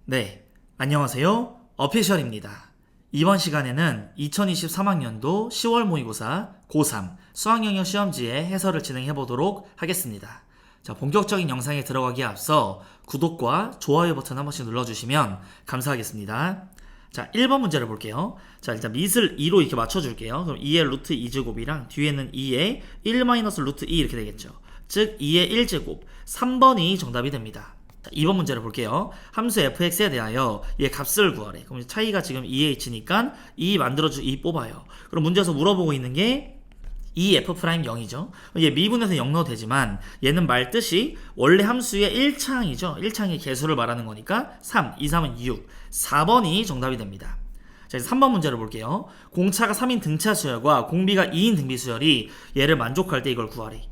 네, 안녕하세요. 어피셜입니다. 이번 시간에는 2023학년도 10월 모의고사 고3 수학영역 시험지의 해설을 진행해 보도록 하겠습니다. 자, 본격적인 영상에 들어가기에 앞서 구독과 좋아요 버튼 한 번씩 눌러주시면 감사하겠습니다. 자, 1번 문제를 볼게요. 자, 일단 밑을 2로 이렇게 맞춰줄게요. 그럼 2의 루트 2제곱이랑 뒤에는 2의 1 마이너스 루트 2 이렇게 되겠죠. 즉 2의 1제곱 3번이 정답이 됩니다. 자, 2번 문제를 볼게요. 함수 fx에 대하여 얘 값을 구하래. 그럼 차이가 지금 2h니까 2 만들어주 2 뽑아요. 그럼 문제에서 물어보고 있는 게 2f'0이죠. 얘 미분해서 0 넣어도 되지만 얘는 말 뜻이 원래 함수의 1창이죠. 1창의 개수를 말하는 거니까 3, 2, 3은 6, 4번이 정답이 됩니다. 자, 이제 3번 문제를 볼게요. 공차가 3인 등차 수열과 공비가 2인 등비 수열이 얘를 만족할 때 이걸 구하래.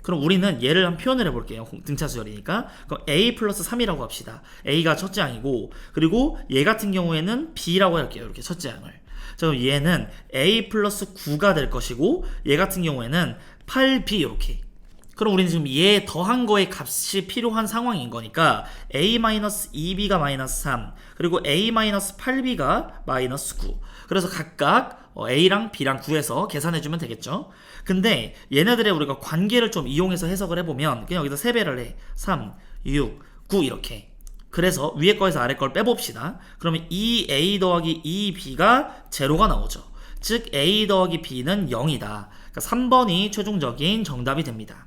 그럼 우리는 얘를 한 표현을 해볼게요. 등차 수열이니까. 그럼 a 플러스 3이라고 합시다. a가 첫째 항이고, 그리고 얘 같은 경우에는 b라고 할게요. 이렇게 첫째 항을. 자, 그럼 얘는 a 플러스 9가 될 것이고, 얘 같은 경우에는 8b 이렇게. 그럼 우리는 지금 얘 더한 거의 값이 필요한 상황인 거니까 a 마이너스 2b가 마이너스 3, 그리고 a 마이너스 8b가 마이너스 9. 그래서 각각 a랑 b랑 9에서 계산해주면 되겠죠. 근데 얘네들의 우리가 관계를 좀 이용해서 해석을 해보면 그냥 여기서 3배를 해. 3, 6, 9 이렇게. 그래서 위에 거에서 아래 걸 빼봅시다. 그러면 2a 더하기 2b가 제로가 나오죠. 즉 a 더하기 b는 0이다. 그러니까 3번이 최종적인 정답이 됩니다.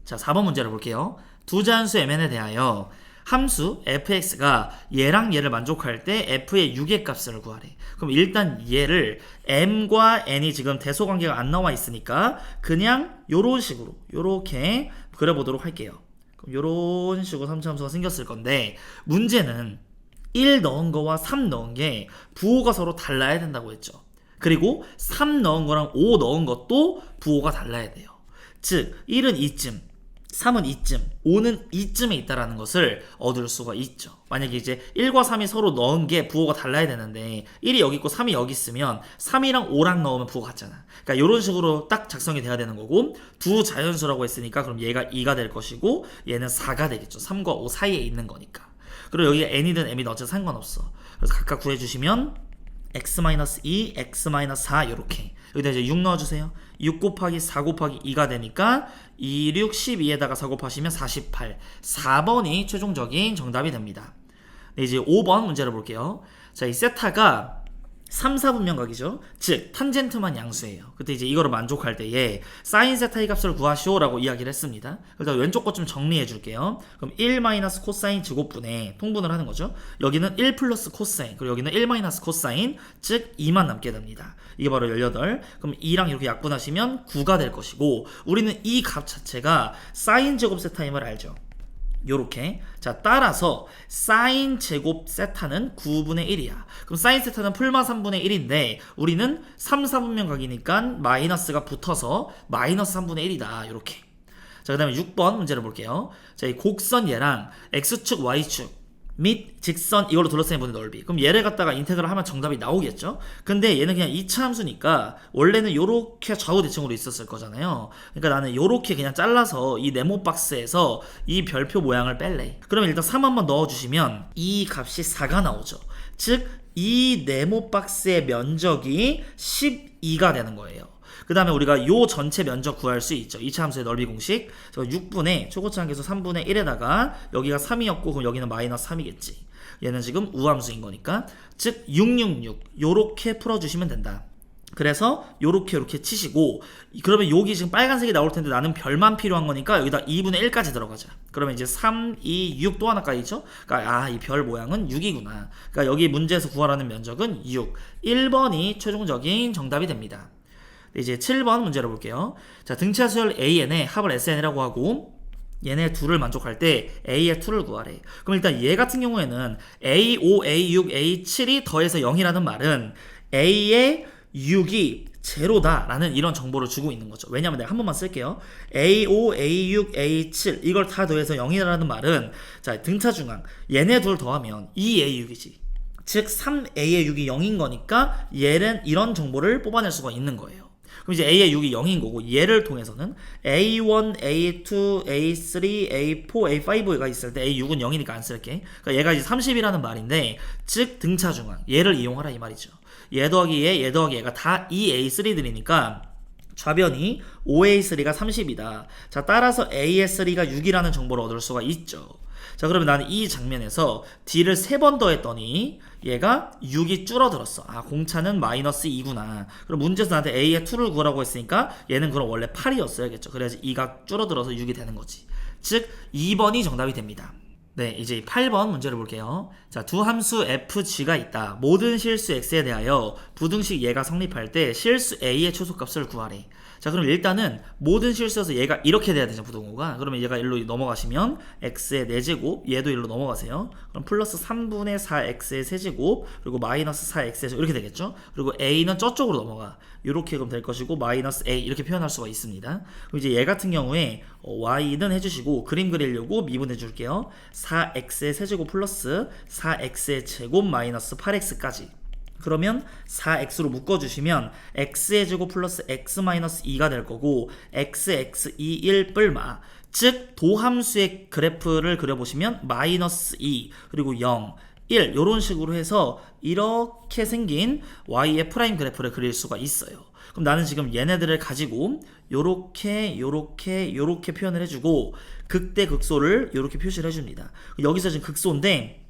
자, 4번 문제를 볼게요. 두 자연수 mn에 대하여 함수 fx가 얘랑 얘를 만족할 때 f의 6의 값을 구하래. 그럼 일단 얘를 m과 n이 지금 대소관계가 안 나와 있으니까 그냥 요런 식으로 요렇게 그려보도록 할게요. 그럼 요런 식으로 3차 함수가 생겼을 건데 문제는 1 넣은 거와 3 넣은 게 부호가 서로 달라야 된다고 했죠. 그리고 3 넣은 거랑 5 넣은 것도 부호가 달라야 돼요. 즉 1은 이쯤, 3은 이쯤, 5는 이쯤에 있다라는 것을 얻을 수가 있죠. 만약에 이제 1과 3이 서로 넣은 게 부호가 달라야 되는데 1이 여기 있고 3이 여기 있으면 3이랑 5랑 넣으면 부호가 같잖아. 그러니까 이런 식으로 딱 작성이 돼야 되는 거고, 두 자연수라고 했으니까 그럼 얘가 2가 될 것이고 얘는 4가 되겠죠. 3과 5 사이에 있는 거니까. 그리고 여기가 n이든 m이든 어차피 상관없어. 그래서 각각 구해주시면 x-2, x-4 이렇게. 여기다 이제 6 넣어주세요. 6 곱하기 4 곱하기 2가 되니까 2, 6, 12에다가 4 곱하시면 48. 4번이 최종적인 정답이 됩니다. 네, 이제 5번 문제를 볼게요. 자, 이 세타가 3, 4분면각이죠. 즉 탄젠트만 양수예요. 그때 이제 이거를 만족할 때에 사인 세타의 값을 구하시오라고 이야기를 했습니다. 일단 왼쪽 것 좀 정리해 줄게요. 그럼 1 마이너스 코사인 제곱분에 통분을 하는 거죠. 여기는 1 플러스 코사인, 그리고 여기는 1 마이너스 코사인, 즉 2만 남게 됩니다. 이게 바로 18. 그럼 2랑 이렇게 약분하시면 9가 될 것이고, 우리는 이 값 자체가 사인 제곱 세타임을 알죠. 요렇게. 자, 따라서 사인 제곱 세타는 9분의 1이야. 그럼 사인 세타는 풀마 3분의 1인데 우리는 3, 4분면 각이니까 마이너스가 붙어서 마이너스 3분의 1이다. 요렇게. 자, 그 다음에 6번 문제를 볼게요. 자, 이 곡선 얘랑 x축, y축 및 직선 이걸로 둘러싸인 분의 넓이. 그럼 얘를 갖다가 인테그럴 하면 정답이 나오겠죠? 근데 얘는 그냥 2차 함수니까 원래는 요렇게 좌우 대칭으로 있었을 거잖아요. 그러니까 나는 요렇게 그냥 잘라서 이 네모 박스에서 이 별표 모양을 뺄래. 그럼 일단 3 한번 넣어주시면 이 값이 4가 나오죠. 즉 이 네모 박스의 면적이 12가 되는 거예요. 그 다음에 우리가 요 전체 면적 구할 수 있죠. 2차 함수의 넓이 공식. 6분의 초고차항계수 3분의 1에다가 여기가 3이었고 그럼 여기는 마이너스 3이겠지. 얘는 지금 우함수인 거니까. 즉 666 요렇게 풀어주시면 된다. 그래서 요렇게 치시고, 그러면 여기 지금 빨간색이 나올 텐데 나는 별만 필요한 거니까 여기다 2분의 1까지 들어가자. 그러면 이제 3, 2, 6 또 하나 까이죠? 그러니까 이 별 모양은 6이구나. 그러니까 여기 문제에서 구하라는 면적은 6. 1번이 최종적인 정답이 됩니다. 이제 7번 문제를 볼게요. 자, 등차 수열 AN의 합을 SN이라고 하고 얘네 둘을 만족할 때 A의 2를 구하래. 그럼 일단 얘 같은 경우에는 A5, A6, A7이 더해서 0이라는 말은 A의 6이 제로다라는 이런 정보를 주고 있는 거죠. 왜냐면 내가 한 번만 쓸게요. A5, A6, A7 이걸 다 더해서 0이라는 말은 자, 등차 중앙 얘네 둘 더하면 2A6이지. 즉 3A의 6이 0인 거니까 얘는 이런 정보를 뽑아낼 수가 있는 거예요. 그럼 이제 a의 6이 0인 거고 얘를 통해서는 a1, a2, a3, a4, a5가 있을 때 a6은 0이니까 안 쓸게. 그러니까 얘가 이제 30이라는 말인데 즉 등차 중앙 얘를 이용하라 이 말이죠. 얘 더하기 얘 더하기 얘가 다 2a3들이니까 좌변이 5a3가 30이다. 자, 따라서 a의 3가 6이라는 정보를 얻을 수가 있죠. 자, 그러면 나는 이 장면에서 d를 3번 더했더니 얘가 6이 줄어들었어. 아, 공차는 마이너스 2구나. 그럼 문제에서 나한테 a의 2를 구하라고 했으니까 얘는 그럼 원래 8이었어야겠죠. 그래야지 2가 줄어들어서 6이 되는 거지. 즉 2번이 정답이 됩니다. 네, 이제 8번 문제를 볼게요. 자, 두 함수 fg가 있다. 모든 실수 x에 대하여 부등식 얘가 성립할 때 실수 a의 최소값을 구하래. 자, 그럼 일단은 모든 실수에서 얘가 이렇게 돼야 되죠, 부등호가. 그러면 얘가 일로 넘어가시면 x의 4제곱, 얘도 일로 넘어가세요. 그럼 플러스 3분의 4x의 세제곱, 그리고 마이너스 4x의 제곱 이렇게 되겠죠. 그리고 a는 저쪽으로 넘어가. 이렇게 그럼 될 것이고 마이너스 a 이렇게 표현할 수가 있습니다. 그럼 이제 얘 같은 경우에 y는 해주시고 그림 그리려고 미분해 줄게요. 4x의 세제곱 플러스 4x의 제곱 마이너스 8x까지. 그러면 4x로 묶어주시면 x의 제곱 플러스 x 마이너스 2가 될 거고 x 2 1 뿔마. 즉 도함수의 그래프를 그려보시면 마이너스 2 그리고 0 1 이런 식으로 해서 이렇게 생긴 y의 프라임 그래프를 그릴 수가 있어요. 그럼 나는 지금 얘네들을 가지고 요렇게 표현을 해주고 극대 극소를 요렇게 표시를 해줍니다. 여기서 지금 극소인데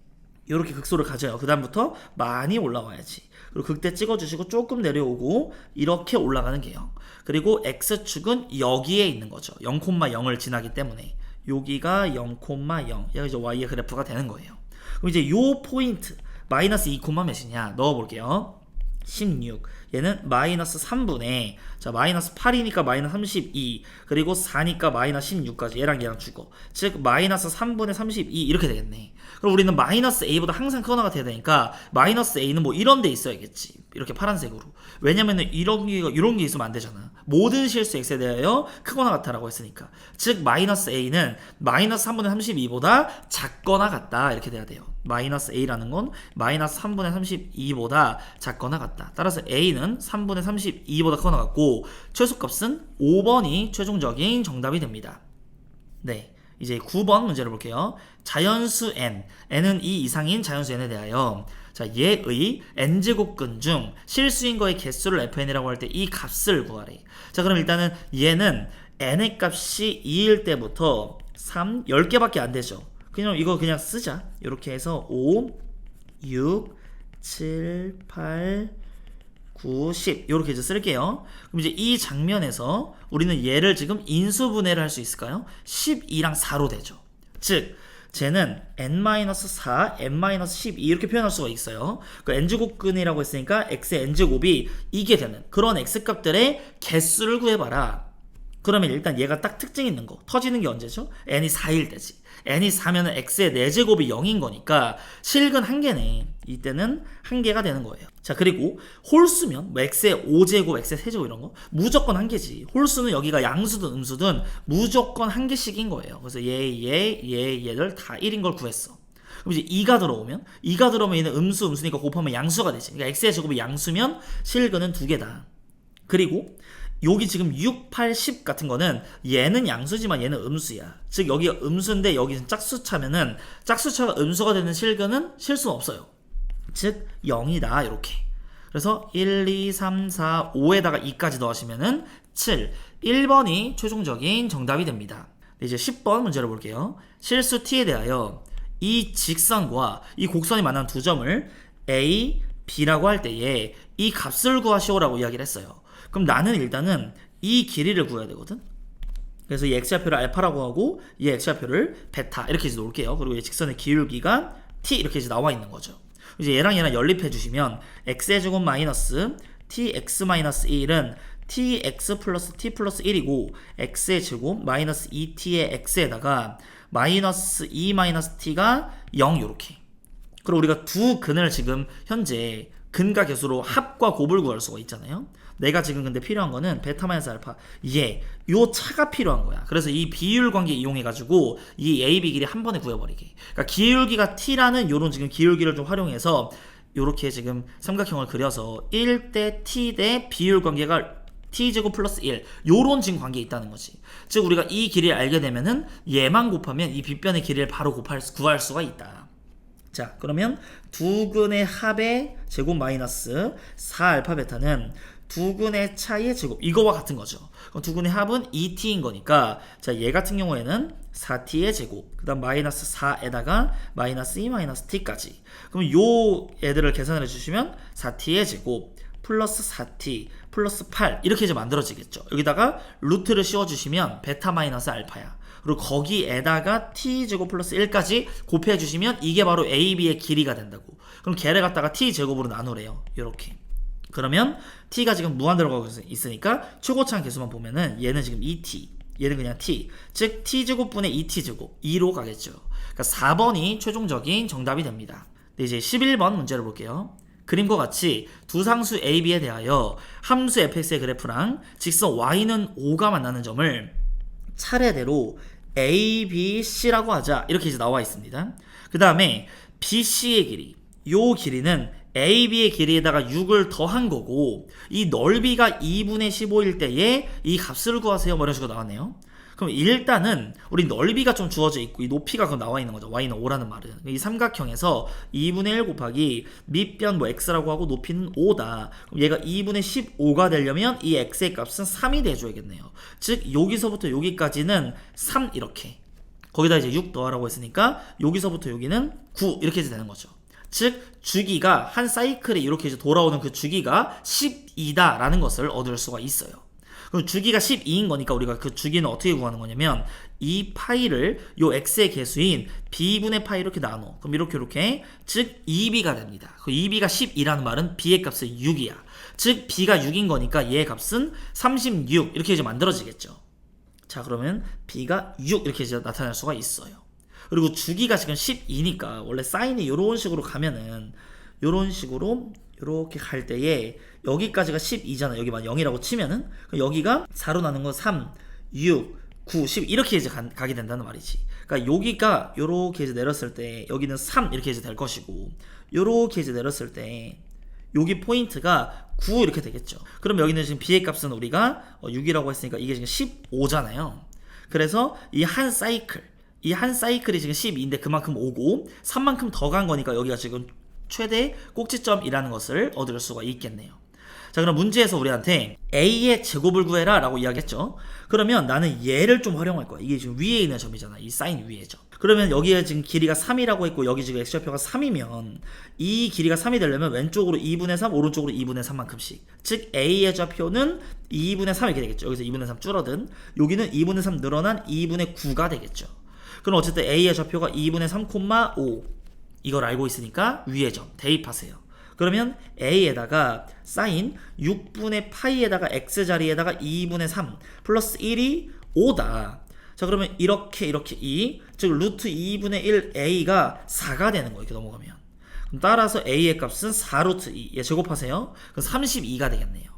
이렇게 극소를 가져요. 그 다음부터 많이 올라와야지. 그리고 극대 찍어주시고 조금 내려오고 이렇게 올라가는 개요. 그리고 x축은 여기에 있는 거죠. 0,0을 지나기 때문에 여기가 0,0 여기가 이제 y의 그래프가 되는 거예요. 그럼 이제 요 포인트 마이너스 2, 몇이냐 넣어볼게요. 16 얘는 마이너스 3분의 자 마이너스 8이니까 마이너스 32 그리고 4니까 마이너스 16까지 얘랑 주고 즉 마이너스 3분의 32 이렇게 되겠네. 그럼 우리는 마이너스 a보다 항상 크거나가 돼야 되니까 마이너스 a는 뭐 이런 데 있어야겠지. 이렇게 파란색으로. 왜냐면은 이런 게 있으면 안 되잖아. 모든 실수 x에 대하여 크거나 같다라고 했으니까. 즉 마이너스 a는 마이너스 3분의 32보다 작거나 같다 이렇게 돼야 돼요. 마이너스 a라는 건 마이너스 3분의 32보다 작거나 같다. 따라서 a는 3분의 32보다 크거나 같고 최소값은 5번이 최종적인 정답이 됩니다. 네, 이제 9번 문제를 볼게요. 자연수 n은 2 이상인 자연수 n에 대하여 자 얘의 n제곱근 중 실수인 거의 개수를 fn이라고 할 때 이 값을 구하래. 자 그럼 일단은 얘는 n의 값이 2일 때부터 3, 10개밖에 안 되죠. 그냥 이거 그냥 쓰자. 이렇게 해서 5, 6, 7, 8, 9, 10 이렇게 이제 쓸게요. 그럼 이제 이 장면에서 우리는 얘를 지금 인수분해를 할 수 있을까요? 12랑 4로 되죠. 즉 쟤는 n-4, n-12 이렇게 표현할 수가 있어요. 그 n제곱근이라고 했으니까 x의 n제곱이 이게 되는 그런 x값들의 개수를 구해봐라. 그러면 일단 얘가 딱 특징 있는 거 터지는 게 언제죠? n이 4일 때지. n이 4면은 x의 4제곱이 0인 거니까 실근 1개네. 이때는 1개가 되는 거예요. 자 그리고 홀수면 뭐 x의 5제곱, x의 3제곱 이런 거 무조건 1개지. 홀수는 여기가 양수든 음수든 무조건 1개씩인 거예요. 그래서 얘를 다 1인 걸 구했어. 그럼 이제 2가 들어오면 얘는 음수니까 곱하면 양수가 되지. 그러니까 x의 제곱이 양수면 실근은 2개다. 그리고 여기 지금 6, 8, 10 같은 거는 얘는 양수지만 얘는 음수야. 즉 여기가 음수인데 여기는 짝수차면은 짝수차가 음수가 되는 실근은 실수는 없어요. 즉 0이다 이렇게. 그래서 1, 2, 3, 4, 5에다가 2까지 더하시면은 7. 1번이 최종적인 정답이 됩니다. 이제 10번 문제를 볼게요. 실수 t에 대하여 이 직선과 이 곡선이 만난 두 점을 a, b라고 할 때에 이 값을 구하시오라고 이야기를 했어요. 그럼 나는 일단은 이 길이를 구해야 되거든. 그래서 이 x좌표를 알파라고 하고 이 x좌표를 베타 이렇게 이제 놓을게요. 그리고 이 직선의 기울기가 t 이렇게 이제 나와 있는 거죠. 이제 얘랑 연립해 주시면 x의 제곱 마이너스 tx 마이너스 1은 tx 플러스 t 플러스 1이고 x의 제곱 마이너스 2t의 x에다가 마이너스 2 마이너스 t가 0 요렇게. 그리고 우리가 두 근을 지금 현재 근과 개수로 합과 곱을 구할 수가 있잖아요. 내가 지금 근데 필요한 거는 베타 마이너스 알파 요 차가 필요한 거야. 그래서 이 비율 관계 이용해 가지고 이 a, b 길이 한 번에 구해버리게. 그러니까 기울기가 t라는 요런 지금 기울기를 좀 활용해서 요렇게 지금 삼각형을 그려서 1대 t 대 비율 관계가 t제곱 플러스 1 요런 지금 관계에 있다는 거지. 즉 우리가 이 길이를 알게 되면은 얘만 곱하면 이 빗변의 길이를 바로 구할 수가 있다. 자, 그러면 두근의 합의 제곱 마이너스 4알파 베타는 두근의 차이의 제곱, 이거와 같은 거죠. 그럼 두근의 합은 2t인 거니까, 자, 얘 같은 경우에는 4t의 제곱, 그 다음 마이너스 4에다가 마이너스 2 마이너스 t까지. 그럼 요 애들을 계산을 해주시면 4t의 제곱 플러스 4t 플러스 8 이렇게 이제 만들어지겠죠. 여기다가 루트를 씌워주시면 베타 마이너스 알파야. 그리고 거기에다가 t제곱 플러스 1까지 곱해주시면 이게 바로 AB의 길이가 된다고. 그럼 걔를 갖다가 t제곱으로 나누래요. 요렇게. 그러면 t가 지금 무한 들어가고 있으니까 최고차항 계수만 보면은 얘는 지금 2t, 얘는 그냥 t, 즉 t제곱분의 2t제곱 2로 가겠죠. 그러니까 4번이 최종적인 정답이 됩니다. 네, 이제 11번 문제를 볼게요. 그림과 같이 두 상수 AB에 대하여 함수 fx의 그래프랑 직선 y는 5가 만나는 점을 차례대로 A, B, C라고 하자. 이렇게 이제 나와 있습니다. 그 다음에 BC의 길이, 요 길이는 AB의 길이에다가 6을 더한 거고, 이 넓이가 2분의 15일 때에 이 값을 구하세요. 뭐 이런 식으로 나왔네요. 그럼 일단은 우리 넓이가 좀 주어져 있고 이 높이가 그럼 나와 있는 거죠. y는 5라는 말은. 이 삼각형에서 2분의 1 곱하기 밑변 뭐 x라고 하고 높이는 5다. 그럼 얘가 2분의 15가 되려면 이 x의 값은 3이 돼줘야겠네요. 즉 여기서부터 여기까지는 3 이렇게. 거기다 이제 6 더하라고 했으니까 여기서부터 여기는 9 이렇게 해서 되는 거죠. 즉 주기가 한 사이클에 이렇게 이제 돌아오는 그 주기가 12다라는 것을 얻을 수가 있어요. 그럼 주기가 12인 거니까 우리가 그 주기는 어떻게 구하는 거냐면 이 파이를 요 x의 개수인 b분의 파이 이렇게 나눠. 그럼 이렇게 즉 2b가 됩니다. 그 2b가 12라는 말은 b의 값은 6이야. 즉 b가 6인 거니까 얘의 값은 36 이렇게 이제 만들어지겠죠. 자, 그러면 b가 6 이렇게 이제 나타날 수가 있어요. 그리고 주기가 지금 12니까 원래 사인이 이런 식으로 가면은 이런 식으로 이렇게 갈 때에 여기까지가 12잖아. 여기만 0이라고 치면은 여기가 4로 나눈 거 3, 6, 9, 10 이렇게 이제 가게 된다는 말이지. 그러니까 여기가 이렇게 이제 내렸을 때 여기는 3 이렇게 이제 될 것이고, 이렇게 이제 내렸을 때 여기 포인트가 9 이렇게 되겠죠. 그럼 여기는 지금 b의 값은 우리가 6이라고 했으니까 이게 지금 15잖아요. 그래서 이 한 사이클이 지금 12인데 그만큼 오고 3만큼 더 간 거니까 여기가 지금 최대 꼭지점이라는 것을 얻을 수가 있겠네요. 자, 그럼 문제에서 우리한테 A의 제곱을 구해라 라고 이야기했죠. 그러면 나는 얘를 좀 활용할 거야. 이게 지금 위에 있는 점이잖아. 이 사인 위에죠. 그러면 여기에 지금 길이가 3이라고 했고 여기 지금 x좌표가 3이면 이 길이가 3이 되려면 왼쪽으로 2분의 3, 오른쪽으로 2분의 3만큼씩. 즉 A의 좌표는 2분의 3 이렇게 되겠죠. 여기서 2분의 3 줄어든, 여기는 2분의 3 늘어난 2분의 9가 되겠죠. 그럼 어쨌든 A의 좌표가 2분의 3, 5 이걸 알고 있으니까 위의 점 대입하세요. 그러면 A에다가 사인 6분의 파이에다가 x자리에다가 2분의 3 플러스 1이 5다. 자, 그러면 이렇게 2, 즉 루트 2분의 1 A가 4가 되는 거예요. 이렇게 넘어가면. 그럼 따라서 A의 값은 4루트 2. 얘 제곱하세요. 그럼 32가 되겠네요.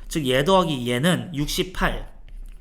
즉 얘 더하기 얘는 68.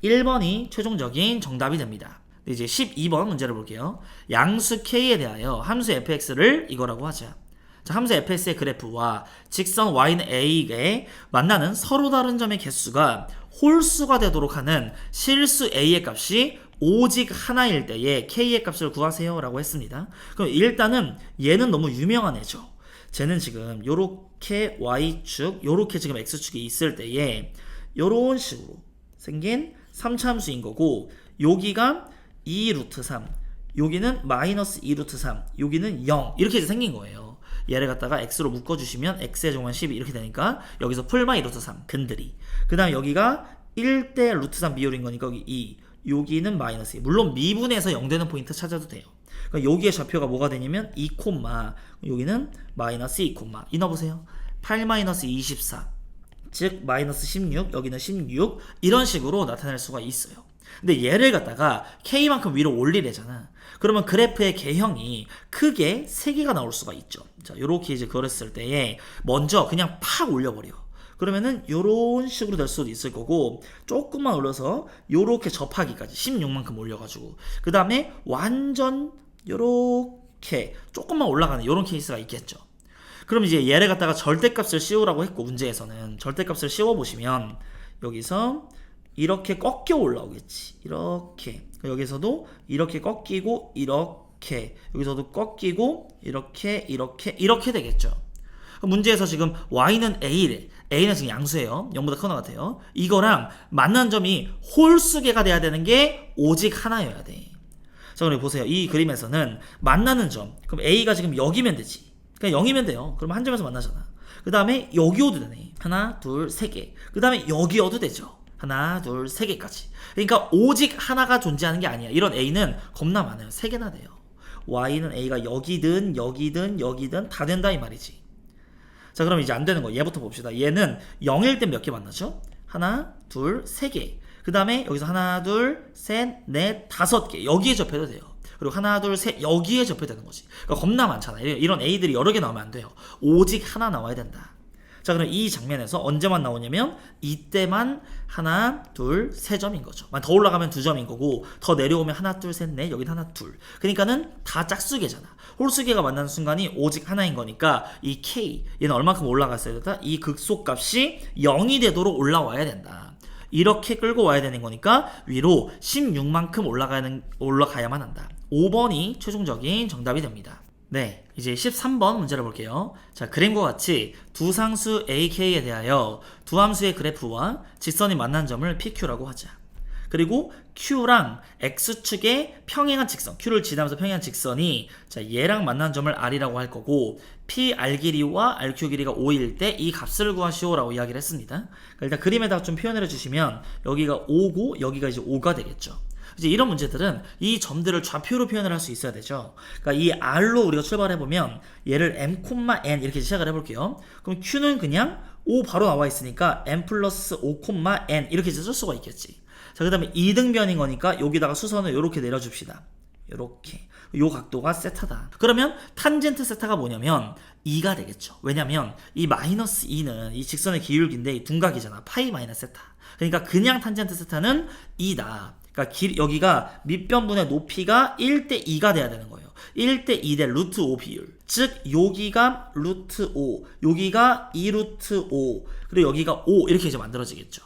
1번이 최종적인 정답이 됩니다. 이제 12번 문제를 볼게요. 양수 K에 대하여 함수 fx를 이거라고 하자. 자, 함수 fx의 그래프와 직선 y는 a에 만나는 서로 다른 점의 개수가 홀수가 되도록 하는 실수 a의 값이 오직 하나일 때에 k의 값을 구하세요 라고 했습니다. 그럼 일단은 얘는 너무 유명한 애죠. 쟤는 지금 요렇게 y축, 요렇게 지금 x축이 있을 때에 요런 식으로 생긴 3차 함수인 거고, 여기가 2루트 3, 여기는 마이너스 2루트 3, 여기는 0 이렇게 생긴 거예요. 얘를 갖다가 x로 묶어주시면 x의 정원 12 이렇게 되니까 여기서 풀마이 루트 3 근들이, 그 다음 여기가 1대 루트 3 비율인 거니까 여기 2, 여기는 마이너스 2. 물론 미분에서 0 되는 포인트 찾아도 돼요. 그러니까 여기의 좌표가 뭐가 되냐면 2, 여기는 마이너스 2, 이 넣어보세요. 8 마이너스 24, 즉 마이너스 16, 여기는 16 이런 식으로 나타낼 수가 있어요. 근데 얘를 갖다가 K만큼 위로 올리래잖아. 그러면 그래프의 개형이 크게 3개가 나올 수가 있죠. 자, 요렇게 이제 그렸을 때에 먼저 그냥 팍 올려버려. 그러면은 요런 식으로 될 수도 있을 거고, 조금만 올려서 요렇게 접하기까지 16만큼 올려가지고, 그 다음에 완전 요렇게 조금만 올라가는 요런 케이스가 있겠죠. 그럼 이제 얘를 갖다가 절대값을 씌우라고 했고, 문제에서는 절대값을 씌워보시면 여기서 이렇게 꺾여 올라오겠지. 이렇게. 여기서도 이렇게 꺾이고 이렇게. 여기서도 꺾이고 이렇게 되겠죠. 문제에서 지금 y는 a래. a는 지금 양수예요. 0보다 크거나 같아요. 이거랑 만난 점이 홀수계가 돼야 되는 게 오직 하나여야 돼. 자, 그럼 보세요. 이 그림에서는 만나는 점. 그럼 a가 지금 여기면 되지. 그냥 0이면 돼요. 그럼 한 점에서 만나잖아. 그 다음에 여기 오도 되네. 하나, 둘, 세 개. 그 다음에 여기 오도 되죠. 하나, 둘, 세 개까지. 그러니까 오직 하나가 존재하는 게 아니야. 이런 a는 겁나 많아요. 세 개나 돼요. y는 a가 여기든 다 된다 이 말이지. 자, 그럼 이제 안 되는 거 얘부터 봅시다. 얘는 0일 때 몇 개 만나죠? 하나, 둘, 세 개. 그 다음에 여기서 하나, 둘, 셋, 넷, 다섯 개. 여기에 접해도 돼요. 그리고 하나, 둘, 셋, 여기에 접해도 되는 거지. 그러니까 겁나 많잖아. 이런 A들이 여러 개 나오면 안 돼요. 오직 하나 나와야 된다. 자, 그럼 이 장면에서 언제만 나오냐면 이때만 하나, 둘, 세 점인 거죠. 더 올라가면 두 점인 거고 더 내려오면 하나, 둘, 셋, 넷, 여긴 하나, 둘. 그러니까는 다 짝수계잖아. 홀수계가 만나는 순간이 오직 하나인 거니까 이 K, 얘는 얼마큼 올라갔어야 된다? 이 극소값이 0이 되도록 올라와야 된다. 이렇게 끌고 와야 되는 거니까 위로 16만큼 올라가야만 한다. 5번이 최종적인 정답이 됩니다. 네, 이제 13번 문제를 볼게요. 자, 그림과 같이 두 상수 AK에 대하여 두 함수의 그래프와 직선이 만난 점을 PQ라고 하자. 그리고 Q랑 X축의 평행한 직선, Q를 지나면서 평행한 직선이 자, 얘랑 만난 점을 R이라고 할 거고 PR 길이와 RQ 길이가 5일 때 이 값을 구하시오 라고 이야기를 했습니다. 일단 그림에다가 좀 표현을 해주시면 여기가 5고 여기가 이제 5가 되겠죠. 이제 이런 문제들은 이 점들을 좌표로 표현을 할 수 있어야 되죠. 그러니까 이 R로 우리가 출발해보면 얘를 M, N 이렇게 시작을 해볼게요. 그럼 Q는 그냥 5 바로 나와 있으니까 M 플러스 5, N 이렇게 쓸 수가 있겠지. 자, 그 다음에 이등변인 거니까 여기다가 수선을 이렇게 내려줍시다. 이렇게. 요 각도가 세타다. 그러면 탄젠트 세타가 뭐냐면 2가 되겠죠. 왜냐면 이 마이너스 2는 이 직선의 기울기인데 이 둔각이잖아. 파이 마이너스 세타. 그러니까 그냥 탄젠트 세타는 2다. 그러니까 여기가 밑변분의 높이가 1대 2가 돼야 되는 거예요. 1대 2 대 루트 5 비율. 즉 여기가 루트 5, 여기가 2 루트 5, 그리고 여기가 5 이렇게 이제 만들어지겠죠.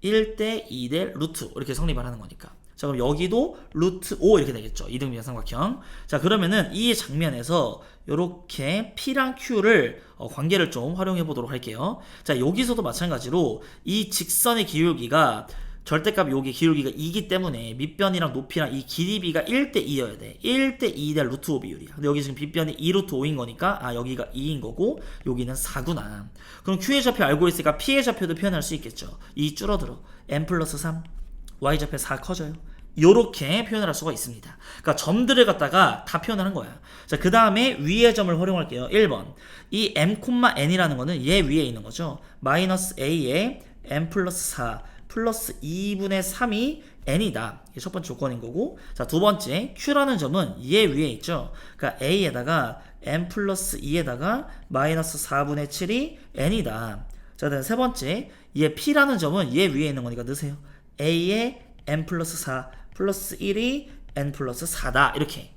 1대 2 대 루트 5 이렇게 성립을 하는 거니까. 자, 그럼 여기도 루트 5 이렇게 되겠죠. 이등변 삼각형. 자, 그러면은 이 장면에서 이렇게 P랑 Q를 관계를 좀 활용해 보도록 할게요. 자, 여기서도 마찬가지로 이 직선의 기울기가 절대값 여기 기울기가 2기 때문에 밑변이랑 높이랑 이 길이비가 1대 2여야 돼. 1대 2 대 루트 5 비율이야. 근데 여기 지금 밑변이 2 루트 5인 거니까 여기가 2인 거고 여기는 4구나. 그럼 Q의 좌표 알고 있으니까 P의 좌표도 표현할 수 있겠죠. 2 줄어들어. M 플러스 3. Y 좌표 4 커져요. 요렇게 표현을 할 수가 있습니다. 그러니까 점들을 갖다가 다 표현을 한 거야. 자, 그 다음에 위의 점을 활용할게요. 1번. 이 M, N이라는 거는 얘 위에 있는 거죠. 마이너스 A에 M 플러스 4 플러스 2분의 3이 n이다. 이게 첫 번째 조건인 거고. 자, 두 번째 q라는 점은 얘 위에 있죠. 그러니까 a에다가 n 플러스 2에다가 마이너스 4분의 7이 n이다. 자, 그다음 세 번째 얘 p라는 점은 얘 위에 있는 거니까 넣으세요. a에 n 플러스 4 플러스 1이 n 플러스 4다. 이렇게.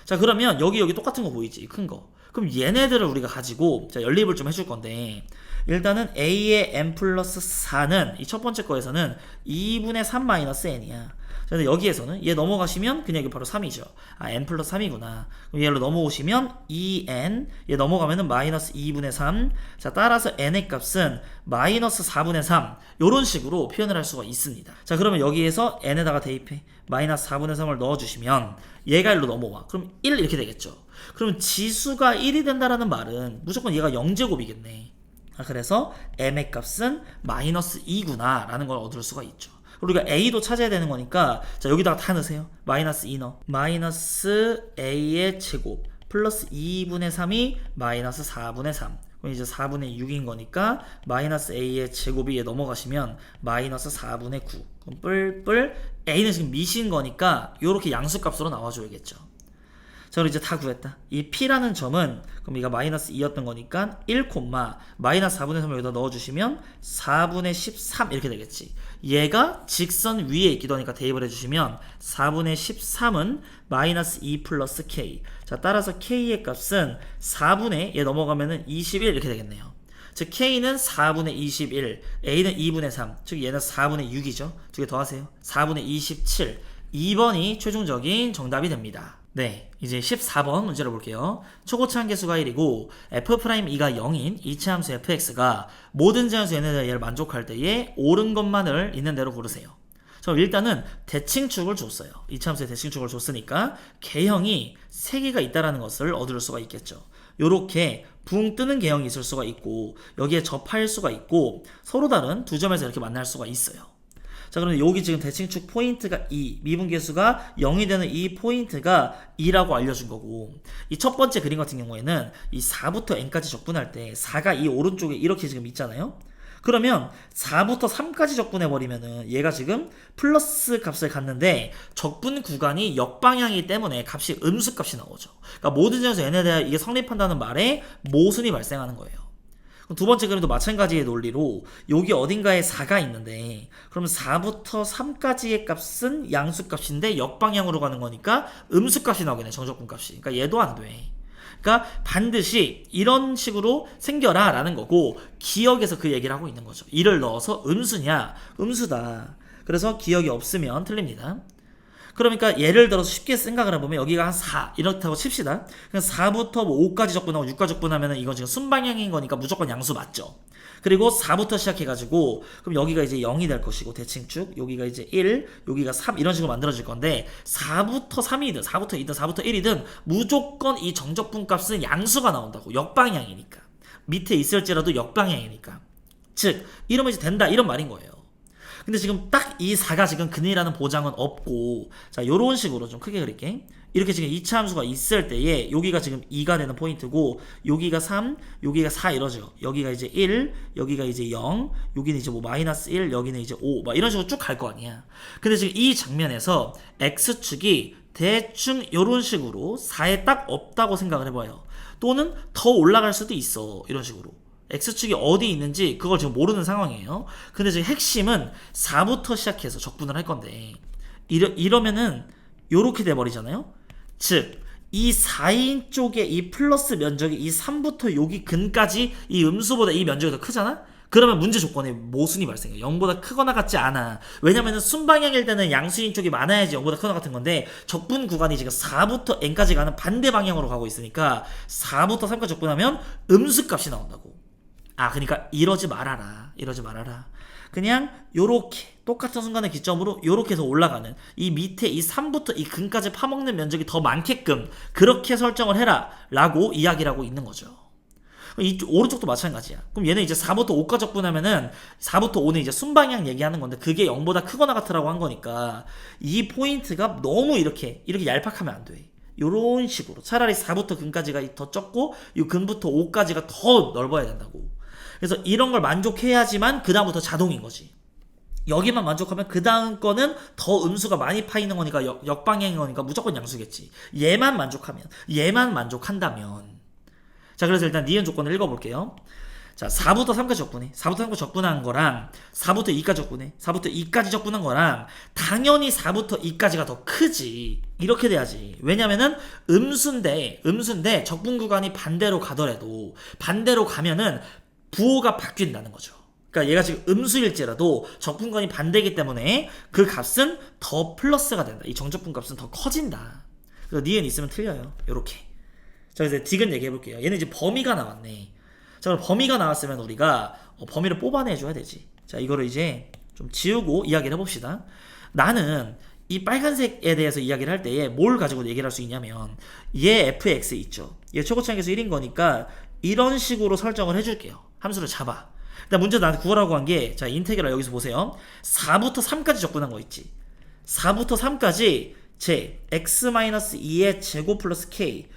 자, 그러면 여기 똑같은 거 보이지? 큰 거. 그럼 얘네들을 우리가 가지고 자, 연립을 좀 해줄 건데 일단은 a의 n 플러스 4는 이 첫 번째 거에서는 2분의 3 마이너스 n이야. 근데 여기에서는 얘 넘어가시면 그냥 이게 바로 3이죠. n 플러스 3이구나. 그럼 얘로 넘어오시면 2n, 얘 넘어가면은 마이너스 2분의 3. 자, 따라서 n의 값은 마이너스 4분의 3. 요런 식으로 표현을 할 수가 있습니다. 자, 그러면 여기에서 n에다가 대입해. 마이너스 4분의 3을 넣어주시면 얘가 1로 넘어와. 그럼 1 이렇게 되겠죠. 그러면 지수가 1이 된다라는 말은 무조건 얘가 0제곱이겠네. 그래서 m의 값은 마이너스 2구나 라는 걸 얻을 수가 있죠. 우리가 a도 찾아야 되는 거니까 자, 여기다가 다 넣으세요. 마이너스 2 넣어. 마이너스 a의 제곱 플러스 2분의 3이 마이너스 4분의 3. 그럼 이제 4분의 6인 거니까 마이너스 a의 제곱이 얘 넘어가시면 마이너스 4분의 9. 그럼 뿔뿔 a는 지금 미신 거니까 이렇게 양수값으로 나와줘야겠죠. 자, 그럼 이제 다 구했다. 이 P라는 점은 그럼 이가 마이너스 2였던 거니까 1, 마이너스 4분의 3을 여기다 넣어주시면 4분의 13 이렇게 되겠지. 얘가 직선 위에 있기도 하니까 대입을 해주시면 4분의 13은 마이너스 2 플러스 K. 자, 따라서 K의 값은 4분의 얘 넘어가면은 21 이렇게 되겠네요. 즉 K는 4분의 21, A는 2분의 3, 즉 얘는 4분의 6이죠. 두 개 더하세요. 4분의 27. 2번이 최종적인 정답이 됩니다. 네, 이제 14번 문제를 볼게요. 초고차항 계수가 1이고 F'E가 0인 이차함수 fx가 모든 제한수 n에 대해 얘를 만족할 때에 옳은 것만을 있는 대로 고르세요. 그럼 일단은 대칭축을 줬어요. 이차함수의 대칭축을 줬으니까 개형이 3개가 있다는 것을 얻을 수가 있겠죠. 요렇게 붕 뜨는 개형이 있을 수가 있고 여기에 접할 수가 있고 서로 다른 두 점에서 이렇게 만날 수가 있어요. 자, 그럼 여기 지금 대칭축 포인트가 2, 미분계수가 0이 되는 이 포인트가 2라고 알려준 거고, 이 첫 번째 그림 같은 경우에는 이 4부터 n까지 적분할 때 4가 이 오른쪽에 이렇게 지금 있잖아요. 그러면 4부터 3까지 적분해버리면은 얘가 지금 플러스 값을 갖는데 적분 구간이 역방향이기 때문에 값이 음수 값이 나오죠. 그러니까 모든 점에서 n에 대해 이게 성립한다는 말에 모순이 발생하는 거예요. 두 번째 그림도 마찬가지의 논리로 여기 어딘가에 4가 있는데 그럼 4부터 3까지의 값은 양수값인데 역방향으로 가는 거니까 음수값이 나오겠네. 정적분값이. 그러니까 얘도 안 돼. 그러니까 반드시 이런 식으로 생겨라 라는 거고 기억에서 그 얘기를 하고 있는 거죠. 이를 넣어서 음수냐? 음수다. 그래서 기억이 없으면 틀립니다. 그러니까 예를 들어서 쉽게 생각을 해보면 여기가 한 4 이렇다고 칩시다. 그냥 4부터 뭐 5까지 적분하고 6까지 적분하면 이건 지금 순방향인 거니까 무조건 양수 맞죠. 그리고 4부터 시작해가지고 그럼 여기가 이제 0이 될 것이고 대칭축 여기가 이제 1 여기가 3 이런 식으로 만들어질 건데 4부터 3이든 4부터 2든 4부터 1이든 무조건 이 정적분 값은 양수가 나온다고. 역방향이니까. 밑에 있을지라도 역방향이니까. 즉 이러면 이제 된다 이런 말인 거예요. 근데 지금 딱 이 4가 지금 근이라는 보장은 없고 자 요런 식으로 좀 크게 그릴게. 이렇게 지금 2차 함수가 있을 때에 여기가 지금 2가 되는 포인트고 여기가 3 여기가 4 이러죠. 여기가 이제 1 여기가 이제 0 여기는 이제 뭐 마이너스 1 여기는 이제 5 막 이런 식으로 쭉 갈 거 아니야. 근데 지금 이 장면에서 x축이 대충 요런 식으로 4에 딱 없다고 생각을 해봐요. 또는 더 올라갈 수도 있어 이런 식으로. X축이 어디 있는지 그걸 지금 모르는 상황이에요. 근데 지금 핵심은 4부터 시작해서 적분을 할 건데 이러면은 요렇게 돼버리잖아요. 즉 이 4인 쪽에 이 플러스 면적이 이 3부터 여기 근까지 이 음수보다 이 면적이 더 크잖아? 그러면 문제 조건에 모순이 발생해. 0보다 크거나 같지 않아. 왜냐면은 순방향일 때는 양수인 쪽이 많아야지 0보다 크거나 같은 건데 적분 구간이 지금 4부터 n까지 가는 반대 방향으로 가고 있으니까 4부터 3까지 적분하면 음수값이 나온다고. 그러니까 이러지 말아라. 그냥 요렇게 똑같은 순간의 기점으로 요렇게 해서 올라가는 이 밑에 이 3부터 이 근까지 파먹는 면적이 더 많게끔 그렇게 설정을 해라 라고 이야기를 하고 있는 거죠. 이쪽 오른쪽도 마찬가지야. 그럼 얘는 이제 4부터 5까지 적분하면은 4부터 5는 이제 순방향 얘기하는 건데 그게 0보다 크거나 같으라고 한 거니까 이 포인트가 너무 이렇게 얄팍하면 안 돼. 요런 식으로 차라리 4부터 근까지가 더 적고 이 근부터 5까지가 더 넓어야 된다고. 그래서 이런 걸 만족해야지만 그 다음부터 자동인 거지. 여기만 만족하면 그 다음 거는 더 음수가 많이 파이는 거니까 역방향인 거니까 무조건 양수겠지. 얘만 만족한다면. 자, 그래서 일단 니은 조건을 읽어볼게요. 자, 4부터 3까지 적분해. 4부터 3까지 적분한 거랑 4부터 2까지 적분해. 4부터 2까지 적분한 거랑 당연히 4부터 2까지가 더 크지. 이렇게 돼야지. 왜냐면은 음수인데 적분 구간이 반대로 가더라도 반대로 가면은 부호가 바뀐다는 거죠. 그러니까 얘가 지금 음수일지라도 적분관이 반대이기 때문에 그 값은 더 플러스가 된다. 이 정적분 값은 더 커진다. 그래서 니은 있으면 틀려요. 요렇게. 자, 이제 디귿 얘기해볼게요. 얘는 이제 범위가 나왔네. 자, 그럼 범위가 나왔으면 우리가 범위를 뽑아내줘야 되지. 자, 이거를 이제 좀 지우고 이야기를 해봅시다. 나는 이 빨간색에 대해서 이야기를 할 때에 뭘 가지고 얘기를 할 수 있냐면 얘 fx 있죠. 얘 초고차항계수 1인 거니까 이런 식으로 설정을 해줄게요. 함수를 잡아. 일단 문제 나한테 구하라고 한 게, 자, 인테그랄 여기서 보세요. 4부터 3까지 적분한 거 있지. 4부터 3까지 제 x-2의 제곱 플러스 k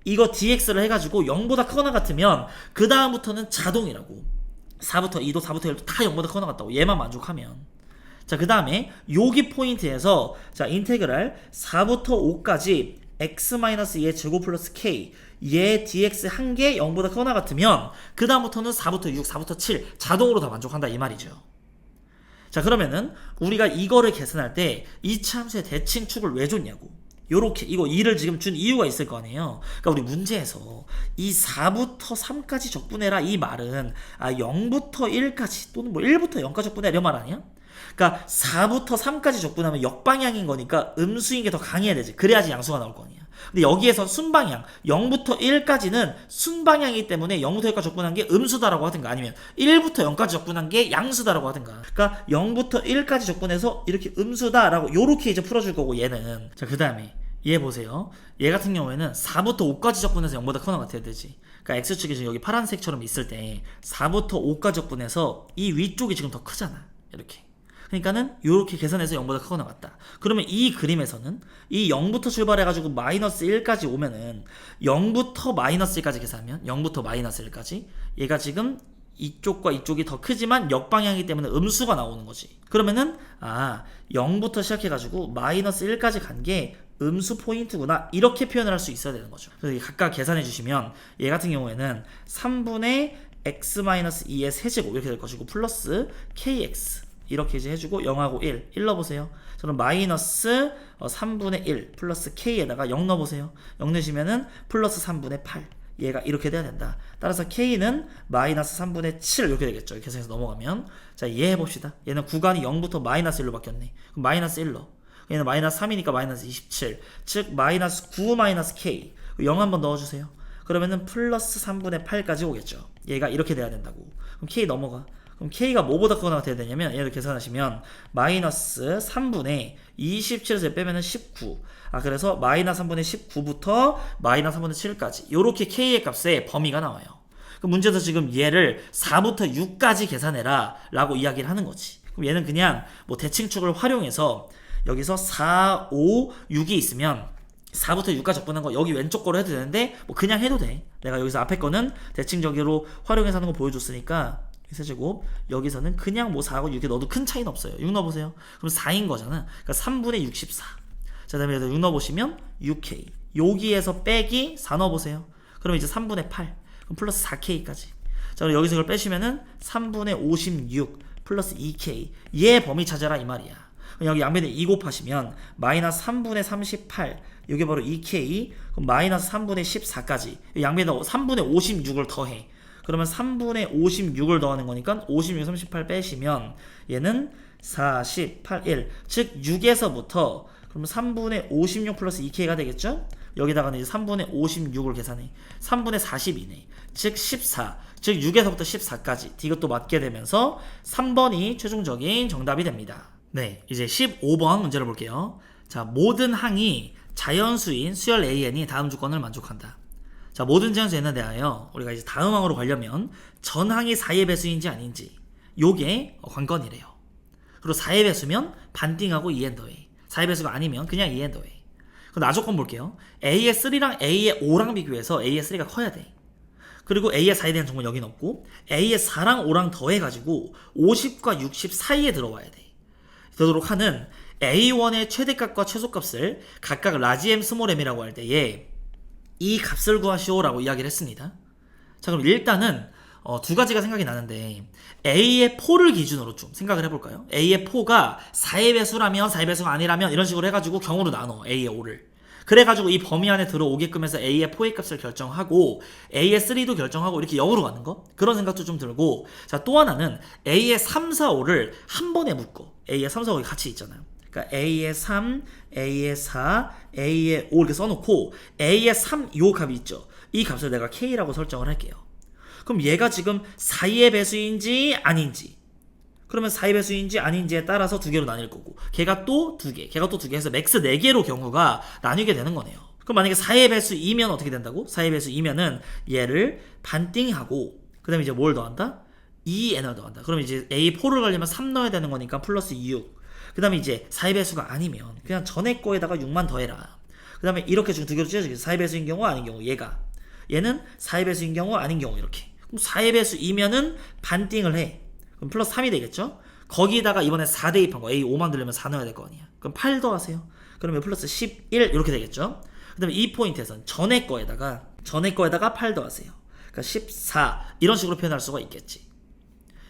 이거 dx를 해가지고 0보다 크거나 같으면 그 다음부터는 자동이라고. 4부터 2도 4부터 1도 다 0보다 크거나 같다고. 얘만 만족하면. 자, 그 다음에 여기 포인트에서 자, 인테그랄 4부터 5까지 x-2의 제곱 플러스 k 얘 dx 한 개 0보다 크거나 같으면 그 다음부터는 4부터 6, 4부터 7 자동으로 다 만족한다 이 말이죠. 자, 그러면은 우리가 이거를 계산할 때 이차 함수의 대칭축을 왜 줬냐고. 요렇게 이거 2를 지금 준 이유가 있을 거 아니에요. 그러니까 우리 문제에서 이 4부터 3까지 적분해라 이 말은 0부터 1까지 또는 뭐 1부터 0까지 적분해라 이런 말 아니야? 그러니까 4부터 3까지 적분하면 역방향인 거니까 음수인 게 더 강해야 되지. 그래야지 양수가 나올 거 아니야. 근데 여기에서 순방향 0부터 1까지는 순방향이기 때문에 0부터 1까지 적분한 게 음수다라고 하든가 아니면 1부터 0까지 적분한 게 양수다라고 하든가. 그러니까 0부터 1까지 적분해서 이렇게 음수다라고 요렇게 이제 풀어줄 거고 얘는. 자, 그 다음에 얘 보세요. 얘 같은 경우에는 4부터 5까지 적분해서 0보다 크거나 같아야 되지. 그러니까 X축이 지금 여기 파란색처럼 있을 때 4부터 5까지 적분해서 이 위쪽이 지금 더 크잖아. 이렇게. 그러니까는 이렇게 계산해서 0보다 크거나 같다. 그러면 이 그림에서는 이 0부터 출발해가지고 마이너스 1까지 오면은 0부터 마이너스 1까지 계산하면 0부터 마이너스 1까지 얘가 지금 이쪽과 이쪽이 더 크지만 역방향이기 때문에 음수가 나오는 거지. 그러면은 0부터 시작해가지고 마이너스 1까지 간 게 음수 포인트구나 이렇게 표현을 할 수 있어야 되는 거죠. 그래서 각각 계산해 주시면 얘 같은 경우에는 3분의 x-2의 세제곱 이렇게 될 것이고 플러스 kx 이렇게 이제 해주고 0하고 1 넣어보세요. 저는 마이너스 3분의 1 플러스 k에다가 0 넣어보세요. 0 넣으시면은 플러스 3분의 8 얘가 이렇게 돼야 된다. 따라서 k는 마이너스 3분의 7 이렇게 되겠죠. 이렇게 해서 넘어가면 자, 얘 해봅시다. 얘는 구간이 0부터 마이너스 1로 바뀌었네. 그럼 마이너스 1로 얘는 마이너스 3이니까 마이너스 27 즉 마이너스 9 마이너스 k 0 한번 넣어주세요. 그러면은 플러스 3분의 8까지 오겠죠. 얘가 이렇게 돼야 된다고. 그럼 k 넘어가. 그럼 k가 뭐보다 크거나 돼야 되냐면 얘를 계산하시면 마이너스 3분의 27에서 빼면은 19 그래서 마이너스 3분의 19부터 마이너스 3분의 7까지 요렇게 k의 값의 범위가 나와요. 그럼 문제에서 지금 얘를 4부터 6까지 계산해라 라고 이야기를 하는 거지. 그럼 얘는 그냥 뭐 대칭축을 활용해서 여기서 4, 5, 6이 있으면 4부터 6까지 적분한 거 여기 왼쪽 거로 해도 되는데 뭐 그냥 해도 돼. 내가 여기서 앞에 거는 대칭적으로 활용해서 하는 거 보여줬으니까 세제곱 여기서는 그냥 뭐 4하고 6에 넣어도 큰 차이는 없어요. 6 넣어보세요. 그럼 4인 거잖아. 그러니까 3분의 64. 자, 다음에 6 넣어보시면 6k 여기에서 빼기 4 넣어보세요. 그럼 이제 3분의 8 그럼 플러스 4k까지. 자, 그럼 여기서 이걸 빼시면은 3분의 56 플러스 2k 얘 범위 찾아라 이 말이야. 그럼 여기 양변에 2 곱하시면 마이너스 3분의 38 이게 바로 2k 그럼 마이너스 3분의 14까지 양변에 3분의 56을 더해. 그러면 3분의 56을 더하는 거니까 56, 38 빼시면 얘는 48, 1. 즉 6에서부터 그러면 3분의 56 플러스 2k가 되겠죠? 여기다가는 이제 3분의 56을 계산해. 3분의 40이네. 즉 14. 즉 6에서부터 14까지. 이것도 맞게 되면서 3번이 최종적인 정답이 됩니다. 네, 이제 15번 문제를 볼게요. 자, 모든 항이 자연수인 수열 AN이 다음 조건을 만족한다. 자, 모든 자연수에 대하여 우리가 이제 다음 항으로 가려면 전항이 4의 배수인지 아닌지 요게 관건이래요. 그리고 4의 배수면 반띵하고 2n 더해. 4의 배수가 아니면 그냥 2n 더해. 그럼 나조건 볼게요. A의 3랑 A의 5랑 비교해서 A의 3가 커야 돼. 그리고 A의 4에 대한 정보는 여긴 없고 A의 4랑 5랑 더해가지고 50과 60 사이에 들어와야 돼. 되도록 하는 A1의 최대값과 최소값을 각각 라지 M 스몰 m이라고 할 때에 이 값을 구하시오라고 이야기를 했습니다. 자, 그럼 일단은 두 가지가 생각이 나는데 A의 포를 기준으로 좀 생각을 해볼까요? A의 포가 4의 배수라면 4의 배수가 아니라면 이런 식으로 해가지고 경우로 나눠 A의 5를. 그래가지고 이 범위 안에 들어오게끔 해서 A의 포의 값을 결정하고 A의 3도 결정하고 이렇게 역으로 가는 거? 그런 생각도 좀 들고. 자, 또 하나는 A의 3, 4, 5를 한 번에 묶어. A의 3, 4, 5가 같이 있잖아요. 그러니까 A의 3, A의 4, A의 5 이렇게 써놓고 A의 3 요 값이 있죠. 이 값을 내가 K라고 설정을 할게요. 그럼 얘가 지금 4의 배수인지 아닌지, 그러면 4의 배수인지 아닌지에 따라서 두 개로 나뉠 거고 걔가 또 두 개, 걔가 또 두 개 해서 맥스 4개로 경우가 나뉘게 되는 거네요. 그럼 만약에 4의 배수이면 어떻게 된다고? 4의 배수이면은 얘를 반띵하고 그 다음에 이제 뭘 더한다? 2n을 더한다. 그럼 이제 A4를 가려면 3 넣어야 되는 거니까 플러스 6. 그 다음에 이제 4의 배수가 아니면 그냥 전에 거에다가 6만 더해라. 그 다음에 이렇게 두 개로 찢어지겠어. 4의 배수인 경우 아닌 경우 얘는 4의 배수인 경우 아닌 경우 이렇게. 그럼 4의 배수이면은 반띵을 해. 그럼 플러스 3이 되겠죠? 거기다가 이번에 4 대입한 거 A 5만 들려면 4 넣어야 될 거 아니야. 그럼 8 더하세요. 그러면 플러스 11 이렇게 되겠죠? 그 다음에 이 포인트에서는 전에 거에다가 8 더하세요. 그러니까 14 이런 식으로 표현할 수가 있겠지.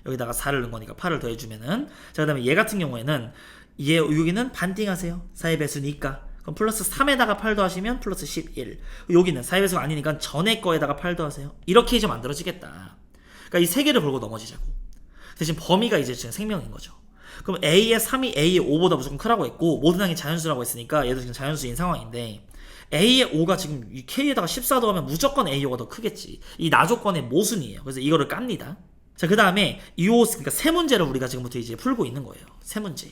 여기다가 4를 넣은 거니까 8을 더해주면은. 자, 그 다음에 얘 같은 경우에는 여기는 반띵하세요. 4의 배수니까. 그럼 플러스 3에다가 8 더하시면 플러스 11. 여기는 4의 배수가 아니니까 전에 거에다가 8 더하세요. 이렇게 이제 만들어지겠다. 그러니까 이 세 개를 걸고 넘어지자고. 대신 범위가 이제 지금 생명인 거죠. 그럼 A의 3이 A의 5보다 무조건 크라고 했고 모든 항이 자연수라고 했으니까 얘도 지금 자연수인 상황인데 A의 5가 지금 이 K에다가 14 더하면 무조건 A의 5가 더 크겠지. 이 나조건의 모순이에요. 그래서 이거를 깝니다. 자, 그 다음에 그러니까 세 문제를 우리가 지금부터 이제 풀고 있는 거예요. 세 문제.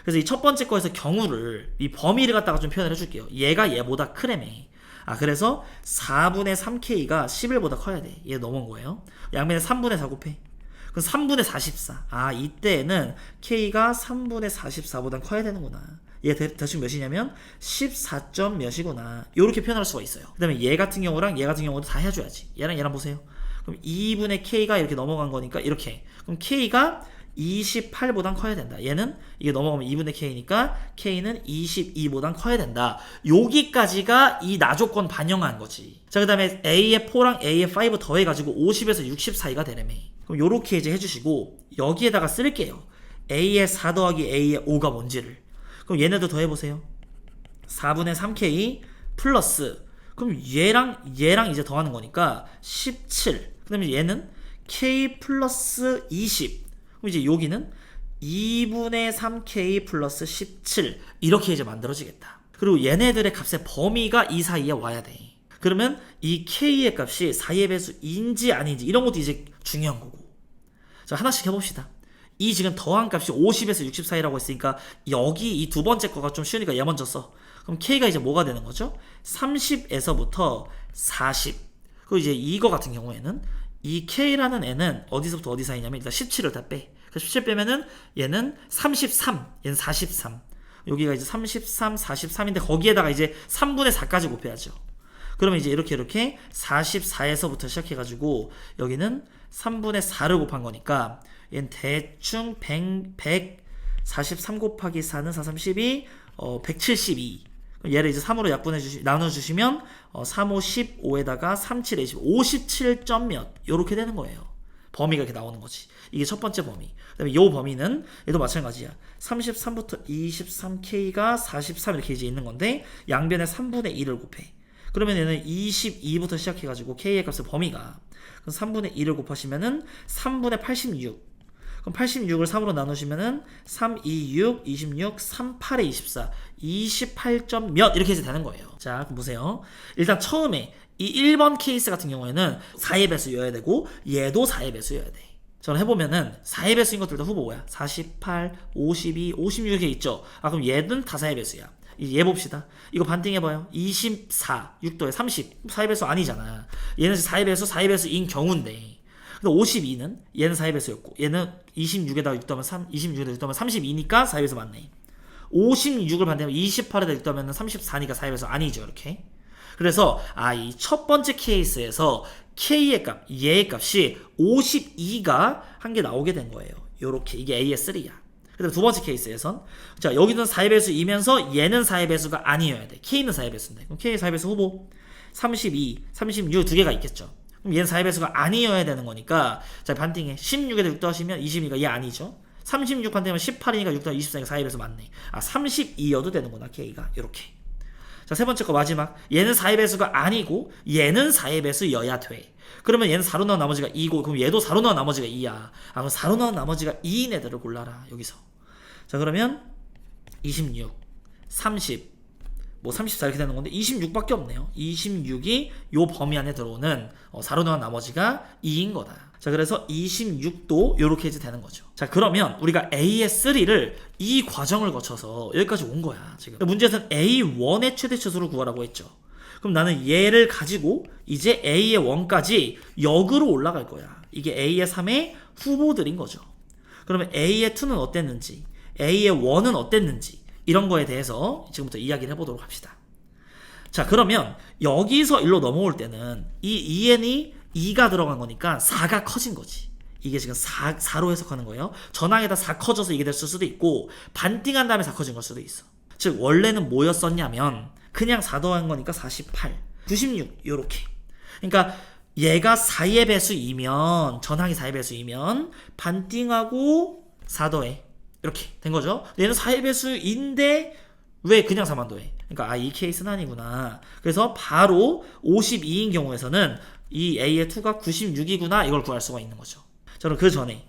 그래서 이 첫 번째 거에서 경우를 이 범위를 갖다가 좀 표현을 해줄게요. 얘가 얘보다 크래매. 그래서 4분의 3K가 11보다 커야 돼. 얘 넘어온 거예요. 양면에 3분의 4 곱해. 그럼 3분의 44. 이때는 K가 3분의 44보다 커야 되는구나. 얘 대충 몇이냐면 14점 몇이구나. 요렇게 표현할 수가 있어요. 그 다음에 얘 같은 경우랑 얘 같은 경우도 다 해줘야지. 얘랑 얘랑 보세요. 그럼 2분의 K가 이렇게 넘어간 거니까 이렇게. 그럼 K가 28보단 커야 된다. 얘는 이게 넘어가면 2분의 K니까 K는 22보단 커야 된다. 여기까지가 이 나조건 반영한 거지. 자, 그 다음에 A의 4랑 A의 5 더해가지고 50에서 60 사이가 되려면 그럼 요렇게 이제 해주시고 여기에다가 쓸게요. A의 4 더하기 A의 5가 뭔지를. 그럼 얘네도 더해보세요. 4분의 3K 플러스 그럼 얘랑 이제 더하는 거니까 17. 그 다음에 얘는 K 플러스 20. 그럼 이제 여기는 2분의 3K 플러스 17 이렇게 이제 만들어지겠다. 그리고 얘네들의 값의 범위가 이 사이에 와야 돼. 그러면 이 K의 값이 4의 배수인지 아닌지 이런 것도 이제 중요한 거고. 자, 하나씩 해봅시다. 이 지금 더한 값이 50에서 60 사이라고 했으니까 여기 이 두 번째 거가 좀 쉬우니까 얘 먼저 써. 그럼 K가 이제 뭐가 되는 거죠? 30에서부터 40. 그리고 이제 이거 같은 경우에는 이 K라는 애는 어디서부터 어디 사이냐면 일단 17을 다 빼. 17 빼면은 얘는 33, 얘는 43. 여기가 이제 33, 43인데 거기에다가 이제 3분의 4까지 곱해야죠. 그러면 이제 이렇게 44에서부터 시작해가지고 여기는 3분의 4를 곱한 거니까 얘는 대충 143 곱하기 4는 4, 3, 12, 172. 얘를 이제 3으로 나눠주시면 3, 5, 15에다가 3, 7, 20, 57점 몇 요렇게 되는 거예요. 범위가 이렇게 나오는 거지. 이게 첫 번째 범위. 그 다음에 요 범위는 얘도 마찬가지야. 33부터 23K가 43 이렇게 이제 있는 건데 양변에 3분의 1을 곱해. 그러면 얘는 22부터 시작해가지고 K의 값의 범위가 그럼 3분의 1을 곱하시면은 3분의 86. 그럼 86을 3으로 나누시면은 3, 2, 6, 26, 3, 8에 24, 28점 몇 이렇게 해서 되는 거예요. 자, 그럼 보세요. 일단 처음에 이 1번 케이스 같은 경우에는 4의 배수여야 되고 얘도 4의 배수여야 돼. 저는 해보면은 4의 배수인 것들도 후보 뭐야? 48, 52, 56 이렇게 있죠. 그럼 얘는 다 4의 배수야. 이제 얘 봅시다. 이거 반띵해봐요. 24, 6도에 30. 4의 배수 아니잖아. 얘는 4의 배수, 4의 배수인 경우인데. 근데 52는 얘는 4의 배수였고 얘는 26에다가 6 더하면 26에다가 6 더하면 32니까 4의 배수 맞네. 56을 반대하면 28에다 6 더하면 34니까 4의 배수 아니죠. 이렇게. 그래서 이 첫 번째 케이스에서 K의 값, 얘의 값이 52가 한 개 나오게 된 거예요. 요렇게 이게 A의 3야. 그다음 두 번째 케이스에선 자 여기는 4의 배수이면서 얘는 4의 배수가 아니어야 돼. K는 4의 배수인데 그럼 K의 4의 배수 후보 32, 36 두 개가 있겠죠. 그럼 얘는 4의 배수가 아니어야 되는 거니까 자 반띵해 16에다 6 더하시면 22가 얘 아니죠. 36 반띵하면 18이니까 6 더하면 24니까 4의 배수 맞네. 32여도 되는구나 K가 요렇게. 자, 세 번째 거 마지막. 얘는 4의 배수가 아니고 얘는 4의 배수여야 돼. 그러면 얘는 4로 나온 나머지가 2고 그럼 얘도 4로 나온 나머지가 2야. 그럼 4로 나온 나머지가 2인 애들을 골라라. 여기서. 자, 그러면 26, 30, 뭐 34 이렇게 되는 건데 26밖에 없네요. 26이 요 범위 안에 들어오는 4로 나온 나머지가 2인 거다. 자, 그래서 26도 요렇게 해서 되는 거죠. 자, 그러면 우리가 A의 3를 이 과정을 거쳐서 여기까지 온 거야. 지금 문제에서는 A1의 최대치수를 구하라고 했죠. 그럼 나는 얘를 가지고 이제 A의 1까지 역으로 올라갈 거야. 이게 A의 3의 후보들인 거죠. 그러면 A의 2는 어땠는지, A의 1은 어땠는지 이런 거에 대해서 지금부터 이야기를 해보도록 합시다. 자, 그러면 여기서 일로 넘어올 때는 이 2n이 2가 들어간 거니까 4가 커진 거지. 이게 지금 4로 해석하는 거예요. 전항에다 4 커져서 이게 됐을 수도 있고 반띵한 다음에 4 커진 걸 수도 있어. 즉 원래는 뭐였었냐면 그냥 4 더한 거니까 48, 96 요렇게. 그러니까 얘가 4의 배수이면 전항이 4의 배수이면 반띵하고 4 더해 이렇게 된 거죠. 얘는 4의 배수인데 왜 그냥 4만 더해? 그러니까 이 케이스는 아니구나. 그래서 바로 52인 경우에서는 이 A의 2가 96이구나 이걸 구할 수가 있는 거죠. 저는 그 전에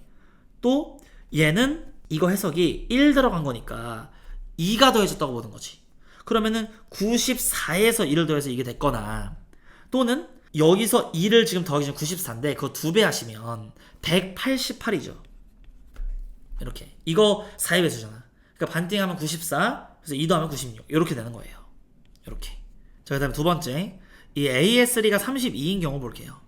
또 얘는 이거 해석이 1 들어간 거니까 2가 더해졌다고 보는 거지. 그러면은 94에서 1을 더해서 이게 됐거나 또는 여기서 2를 지금 더하기 전 94인데 그거 2배 하시면 188이죠. 이렇게. 이거 4의 배수잖아. 그러니까 반띵하면 94, 그래서 2 더하면 96 이렇게 되는 거예요. 이렇게. 자, 그 다음에 두 번째 이 AS3가 32인 경우 볼게요.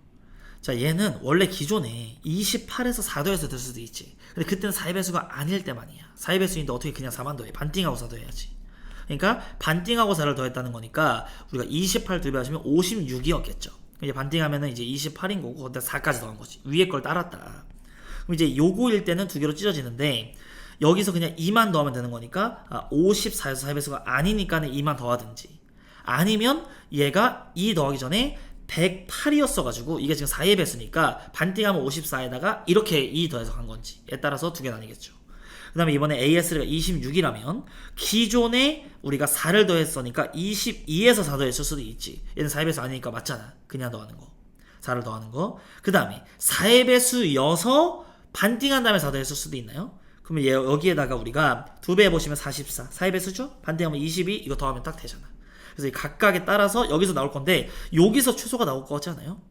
자, 얘는 원래 기존에 28에서 4 더해서 될 수도 있지. 근데 그때는 4의 배수가 아닐 때만이야. 4의 배수인데 어떻게 그냥 4만 더해? 반띵하고 4 더해야지. 그러니까 반띵하고 4를 더했다는 거니까 우리가 28 2배 하시면 56이었겠죠. 이제 반띵하면은 이제 28인 거고 거기다 4까지 더한 거지. 위에 걸 따랐다. 그럼 이제 요거일 때는 두 개로 찢어지는데 여기서 그냥 2만 더하면 되는 거니까 54에서 4배수가 아니니까는 2만 더하든지 아니면 얘가 2 더하기 전에 108이었어가지고 이게 지금 4의 배수니까 반띵하면 54에다가 이렇게 2 더해서 간 건지에 따라서 두 개 나뉘겠죠. 그 다음에 이번에 AS가 26이라면 기존에 우리가 4를 더했으니까 22에서 4 더했을 수도 있지. 얘는 4의 배수 아니니까 맞잖아. 그냥 더하는 거. 4를 더하는 거. 그 다음에 4의 배수여서 반띵한 다음에 4 더했을 수도 있나요? 그러면 여기에다가 우리가 2배 해보시면 44. 4의 배수죠? 반띵하면 22. 이거 더하면 딱 되잖아. 그래서 이 각각에 따라서 여기서 나올 건데 여기서 최소가 나올 것 같지 않아요?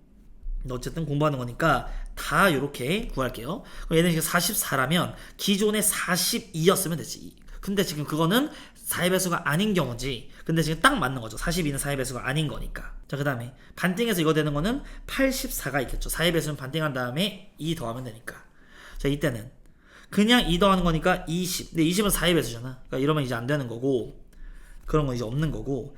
어쨌든 공부하는 거니까 다 이렇게 구할게요. 그럼 얘는 지금 44라면 기존에 42였으면 되지. 근데 지금 그거는 4의 배수가 아닌 경우지. 근데 지금 딱 맞는 거죠. 42는 4의 배수가 아닌 거니까. 자, 그 다음에 반띵해서 이거 되는 거는 84가 있겠죠. 4의 배수는 반띵한 다음에 2 더하면 되니까. 자, 이때는 그냥 2 더하는 거니까 20. 근데 20은 4의 배수잖아. 그러니까 이러면 이제 안 되는 거고 그런 건 이제 없는 거고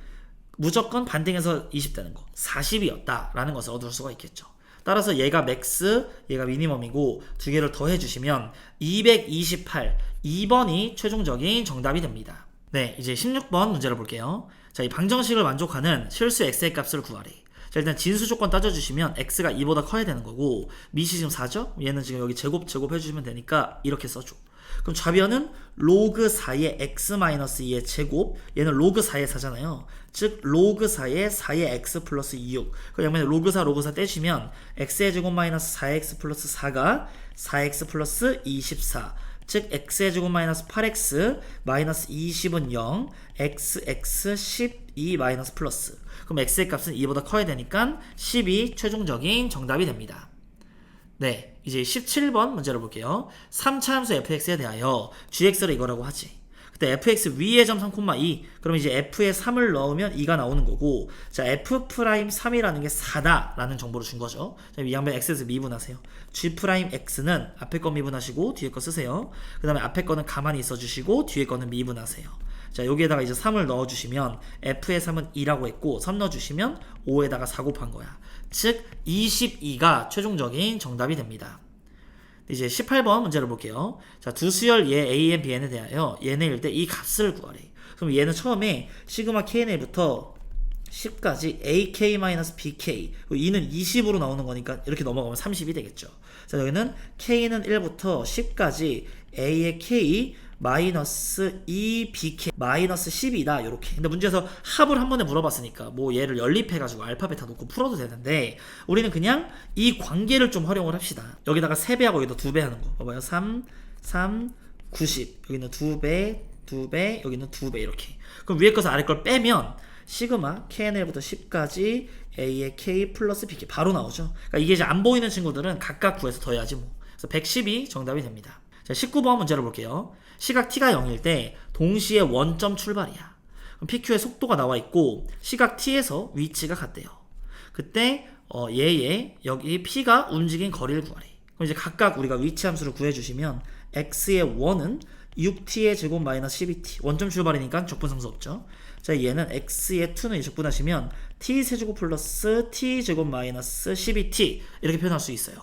무조건 반띵해서 20 되는 거. 40이었다라는 것을 얻을 수가 있겠죠. 따라서 얘가 맥스, 얘가 미니멈이고 두 개를 더해주시면 228, 2번이 최종적인 정답이 됩니다. 네, 이제 16번 문제를 볼게요. 자, 이 방정식을 만족하는 실수 x의 값을 구하래. 자, 일단 진수 조건 따져주시면 x가 2보다 커야 되는 거고 밑이 지금 4죠? 얘는 지금 여기 제곱 해주시면 되니까 이렇게 써줘. 그럼 좌변은 로그 4의 x-2의 제곱, 얘는 로그 4의 4잖아요. 즉 로그 4의 4의 x 플러스 6. 그 양면에 로그 4 떼시면 x의 제곱 마이너스 4x 플러스 4가 4x 플러스 24. 즉 x의 제곱 마이너스 8x 마이너스 20은 0, xx 12 마이너스 플러스. 그럼 x의 값은 2보다 커야 되니까 10이 최종적인 정답이 됩니다. 네, 이제 17번 문제를 볼게요. 3차 함수 fx에 대하여 gx를 이거라고 하지. 그때 fx 위의 점 3,2 그럼 이제 f에 3을 넣으면 2가 나오는 거고 자 f'3이라는 게 4다 라는 정보를 준 거죠. 자, 이 양변 x에서 미분하세요. g'x는 앞에 거 미분하시고 뒤에 거 쓰세요. 그 다음에 앞에 거는 가만히 있어 주시고 뒤에 거는 미분하세요. 자, 여기에다가 이제 3을 넣어주시면 f의 3은 2라고 했고 3 넣어주시면 5에다가 4 곱한 거야. 즉 22가 최종적인 정답이 됩니다. 이제 18번 문제를 볼게요. 자, 두 수열 얘 a, bn에 대하여 얘네일 때 이 값을 구하래. 그럼 얘는 처음에 시그마 kn부터 10까지 ak-bk 그리고 2는 20으로 나오는 거니까 이렇게 넘어가면 30이 되겠죠. 자, 여기는 k는 1부터 10까지 a의 k 마이너스 2bk 마이너스 10이다 요렇게. 근데 문제에서 합을 한 번에 물어봤으니까 뭐 얘를 연립해가지고 알파 베타 놓고 풀어도 되는데 우리는 그냥 이 관계를 좀 활용을 합시다. 여기다가 3배하고 여기다 2배 하는 거 봐봐요. 3, 90 여기는 2배 2배 여기는 2배 이렇게. 그럼 위에 것을 아래 걸 빼면 시그마 knl부터 10까지 a의 k 플러스 bk 바로 나오죠. 그러니까 이게 이제 안 보이는 친구들은 각각 구해서 더해야지 뭐. 그래서 110이 정답이 됩니다. 자, 19번 문제를 볼게요. 시각 t가 0일 때 동시에 원점 출발이야. 그럼 pq의 속도가 나와 있고 시각 t에서 위치가 같대요. 그때 얘의 여기 p가 움직인 거리를 구하래. 그럼 이제 각각 우리가 위치 함수를 구해주시면 x의 1은 6t의 제곱 마이너스 12t 원점 출발이니까 적분상수 없죠. 자, 얘는 x의 2는 적분하시면 t 세제곱 플러스 t 제곱 마이너스 12t 이렇게 표현할 수 있어요.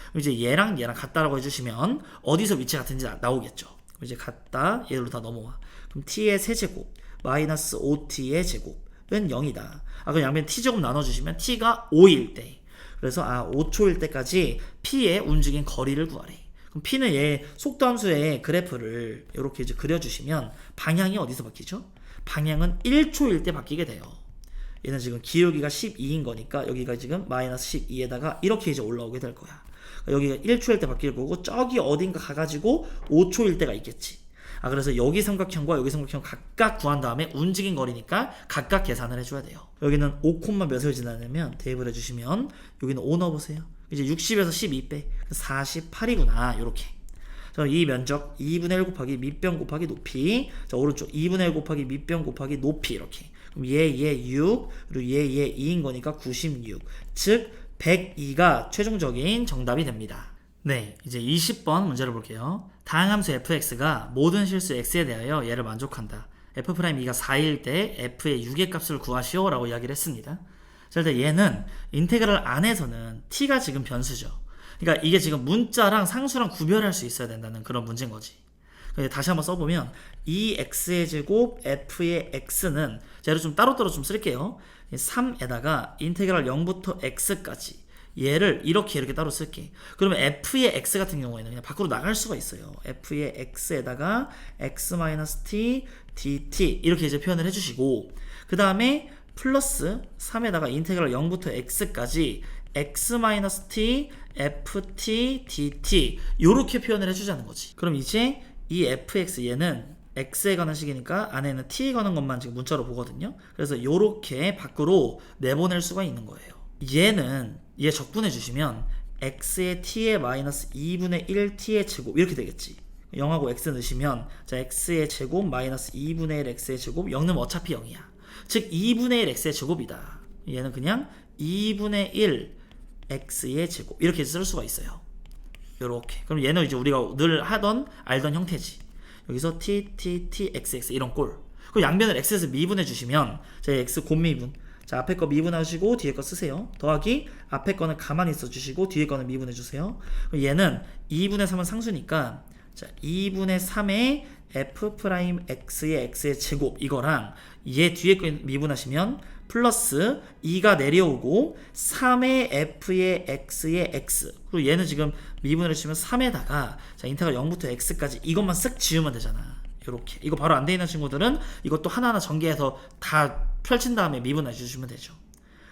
그럼 이제 얘랑 같다라고 해주시면 어디서 위치 같은지 나오겠죠. 그럼 이제 같다 얘로 다 넘어와. 그럼 t의 세제곱 마이너스 5t의 제곱은 0이다. 그럼 양변 t제곱 나눠주시면 t가 5일 때 그래서 5초일 때까지 p의 움직인 거리를 구하래. 그럼 p는 얘 속도함수의 그래프를 이렇게 이제 그려주시면 방향이 어디서 바뀌죠? 방향은 1초일 때 바뀌게 돼요. 얘는 지금 기울기가 12인 거니까 여기가 지금 마이너스 12에다가 이렇게 이제 올라오게 될 거야. 여기가 1초일 때 바뀔 거고 저기 어딘가 가가지고 5초일 때가 있겠지. 그래서 여기 삼각형과 여기 삼각형 각각 구한 다음에 움직인 거리니까 각각 계산을 해줘야 돼요. 여기는 5, 몇을 지나냐면 대입을 해주시면 여기는 5 넣어보세요. 이제 60에서 12 빼 48이구나. 요렇게. 자, 이 면적 2분의 1 곱하기 밑변 곱하기 높이. 자, 오른쪽 2분의 1 곱하기 밑변 곱하기 높이. 이렇게. 그럼 얘 6 그리고 얘 2인 거니까 96. 즉 102가 최종적인 정답이 됩니다. 네, 이제 20번 문제를 볼게요. 다항함수 fx가 모든 실수 x에 대하여 얘를 만족한다. f'2가 4일 때 f의 6의 값을 구하시오 라고 이야기를 했습니다. 자, 일단 얘는 인테그랄 안에서는 t가 지금 변수죠. 그러니까 이게 지금 문자랑 상수랑 구별할 수 있어야 된다는 그런 문제인 거지. 다시 한번 써보면 이 x의 제곱 f의 x는 얘를 좀 따로따로 좀 쓸게요. 3에다가 인테그랄 0부터 x까지 얘를 이렇게 따로 쓸게. 그러면 f의 x 같은 경우에는 그냥 밖으로 나갈 수가 있어요. f의 x에다가 x-t dt 이렇게 이제 표현을 해주시고, 그 다음에 플러스 3에다가 인테그랄 0부터 x까지 x-t ft dt 요렇게 표현을 해주자는 거지. 그럼 이제 이 fx 얘는 x에 관한 식이니까 안에는 t에 관한 것만 지금 문자로 보거든요. 그래서 요렇게 밖으로 내보낼 수가 있는 거예요. 얘는 얘 적분해 주시면 x의 t의 마이너스 2분의 1t의 제곱 이렇게 되겠지. 0하고 x 넣으시면 자 x의 제곱 마이너스 2분의 1 x의 제곱 0은 어차피 0이야. 즉 2분의 1 x의 제곱이다. 얘는 그냥 2분의 1 x의 제곱 이렇게 쓸 수가 있어요. 요렇게. 그럼 얘는 이제 우리가 늘 하던 알던 형태지. 여기서 t x 이런 꼴. 그리고 양변을 x에서 미분해 주시면 자 x 곱미분. 자 앞에 거 미분하시고 뒤에 거 쓰세요. 더하기 앞에 거는 가만히 있어 주시고 뒤에 거는 미분해 주세요. 얘는 2분의 3은 상수니까 자 2분의 3의 f'x의 x의 제곱 이거랑 얘 뒤에 거 미분하시면 플러스 2가 내려오고 3의 f의 x의 x 그리고 얘는 지금 미분을 해주시면 3에다가 자 인테그랄 0부터 x까지 이것만 쓱 지우면 되잖아. 요렇게. 이거 바로 안 돼 있는 친구들은 이것도 하나하나 전개해서 다 펼친 다음에 미분해 주시면 되죠.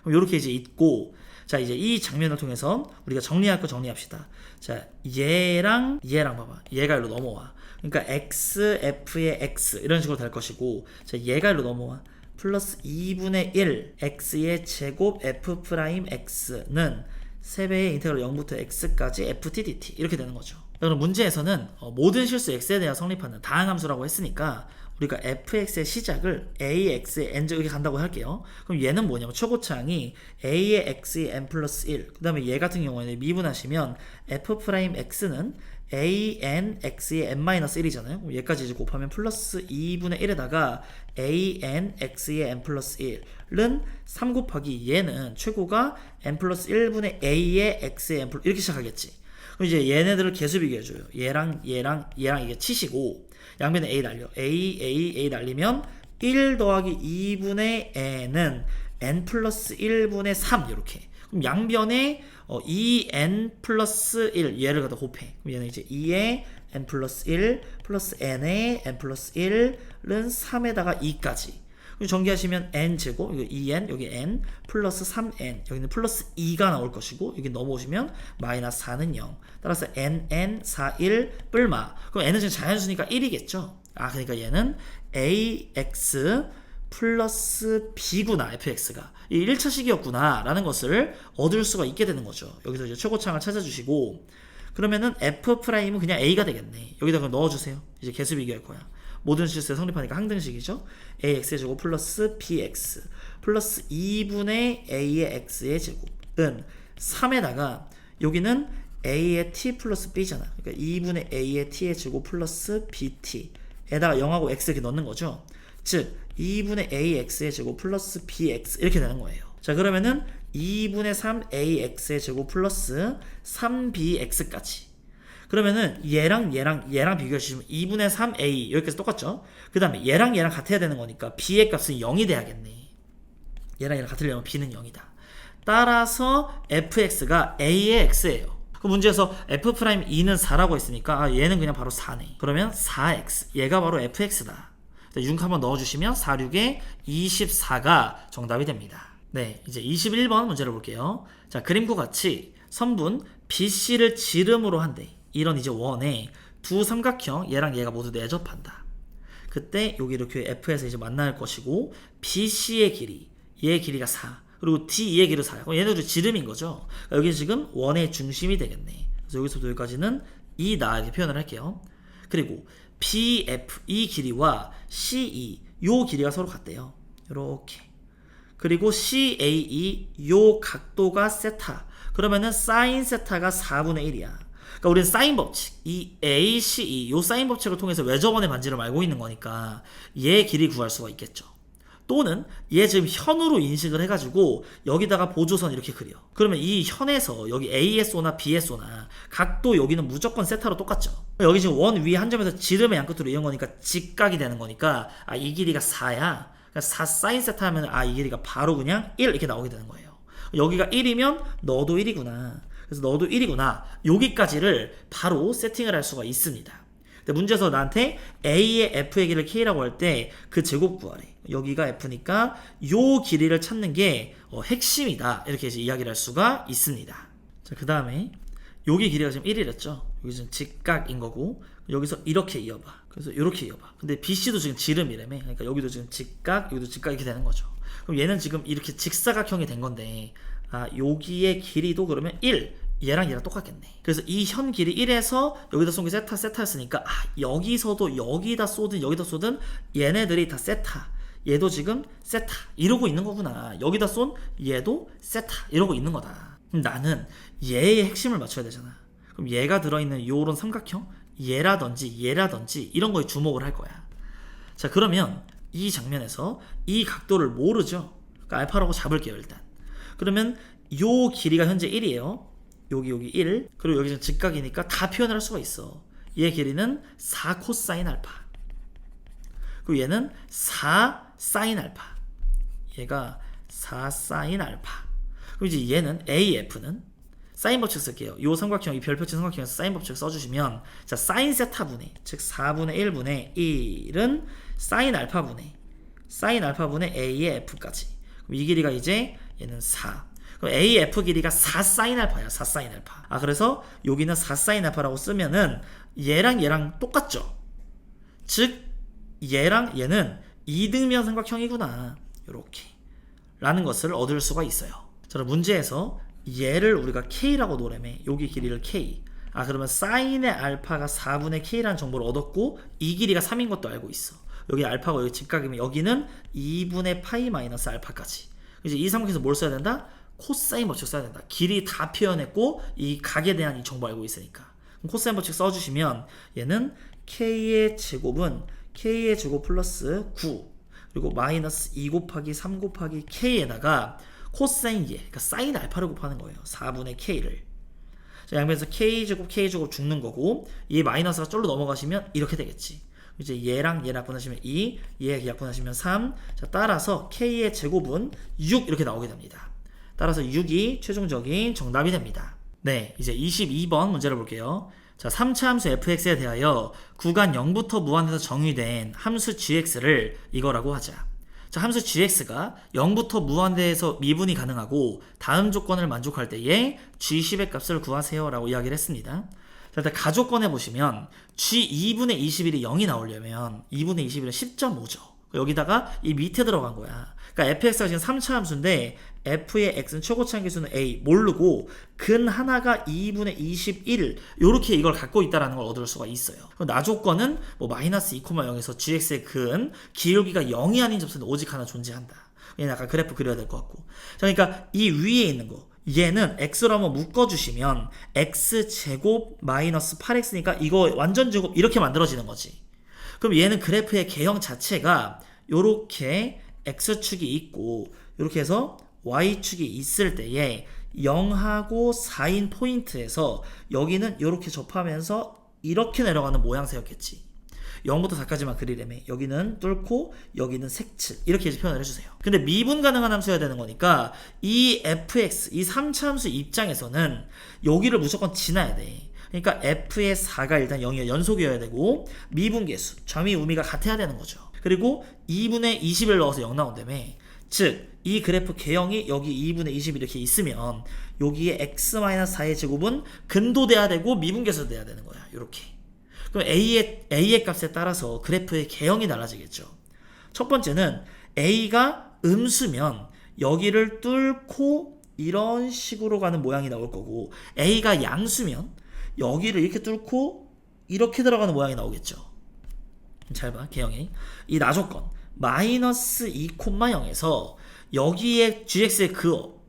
그럼 요렇게 이제 있고, 자 이제 이 장면을 통해서 우리가 정리할 거 정리합시다. 자 얘랑 봐봐. 얘가 일로 넘어와. 그러니까 x, f의 x 이런 식으로 될 것이고, 자 얘가 일로 넘어와. 플러스 2분의 1 x의 제곱 f'x는 3배의 인테그랄 0부터 x까지 ft dt 이렇게 되는 거죠. 그럼 문제에서는 모든 실수 x에 대해 성립하는 다항함수라고 했으니까 우리가 fx의 시작을 ax의 n 이렇게 간다고 할게요. 그럼 얘는 뭐냐면 초고차항이 a의 x의 n 플러스 1, 그 다음에 얘 같은 경우에는 미분하시면 f'x는 an x의 n 마이너스 1이잖아요. 그럼 얘까지 이제 곱하면 플러스 2분의 1에다가 an x의 n 플러스 1은 3 곱하기 얘는 최고가 n 플러스 1분의 a의 x의 n 플러스 이렇게 시작하겠지. 그럼 이제 얘네들을 개수 비교해줘요. 얘랑 이게 치시고 양변에 a 날려. a 날리면 1 더하기 2분의 n은 n 플러스 1분의 3 이렇게. 그럼 양변에 2n 플러스 1 얘를 갖다 곱해. 그럼 얘는 이제 2의 n 플러스 1 플러스 n의 n 플러스 1은 3에다가 2까지. 전개하시면 n 제곱 이거 2n 여기 n 플러스 3n 여기는 플러스 2가 나올 것이고 여기 넘어오시면 마이너스 4는 0 따라서 nn 4 1 뿔마. 그럼 n은 지금 자연수니까 1이겠죠. 그러니까 얘는 ax 플러스 b구나. fx가 이 1차식이었구나 라는 것을 얻을 수가 있게 되는 거죠. 여기서 이제 최고차항을 찾아주시고, 그러면은 f'은 그냥 a가 되겠네. 여기다가 넣어주세요. 이제 개수 비교할 거야. 모든 실수에 성립하니까 항등식이죠. ax의 제곱 플러스 bx 플러스 2분의 a의 x의 제곱은 3에다가 여기는 a의 t 플러스 b잖아. 그러니까 2분의 a의 t의 제곱 플러스 bt에다가 0하고 x 이렇게 넣는 거죠. 즉 2분의 ax의 제곱 플러스 bx 이렇게 되는 거예요. 자 그러면은 2분의 3 ax의 제곱 플러스 3bx까지. 그러면은 얘랑 비교해 주시면 2분의 3a 여기까지 똑같죠? 그 다음에 얘랑 같아야 되는 거니까 b의 값은 0이 돼야겠네. 얘랑 같으려면 b는 0이다. 따라서 fx가 a의 x예요. 그 문제에서 f'2는 4라고 했으니까 얘는 그냥 바로 4네. 그러면 4x 얘가 바로 fx다. 6 한번 넣어주시면 4, 6에 24가 정답이 됩니다. 네, 이제 21번 문제를 볼게요. 자, 그림과 같이 선분 BC를 지름으로 한대. 이런 이제 원에 두 삼각형 얘랑 얘가 모두 내접한다. 그때 여기 이렇게 F에서 이제 만날 것이고 BC의 길이, 얘의 길이가 4, 그리고 DE의 길이가 4야. 그럼 얘네들이 지름인 거죠. 그러니까 여기 지금 원의 중심이 되겠네. 그래서 여기서부터 여기까지는 이다 이렇게 표현을 할게요. 그리고 BF 이 길이와 CE 요 길이가 서로 같대요. 이렇게. 그리고 CAE 요 각도가 세타. 그러면은 사인 세타가 4분의 1이야. 그러니까 우리는 사인 법칙, 이 ACE 요 사인 법칙을 통해서 외접원의 반지름 알고 있는 거니까 얘 길이 구할 수가 있겠죠. 또는 얘 지금 현으로 인식을 해가지고 여기다가 보조선 이렇게 그려. 그러면 이 현에서 여기 ASO나 BSO나 각도 여기는 무조건 세타로 똑같죠. 여기 지금 원 위 한 점에서 지름의 양끝으로 이은 거니까 직각이 되는 거니까 아, 이 길이가 4야. 그러니까 4 사인 세타 하면 아, 이 길이가 바로 그냥 1 이렇게 나오게 되는 거예요. 여기가 1이면 너도 1이구나. 그래서 너도 1이구나. 여기까지를 바로 세팅을 할 수가 있습니다. 근데 문제에서 나한테 A의 F의 길이를 K라고 할 때 그 제곱 구하래. 여기가 F니까 요 길이를 찾는 게 핵심이다. 이렇게 이제 이야기를 할 수가 있습니다. 자, 그 다음에 여기 길이가 지금 1이랬죠. 여기 지금 직각인 거고 여기서 이렇게 이어봐. 그래서 이렇게 이어봐. 근데 BC도 지금 지름이라며. 그러니까 여기도 지금 직각, 여기도 직각 이렇게 되는 거죠. 그럼 얘는 지금 이렇게 직사각형이 된 건데 아, 여기의 길이도 그러면 1. 얘랑 얘랑 똑같겠네. 그래서 이 현 길이 1에서 여기다 쏜 게 세타였으니까 아, 여기서도 여기다 쏘든 여기다 쏘든 얘네들이 다 세타. 얘도 지금 세타 이러고 있는 거구나. 여기다 쏜 얘도 세타 이러고 있는 거다. 그럼 나는 얘의 핵심을 맞춰야 되잖아. 그럼 얘가 들어있는 요런 삼각형 얘라든지 이런 거에 주목을 할 거야. 자, 그러면 이 장면에서 이 각도를 모르죠. 그러니까 알파라고 잡을게요 일단. 그러면 요 길이가 현재 1이에요. 여기 1, 그리고 여기 직각이니까 다 표현을 할 수가 있어. 얘 길이는 4 코사인 알파, 그리고 얘는 4 사인 알파, 얘가 4 사인 알파. 그리고 이제 얘는 AF는 사인 법칙 쓸게요. 요 삼각형, 이 별표치 삼각형에서 사인 법칙 써주시면 자, 사인 세타분의, 즉 4분의 1분의 1은 사인 알파분의 A의 F까지. 그럼 이 길이가 이제 얘는 4. AF 길이가 4 사인 알파야. 4 사인 알파. 아, 그래서 여기는 4 사인 알파라고 쓰면은 얘랑 똑같죠. 즉 얘랑 얘는 이등변 삼각형이구나. 요렇게 라는 것을 얻을 수가 있어요. 자, 문제에서 얘를 우리가 K라고 노래매. 여기 길이를 K. 아, 그러면 사인의 알파가 4분의 K라는 정보를 얻었고 이 길이가 3인 것도 알고 있어. 여기 알파가 여기 직각이면 여기는 2분의 파이 마이너스 알파까지. 이제 이 삼각형에서 뭘 써야 된다? 코사인 법칙 써야 된다. 길이 다 표현했고 이 각에 대한 이 정보 알고 있으니까. 그럼 코사인 법칙 써주시면 얘는 K의 제곱은 K의 제곱 플러스 9 그리고 마이너스 2 곱하기 3 곱하기 K에다가 코사인 얘, 그러니까 사인 알파를 곱하는 거예요. 4분의 K를. 자, 양변에서 K제곱 죽는 거고 얘 마이너스가 쫄로 넘어가시면 이렇게 되겠지. 이제 얘랑 얘 약분하시면 2, 얘 약분하시면 3. 자, 따라서 K의 제곱은 6 이렇게 나오게 됩니다. 따라서 6이 최종적인 정답이 됩니다. 네, 이제 22번 문제를 볼게요. 자, 3차 함수 fx에 대하여 구간 0부터 무한에서 정의된 함수 gx를 이거라고 하자. 자, 함수 gx가 0부터 무한대에서 미분이 가능하고 다음 조건을 만족할 때에 g10의 값을 구하세요 라고 이야기를 했습니다. 자, 일단 가조건에 보시면 g2분의 21이 0이 나오려면 2분의 21은 10.5죠. 여기다가 이 밑에 들어간 거야. 그러니까 fx가 지금 3차 함수인데 f의 x는 최고치 한계수는 a 모르고 근 하나가 2분의 21 요렇게 이걸 갖고 있다라는 걸 얻을 수가 있어요. 그럼 나 조건은 뭐 마이너스 2,0에서 gx의 근 기울기가 0이 아닌 접수는 오직 하나 존재한다. 얘는 약간 그래프 그려야 될 것 같고. 자, 그러니까 이 위에 있는 거 얘는 x로 한번 묶어주시면 x제곱 마이너스 8x니까 이거 완전 제곱 이렇게 만들어지는 거지. 그럼 얘는 그래프의 개형 자체가 요렇게 x축이 있고 요렇게 해서 y축이 있을 때에 0하고 4인 포인트에서 여기는 요렇게 접하면서 이렇게 내려가는 모양새였겠지. 0부터 4까지만 그리려면 여기는 뚫고 여기는 색칠 이렇게 이제 표현을 해주세요. 근데 미분 가능한 함수여야 되는 거니까 이 fx 이 3차 함수 입장에서는 여기를 무조건 지나야 돼. 그러니까 f의 4가 일단 0이어야 연속이어야 되고 미분계수 점이 우미가 같아야 되는 거죠. 그리고 2분의 21 넣어서 0 나온다며. 즉 이 그래프 개형이 여기 2분의 21 이렇게 있으면 여기에 x-4의 제곱은 근도돼야 되고 미분계수도 돼야 되는 거야. 이렇게. 그럼 a의 값에 따라서 그래프의 개형이 달라지겠죠. 첫 번째는 a가 음수면 여기를 뚫고 이런 식으로 가는 모양이 나올 거고, a가 양수면 여기를 이렇게 뚫고 이렇게 들어가는 모양이 나오겠죠. 잘 봐, 개형이. 이 나조건 마이너스 2,0에서 여기에 gx의 그업,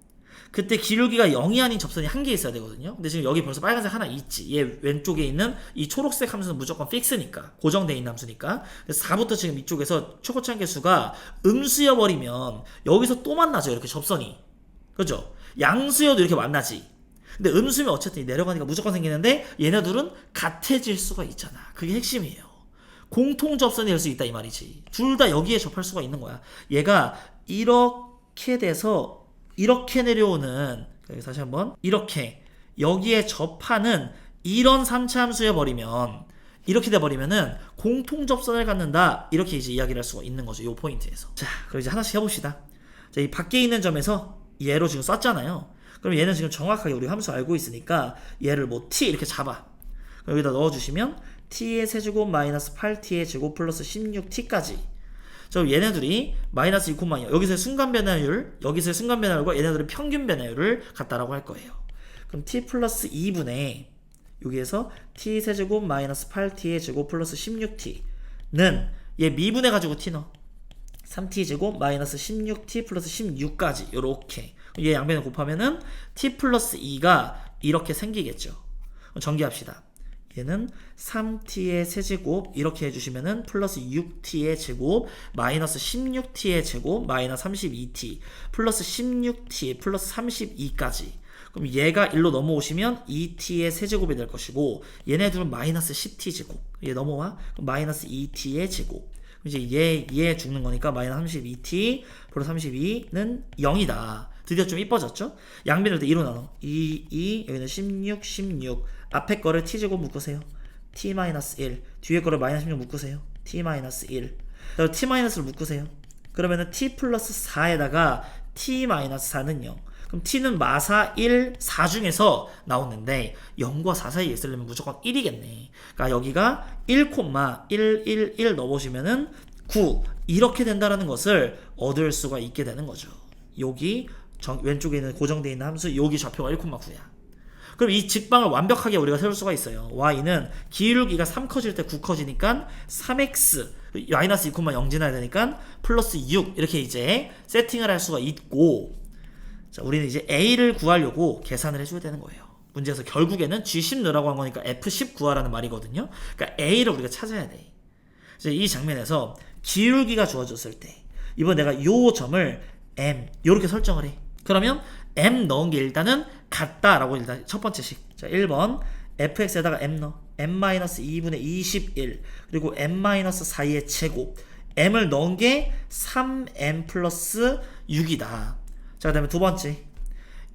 그때 기울기가 0이 아닌 접선이 한 개 있어야 되거든요. 근데 지금 여기 벌써 빨간색 하나 있지. 얘 왼쪽에 있는 이 초록색 함수는 무조건 픽스니까, 고정되어 있는 함수니까. 그래서 4부터 지금 이쪽에서 초고차원 개수가 음수여 버리면 여기서 또 만나죠. 이렇게 접선이. 그죠? 양수여도 이렇게 만나지. 근데 음수면 어쨌든 내려가니까 무조건 생기는데 얘네들은 같아질 수가 있잖아. 그게 핵심이에요. 공통 접선이 될 수 있다 이 말이지. 둘 다 여기에 접할 수가 있는 거야. 얘가 이렇게 돼서 이렇게 내려오는, 다시 한번, 이렇게 여기에 접하는 이런 3차 함수여 버리면, 이렇게 돼 버리면은 공통 접선을 갖는다, 이렇게 이제 이야기를 할 수가 있는 거죠. 이 포인트에서. 자, 그럼 이제 하나씩 해봅시다. 자, 이 밖에 있는 점에서 얘로 지금 썼잖아요. 그럼 얘는 지금 정확하게 우리 함수 알고 있으니까 얘를 뭐 t 이렇게 잡아. 그럼 여기다 넣어주시면 t의 세제곱 마이너스 8t의 제곱 플러스 16t까지. 자, 얘네들이 마이너스 2,0 여기서의 순간 변화율, 여기서의 순간 변화율과 얘네들의 평균 변화율을 같다라고 할 거예요. 그럼 t 플러스 2분의 여기에서 t 세제곱 마이너스 8t의 제곱 플러스 16t는 얘 미분해가지고 t 넣어. 3t 제곱 마이너스 16t 플러스 16까지 요렇게 얘 양변을 곱하면은 t 플러스 2가 이렇게 생기겠죠. 전개합시다. 얘는 3t의 세제곱 이렇게 해주시면은 플러스 6t의 제곱 마이너스 16t의 제곱 마이너스 32t 플러스 16t 플러스 32까지. 그럼 얘가 1로 넘어오시면 2t의 세제곱이 될 것이고 얘네들은 마이너스 10t 제곱. 얘 넘어와. 그럼 마이너스 2t의 제곱. 이제 얘 죽는 거니까 마이너스 32t 플러스 32는 0이다. 드디어 좀 이뻐졌죠? 양변을 2로 나눠. 2, 여기는 16, 16. 앞에 거를 t제곱 묶으세요. t-1. 뒤에 거를 마이너스 16 묶으세요. t-1. t-를 묶으세요. 그러면은 t 플러스 4에다가 t-4는 0. 그럼 t는 마사 1, 4 중에서 나오는데 0과 4 사이에 있으려면 무조건 1이겠네. 그러니까 여기가 1,111 넣어보시면은 9 이렇게 된다라는 것을 얻을 수가 있게 되는 거죠. 여기 왼쪽에 있는 고정되어 있는 함수 여기 좌표가 1,9야. 그럼 이 직방을 완벽하게 우리가 세울 수가 있어요. y는 기울기가 3 커질 때 9 커지니까 3x 마이너스 2,0 지나야 되니까 플러스 6 이렇게 이제 세팅을 할 수가 있고, 자, 우리는 이제 a를 구하려고 계산을 해줘야 되는 거예요. 문제에서 결국에는 g10 넣으라고 한 거니까 f10 구하라는 말이거든요. 그러니까 a를 우리가 찾아야 돼. 이제 이 장면에서 기울기가 주어졌을 때 이번 내가 요 점을 m 요렇게 설정을 해. 그러면 m 넣은 게 일단은 같다라고 일단 첫 번째 식. 자, 1번 fx에다가 m 넣어. m-2분의 21 그리고 m-4의 제곱. m을 넣은 게 3m 플러스 6이다. 자, 그 다음에 두 번째.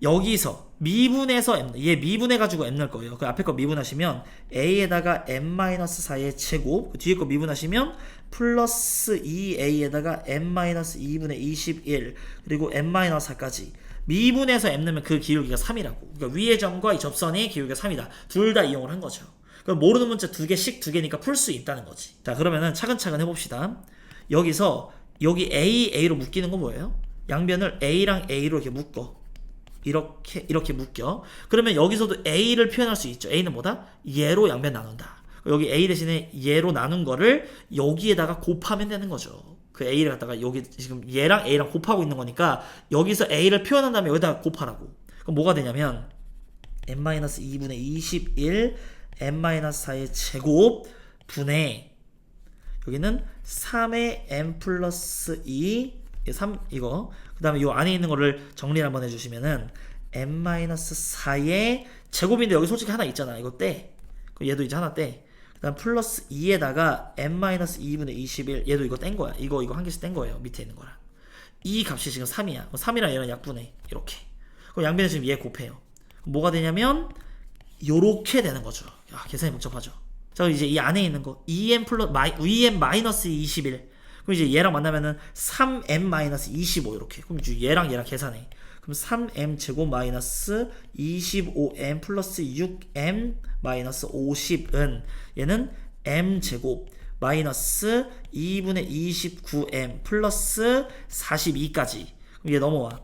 여기서 미분해서 m, 얘 미분해가지고 m 넣을 거예요. 그 앞에 거 미분하시면 a에다가 m-4의 제곱, 그 뒤에 거 미분하시면 플러스 2a에다가 m-2분의 21 그리고 m-4까지. 미분해서 m 넣으면 그 기울기가 3이라고. 그러니까 위의 점과 이 접선의 기울기가 3이다. 둘 다 이용을 한 거죠. 그럼 모르는 문자 2개씩 2개니까 풀 수 있다는 거지. 자, 그러면은 차근차근 해봅시다. 여기서 여기 a로 묶이는 건 뭐예요? 양변을 a랑 a로 이렇게 묶어. 이렇게 묶여. 그러면 여기서도 a를 표현할 수 있죠. a는 뭐다? 얘로 양변 나눈다. 여기 a 대신에 얘로 나눈 거를 여기에다가 곱하면 되는 거죠. 그 a를 갖다가 여기 지금 얘랑 a랑 곱하고 있는 거니까 여기서 a를 표현한 다음에 여기다가 곱하라고. 그럼 뭐가 되냐면 m-2분의 21 m-4의 제곱 분의 여기는 3의 m 플러스 2 3 이거 그 다음에 이 안에 있는 거를 정리를 한번 해주시면은 m-4의 제곱인데 여기 솔직히 하나 있잖아. 이거 떼. 얘도 이제 하나 떼. 그 다음 플러스 2에다가 m-2분의 21 얘도 이거 뗀 거야. 이거 한 개씩 뗀 거예요. 밑에 있는 거랑. 이 값이 지금 3이야. 3이랑 얘랑 약분해. 이렇게. 그럼 양변에 지금 얘 곱해요. 뭐가 되냐면 요렇게 되는 거죠. 야, 계산이 복잡하죠. 자, 이제 이 안에 있는 거 2m 플러스 2m 마이너스 21 그럼 이제 얘랑 만나면은 3m-25 이렇게. 그럼 이제 얘랑 계산해. 그럼 3m 제곱 마이너스 25m 플러스 6m 마이너스 50은 얘는 m 제곱 마이너스 2분의 29m 플러스 42까지. 그럼 얘 넘어와.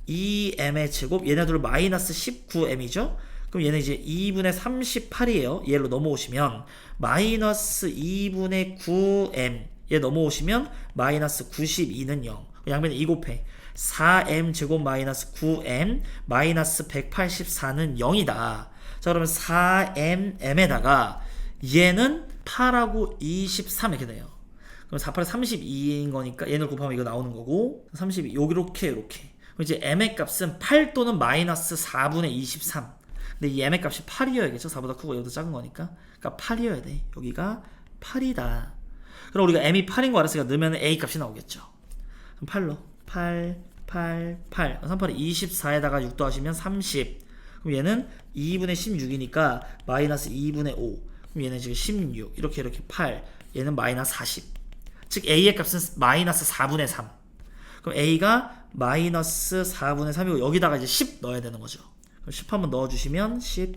2m의 제곱 얘네들 마이너스 19m이죠. 그럼 얘는 이제 2분의 38이에요. 얘로 넘어오시면 마이너스 2분의 9m 얘 넘어오시면 마이너스 92는 0. 양변에 2 곱해 4m 제곱 마이너스 9m 마이너스 184는 0이다. 자 그러면 4m에다가 얘는 8하고 23 이렇게 돼요. 그럼 4, 8은 32인 거니까 얘를 곱하면 이거 나오는 거고 32 요렇게 그럼 이제 m의 값은 8 또는 마이너스 4분의 23. 근데 이 m의 값이 8이어야겠죠. 4보다 크고 여기도 작은 거니까. 그러니까 8이어야 돼. 여기가 8이다. 그럼 우리가 m이 8인 거 알았으니까 넣으면 a 값이 나오겠죠. 그럼 8로 8 3팔에 24에다가 6 더하시면 30. 그럼 얘는 2분의 16이니까 마이너스 2분의 5. 그럼 얘는 지금 16 이렇게 8. 얘는 마이너스 40. 즉 a의 값은 마이너스 4분의 3. 그럼 a가 마이너스 4분의 3이고 여기다가 이제 10 넣어야 되는 거죠. 그럼 10 한번 넣어주시면 10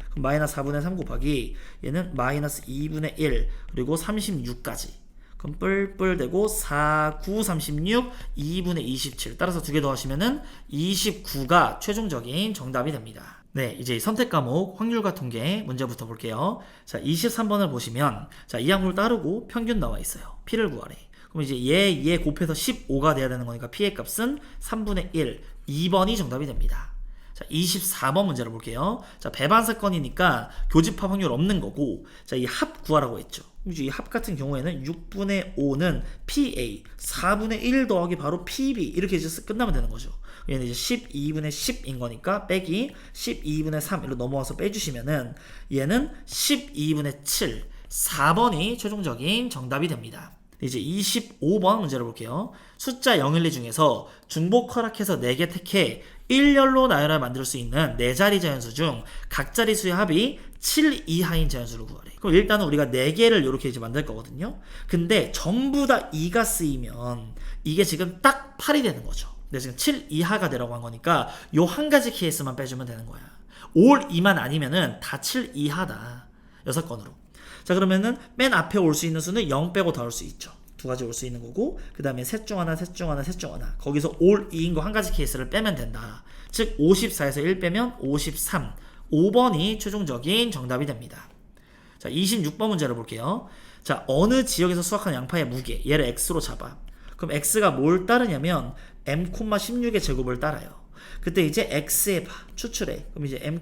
그럼 마이너스 4분의 3 곱하기 얘는 마이너스 2분의 1 그리고 36까지. 그럼 뿔뿔 되고 4, 9, 36, 2분의 27 따라서 두 개 더하시면은 29가 최종적인 정답이 됩니다. 네, 이제 선택 과목 확률과 통계 문제부터 볼게요. 자, 23번을 보시면 자, 이 항목을 따르고 평균 나와 있어요. P를 구하래. 그럼 이제 얘 곱해서 15가 돼야 되는 거니까 P의 값은 3분의 1, 2번이 정답이 됩니다. 자, 24번 문제를 볼게요. 자, 배반 사건이니까 교집합 확률 없는 거고, 자, 이 합 구하라고 했죠. 이 합 같은 경우에는 6분의 5는 PA, 4분의 1 더하기 바로 PB 이렇게 이제 끝나면 되는 거죠. 얘는 이제 12분의 10인 거니까 빼기 12분의 3 일로 넘어와서 빼주시면은 얘는 12분의 7, 4번이 최종적인 정답이 됩니다. 이제 25번 문제를 볼게요. 숫자 0, 1, 2 중에서 중복 허락해서 4개 택해 1열로 나열하 만들 수 있는 4자리 자연수 중 각 자리수의 합이 7 이하인 자연수를 구하래. 그럼 일단은 우리가 4개를 이렇게 이제 만들 거거든요. 근데 전부 다 2가 쓰이면 이게 지금 딱 8이 되는 거죠. 근데 지금 7 이하가 되라고 한 거니까 요 한 가지 케이스만 빼주면 되는 거야. 올 2만 아니면은 다 7 이하다. 6건으로. 자 그러면은 맨 앞에 올 수 있는 수는 0 빼고 다 올 수 있죠. 두 가지 올 수 있는 거고 그 다음에 셋 중 하나 거기서 올 2인 거 한 가지 케이스를 빼면 된다. 즉 54에서 1 빼면 53 5번이 최종적인 정답이 됩니다. 자 26번 문제를 볼게요. 자 어느 지역에서 수확한 양파의 무게 얘를 x로 잡아. 그럼 x가 뭘 따르냐면 m,16의 제곱을 따라요. 그때 이제 x의 추출해. 그럼 이제 m,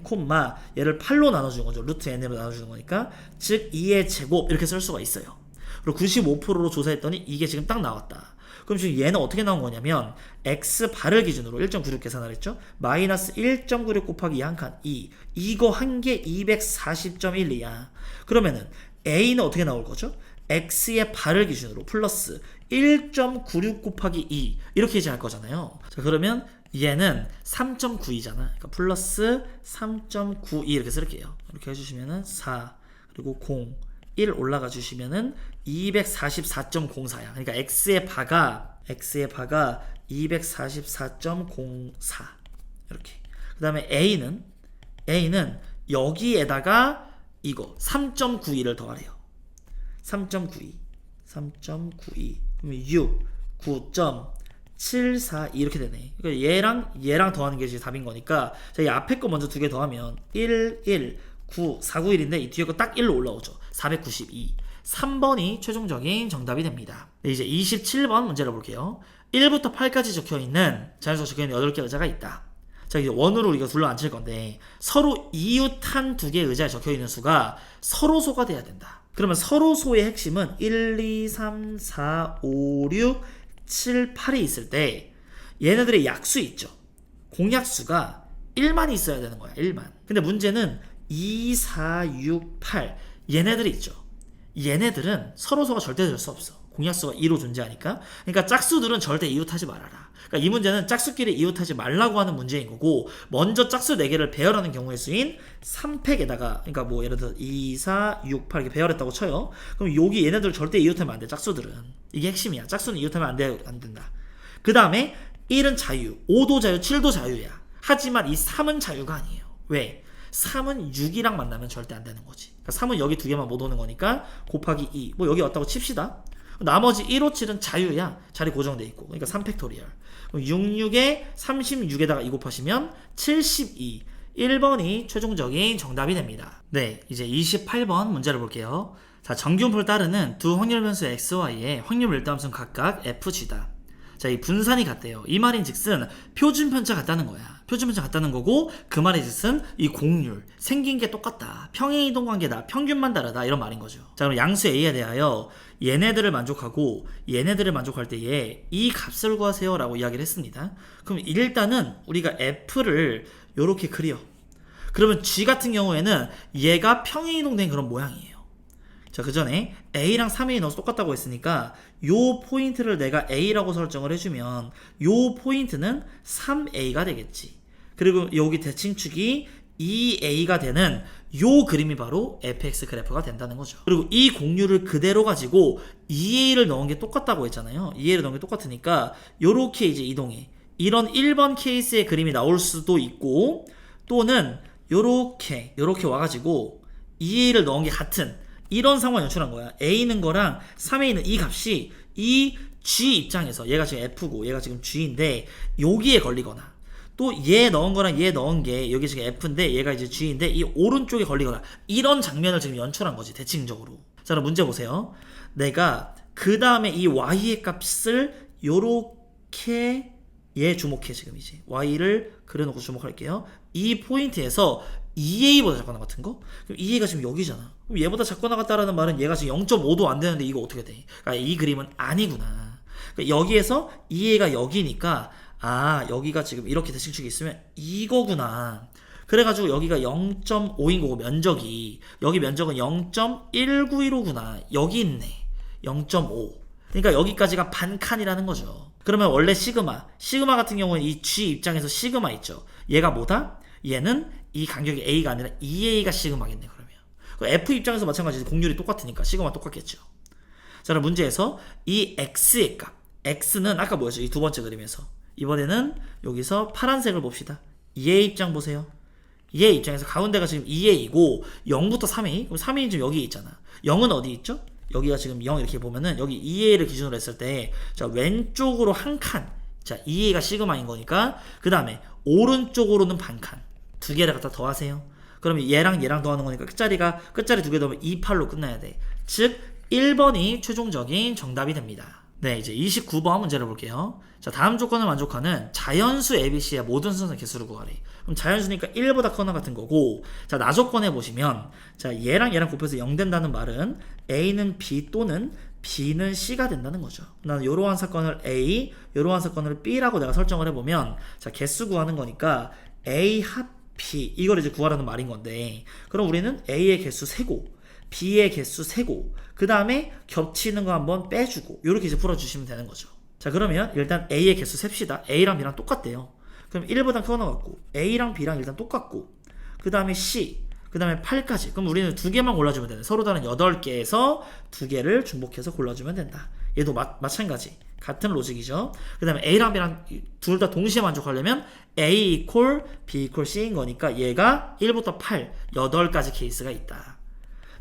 얘를 8로 나눠주는 거죠. 루트 n으로 나눠주는 거니까 즉 2의 제곱 이렇게 쓸 수가 있어요. 그리고 95%로 조사했더니 이게 지금 딱 나왔다. 그럼 지금 얘는 어떻게 나온 거냐면 x 발을 기준으로 1.96 계산을 했죠. 마이너스 1.96 곱하기 1칸 2 이거 한 개 240.12야. 그러면은 a는 어떻게 나올 거죠? x의 발을 기준으로 플러스 1.96 곱하기 2 이렇게 이제 할 거잖아요. 자 그러면 얘는 3.92잖아. 그러니까 플러스 3.92 이렇게 쓸게요. 이렇게 해주시면은 4 그리고 0 1 올라가 주시면은 244.04야. 그러니까 x의 바가 244.04 이렇게. 그 다음에 a는 여기에다가 이거 3.92를 더하래요. 3.92 그러면 6 9.742 이렇게 되네. 그러니까 얘랑 더하는 게 이제 답인 거니까 자, 이 앞에 거 먼저 두 개 더하면 9 491인데 이 뒤에 거 딱 1로 올라오죠. 492 3번이 최종적인 정답이 됩니다. 네, 이제 27번 문제를 볼게요. 1부터 8까지 적혀있는 자연수가 적혀있는 8개 의자가 있다. 자 이제 원으로 우리가 둘러 앉힐 건데 서로 이웃한 2개의 의자에 적혀있는 수가 서로소가 돼야 된다. 그러면 서로소의 핵심은 1, 2, 3, 4, 5, 6, 7, 8이 있을 때 얘네들의 약수 있죠. 공약수가 1만이 있어야 되는 거야. 1만. 근데 문제는 2, 4, 6, 8 얘네들이 있죠. 얘네들은 서로소가 절대 될 수 없어. 공약수가 2로 존재하니까. 그러니까 짝수들은 절대 이웃하지 말아라. 그러니까 이 문제는 짝수끼리 이웃하지 말라고 하는 문제인 거고, 먼저 짝수 4개를 배열하는 경우의 수인 3팩에다가, 그러니까 뭐 예를 들어 2, 4, 6, 8 이렇게 배열했다고 쳐요. 그럼 여기 얘네들 절대 이웃하면 안 돼. 짝수들은. 이게 핵심이야. 짝수는 이웃하면 안 된다. 그 다음에 1은 자유, 5도 자유, 7도 자유야. 하지만 이 3은 자유가 아니에요. 왜? 3은 6이랑 만나면 절대 안 되는 거지. 그러니까 3은 여기 2개만 못 오는 거니까 곱하기 2. 뭐 여기 왔다고 칩시다. 나머지 1, 5, 7은 자유야. 자리 고정돼 있고. 그러니까 3팩토리얼. 66에 36에다가 2 곱하시면 72. 1번이 최종적인 정답이 됩니다. 네, 이제 28번 문제를 볼게요. 자, 정규분포를 따르는 두 확률 변수 xy의 확률 밀도함수는 각각 fg다. 자, 이 분산이 같대요. 이 말인 즉슨 표준 편차 같다는 거야. 표준 편차 같다는 거고, 그 말인 즉슨 이 공률, 생긴 게 똑같다. 평행 이동 관계다. 평균만 다르다. 이런 말인 거죠. 자, 그럼 양수 a에 대하여 얘네들을 만족하고 얘네들을 만족할 때에 이 값을 구하세요 라고 이야기를 했습니다. 그럼 일단은 우리가 f를 요렇게 그려. 그러면 g 같은 경우에는 얘가 평행 이동된 그런 모양이에요. 자, 그 전에 a랑 3a 넣어서 똑같다고 했으니까 요 포인트를 내가 a라고 설정을 해주면 요 포인트는 3a가 되겠지. 그리고 여기 대칭축이 2a가 되는 요 그림이 바로 fx 그래프가 된다는 거죠. 그리고 이 공률을 그대로 가지고 2a를 넣은 게 똑같다고 했잖아요. 2a를 넣은 게 똑같으니까 요렇게 이제 이동해. 이런 1번 케이스의 그림이 나올 수도 있고, 또는 요렇게 와가지고 2a를 넣은 게 같은 이런 상황을 연출한 거야. a는 거랑 3a는 이 값이 이 g 입장에서 얘가 지금 f고 얘가 지금 g인데 여기에 걸리거나, 또 얘 넣은 거랑 얘 넣은 게 여기 지금 f인데 얘가 이제 g인데 이 오른쪽에 걸리거나, 이런 장면을 지금 연출한 거지, 대칭적으로. 자, 그럼 문제 보세요. 내가 그 다음에 이 y의 값을 요렇게, 얘 주목해. 지금 이제 y를 그려놓고 주목할게요. 이 포인트에서 2a보다 작거나 같은 거? 그럼 2a가 지금 여기잖아. 그럼 얘보다 작거나 같다라는 말은 얘가 지금 0.5도 안 되는데 이거 어떻게 돼? 그러니까 이 그림은 아니구나. 그러니까 여기에서 2a가 여기니까, 아, 여기가 지금 이렇게 대칭축이 있으면 이거구나. 그래가지고 여기가 0.5인 거고, 면적이, 여기 면적은 0.1915구나. 여기 있네. 0.5. 그러니까 여기까지가 반 칸이라는 거죠. 그러면 원래 시그마 같은 경우는 이 G 입장에서 시그마 있죠. 얘가 뭐다? 얘는 이 간격이 A가 아니라 2A가 시그마겠네. 그러면 F 입장에서 마찬가지로 공률이 똑같으니까 시그마 똑같겠죠. 자, 그럼 문제에서 이 X의 값, X는 아까 뭐였죠? 이 두 번째 그림에서. 이번에는 여기서 파란색을 봅시다. 얘 입장 보세요. 얘 입장에서 가운데가 지금 2A이고 0부터 3A, 그럼 3A 지금 여기 있잖아. 0은 어디 있죠? 여기가 지금 0 이렇게 보면은 여기 2A를 기준으로 했을 때, 자, 왼쪽으로 한 칸, 자, 2A가 시그마인 거니까, 그 다음에 오른쪽으로는 반 칸, 두 개를 갖다 더하세요. 그러면 얘랑 더하는 거니까 끝자리 두 개 더하면 28로 끝나야 돼. 즉 1번이 최종적인 정답이 됩니다. 네, 이제 29번 문제를 볼게요. 자, 다음 조건을 만족하는 자연수 ABC의 모든 순서 개수를 구하래. 그럼 자연수니까 1보다 커나 같은 거고, 자, 나조건에 보시면, 자, 얘랑 곱해서 0 된다는 말은 A는 B 또는 B는 C가 된다는 거죠. 나는 이러한 사건을 A, 이러한 사건을 B라고 내가 설정을 해보면, 자, 개수 구하는 거니까 A 합 B, 이걸 이제 구하라는 말인 건데, 그럼 우리는 A의 개수 세고 B의 개수 세고, 그 다음에 겹치는 거 한번 빼주고, 이렇게 이제 풀어주시면 되는 거죠. 자, 그러면 일단 A의 개수 셉시다. A랑 B랑 똑같대요. 그럼 1보다 크거나 같고, A랑 B랑 일단 똑같고, 그 다음에 C, 그 다음에 8까지. 그럼 우리는 두 개만 골라주면 되네. 서로 다른 8개에서 두 개를 중복해서 골라주면 된다. 얘도 마찬가지. 같은 로직이죠. 그 다음에 A랑 B랑 둘 다 동시에 만족하려면 A equal B equal C인 거니까 얘가 1부터 8, 8가지 케이스가 있다.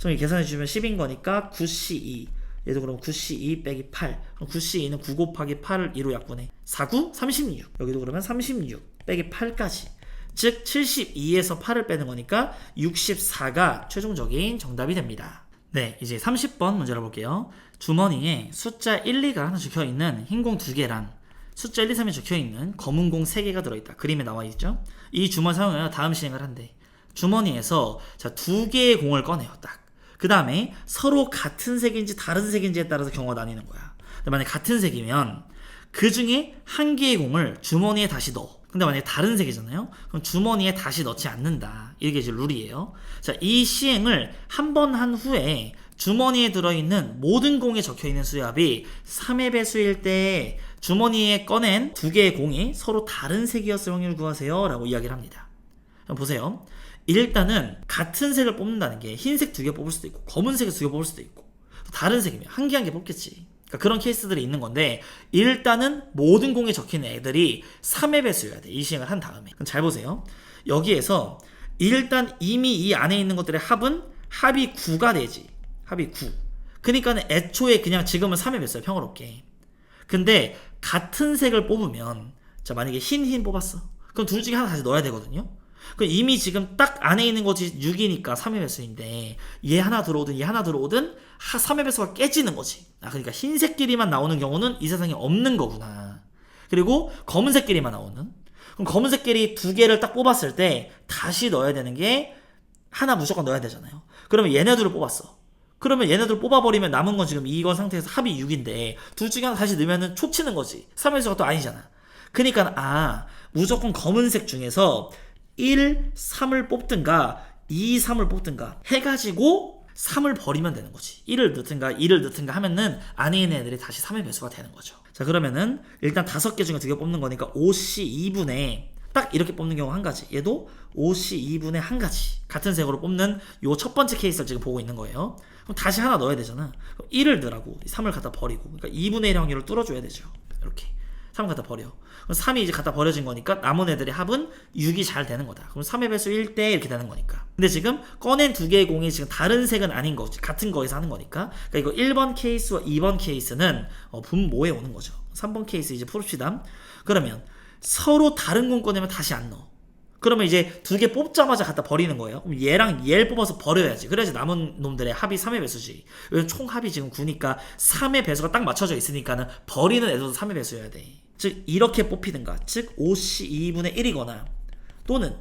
그럼 계산해 주시면 10인 거니까 9C2. 얘도 그럼 9C2 빼기 8. 그럼 9C2는 9 곱하기 8을 2로 약분해. 4, 9, 36. 여기도 그러면 36 빼기 8까지. 즉 72에서 8을 빼는 거니까 64가 최종적인 정답이 됩니다. 네, 이제 30번 문제를 볼게요. 주머니에 숫자 1, 2가 하나 적혀있는 흰 공 2개랑 숫자 1, 2, 3이 적혀있는 검은 공 3개가 들어있다. 그림에 나와있죠? 이 주머니 사용하여 다음 시행을 한대. 주머니에서 자, 2개의 공을 꺼내요. 딱. 그 다음에 서로 같은 색인지 다른 색인지에 따라서 경우가 나뉘는 거야. 근데 만약에 같은 색이면 그 중에 한 개의 공을 주머니에 다시 넣어. 근데 만약에 다른 색이잖아요? 그럼 주머니에 다시 넣지 않는다. 이게 이제 룰이에요. 자, 이 시행을 한 번 한 후에 주머니에 들어있는 모든 공에 적혀있는 수압이 3의 배수일 때 주머니에 꺼낸 두 개의 공이 서로 다른 색이었을 확률을 구하세요 라고 이야기를 합니다. 그럼 보세요. 일단은 같은 색을 뽑는다는 게 흰색 두 개 뽑을 수도 있고 검은색 두 개 뽑을 수도 있고 다른 색이면 한 개 한 개 뽑겠지. 그러니까 그런 케이스들이 있는 건데 일단은 모든 공에 적힌 애들이 3의 배수여야 돼. 이 시행을 한 다음에. 그럼 잘 보세요. 여기에서 일단 이미 이 안에 있는 것들의 합이 9가 되지. 합이 9. 그러니까는 애초에 그냥 지금은 3의 배수야. 평화롭게. 근데 같은 색을 뽑으면 자 만약에 흰 뽑았어. 그럼 둘 중에 하나 다시 넣어야 되거든요. 그럼 이미 지금 딱 안에 있는 것이 6이니까 3의 배수인데 얘 하나 들어오든 얘 하나 들어오든 3의 배수가 깨지는 거지. 그러니까 흰색끼리만 나오는 경우는 이 세상에 없는 거구나. 그리고 검은색끼리만 나오는. 그럼 검은색끼리 두 개를 딱 뽑았을 때 다시 넣어야 되는 게 하나 무조건 넣어야 되잖아요. 그러면 얘네들을 뽑았어. 그러면 얘네들 뽑아버리면 남은 건 지금 이건 상태에서 합이 6인데 둘 중에 하나 다시 넣으면 촉치는 거지. 3의 배수가 또 아니잖아. 그러니까 무조건 검은색 중에서 1, 3을 뽑든가 2, 3을 뽑든가 해가지고 3을 버리면 되는 거지. 1을 넣든가 2를 넣든가 하면은 안에 있는 애들이 다시 3의 배수가 되는 거죠. 자 그러면은 일단 5개 중에 2개 뽑는 거니까 5C 2분의 딱 이렇게 뽑는 경우 한 가지. 얘도 5C 2분의 한 가지. 같은 색으로 뽑는 요 첫 번째 케이스를 지금 보고 있는 거예요. 그럼 다시 하나 넣어야 되잖아. 그럼 1을 넣으라고 3을 갖다 버리고 그러니까 2분의 1의 확률을 뚫어줘야 되죠. 이렇게 3을 갖다 버려. 그럼 3이 이제 갖다 버려진 거니까 남은 애들의 합은 6이 잘 되는 거다. 그럼 3의 배수 1대 이렇게 되는 거니까. 근데 지금 꺼낸 두 개의 공이 지금 다른 색은 아닌 거지. 같은 거에서 하는 거니까. 그러니까 이거 1번 케이스와 2번 케이스는 분모에 오는 거죠. 3번 케이스 이제 풀읍시다. 그러면 서로 다른 공 꺼내면 다시 안 넣어. 그러면 이제 두 개 뽑자마자 갖다 버리는 거예요. 그럼 얘랑 얘를 뽑아서 버려야지. 그래야지 남은 놈들의 합이 3의 배수지. 왜냐면 총 합이 지금 9니까 3의 배수가 딱 맞춰져 있으니까는 버리는 애도 3의 배수여야 돼. 즉 이렇게 뽑히든가 즉 5C 2분의 1이거나 또는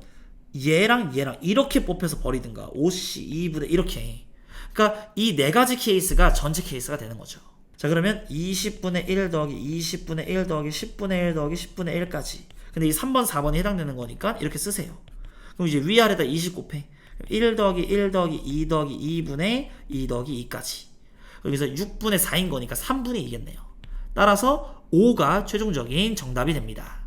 얘랑 이렇게 뽑혀서 버리든가 5C 2분의 이렇게. 그러니까 이 네 가지 케이스가 전체 케이스가 되는 거죠. 자 그러면 20분의 1 더하기 20분의 1 더하기 10분의 1 더하기 10분의 1까지. 근데 이 3번 4번이 해당되는 거니까 이렇게 쓰세요. 그럼 이제 위아래다 20 곱해 1 더하기 1 더하기 2 더하기 2분의 2 더하기 2까지. 여기서 6분의 4인 거니까 3분의 2겠네요. 따라서 5가 최종적인 정답이 됩니다.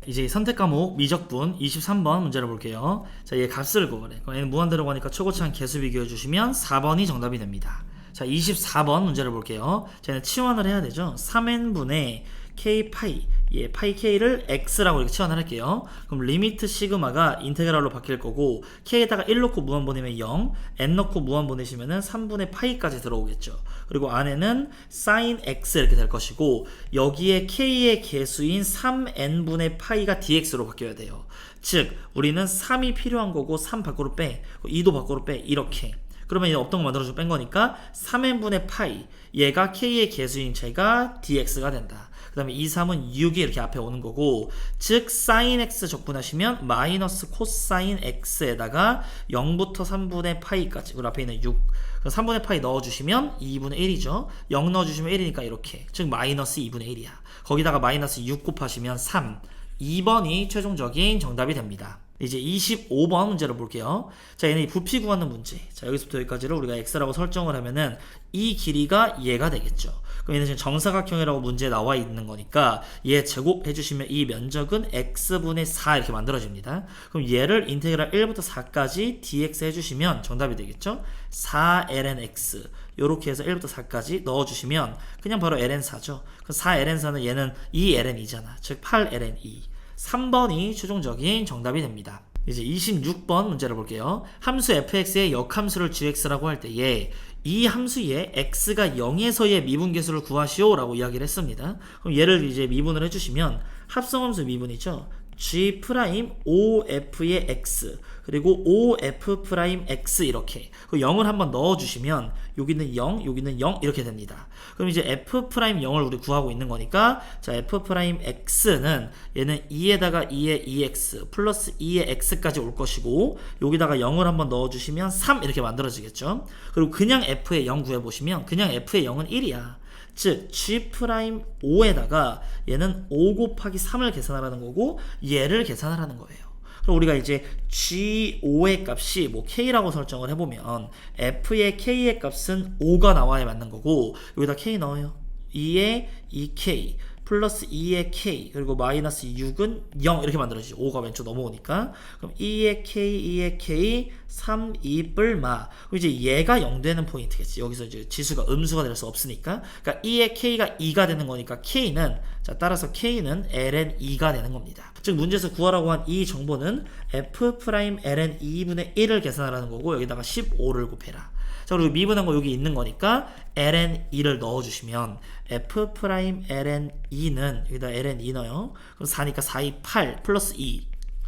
이제 선택 과목 미적분 23번 문제를 볼게요. 자, 얘 값을 구하래. 그럼 얘는 무한대로 가니까 초고차항 개수 비교해 주시면 4번이 정답이 됩니다. 자, 24번 문제를 볼게요. 자, 얘는 치환을 해야 되죠. 3n분의 k 파이, 파이 k를 x라고 이렇게 치환을 할게요. 그럼 리미트 시그마가 인테그랄로 바뀔 거고 k에다가 1 넣고 무한 보내면 0, n 넣고 무한 보내시면은 3분의 파이까지 들어오겠죠. 그리고 안에는 sin x 이렇게 될 것이고 여기에 k의 개수인 3n분의 파이가 dx로 바뀌어야 돼요. 즉 우리는 3이 필요한 거고 3 밖으로 빼, 2도 밖으로 빼 이렇게. 그러면 이제 없던 거 만들어서 뺀 거니까 3n분의 파이 얘가 k의 개수인 제가 dx가 된다. 그 다음에 2, 3은 6이 이렇게 앞에 오는 거고 즉 sin x 적분하시면 마이너스 코사인 x에다가 0부터 3분의 파이까지 그리고 앞에 있는 6 그럼 3분의 파이 넣어주시면 2분의 1이죠. 0 넣어주시면 1이니까 이렇게 즉 마이너스 2분의 1이야. 거기다가 마이너스 6 곱하시면 3 2번이 최종적인 정답이 됩니다. 이제 25번 문제를 볼게요. 자, 얘는 부피 구하는 문제. 자, 여기서부터 여기까지를 우리가 x라고 설정을 하면은 이 길이가 얘가 되겠죠. 그럼 얘는 지금 정사각형이라고 문제에 나와 있는 거니까 얘 제곱해 주시면 이 면적은 x분의 4 이렇게 만들어집니다. 그럼 얘를 인테그랄 1부터 4까지 dx 해주시면 정답이 되겠죠. 4lnx 요렇게 해서 1부터 4까지 넣어주시면 그냥 바로 ln4죠. 그럼 4ln4는 얘는 2ln이잖아. 즉 8ln2 3번이 최종적인 정답이 됩니다. 이제 26번 문제를 볼게요. 함수 fx의 역함수를 gx라고 할 때에 이 함수의 x가 0에서의 미분계수를 구하시오 라고 이야기를 했습니다. 그럼 얘를 이제 미분을 해주시면 합성함수 미분이죠. g 프라임 of의 x 그리고 of 프라임 x 이렇게 0을 한번 넣어주시면 여기는 0 여기는 0 이렇게 됩니다. 그럼 이제 f 프라임 0을 우리 구하고 있는 거니까 자 f 프라임 x는 얘는 2에다가 2의 2x 플러스 2의 x까지 올 것이고 여기다가 0을 한번 넣어주시면 3 이렇게 만들어지겠죠. 그리고 그냥 f의 0 구해보시면 그냥 f의 0은 1이야. 즉 G'5에다가 얘는 5 곱하기 3을 계산하라는 거고 얘를 계산하라는 거예요. 그럼 우리가 이제 G5의 값이 뭐 K라고 설정을 해보면 F의 K의 값은 5가 나와야 맞는 거고, 여기다 K 넣어요. 2에 2K 플러스 2의 K 그리고 마이너스 6은 0 이렇게 만들어지죠. 5가 왼쪽 넘어오니까. 그럼 2의 K 2의 K 3 2 뿔마. 그럼 이제 얘가 0 되는 포인트겠지. 여기서 이제 지수가 음수가 될 수 없으니까. 그러니까 2의 K가 2가 되는 거니까 K는, 자 따라서 K는 ln 2가 되는 겁니다. 즉 문제에서 구하라고 한 이 정보는 F 프라임 ln 2분의 1을 계산하라는 거고, 여기다가 15를 곱해라. 자, 그리고 미분한 거 여기 있는 거니까 ln 2를 넣어주시면 f 프라임 ln 2는 여기다 ln 2 넣어요. 그럼 4니까 4, 2, 8 플러스 2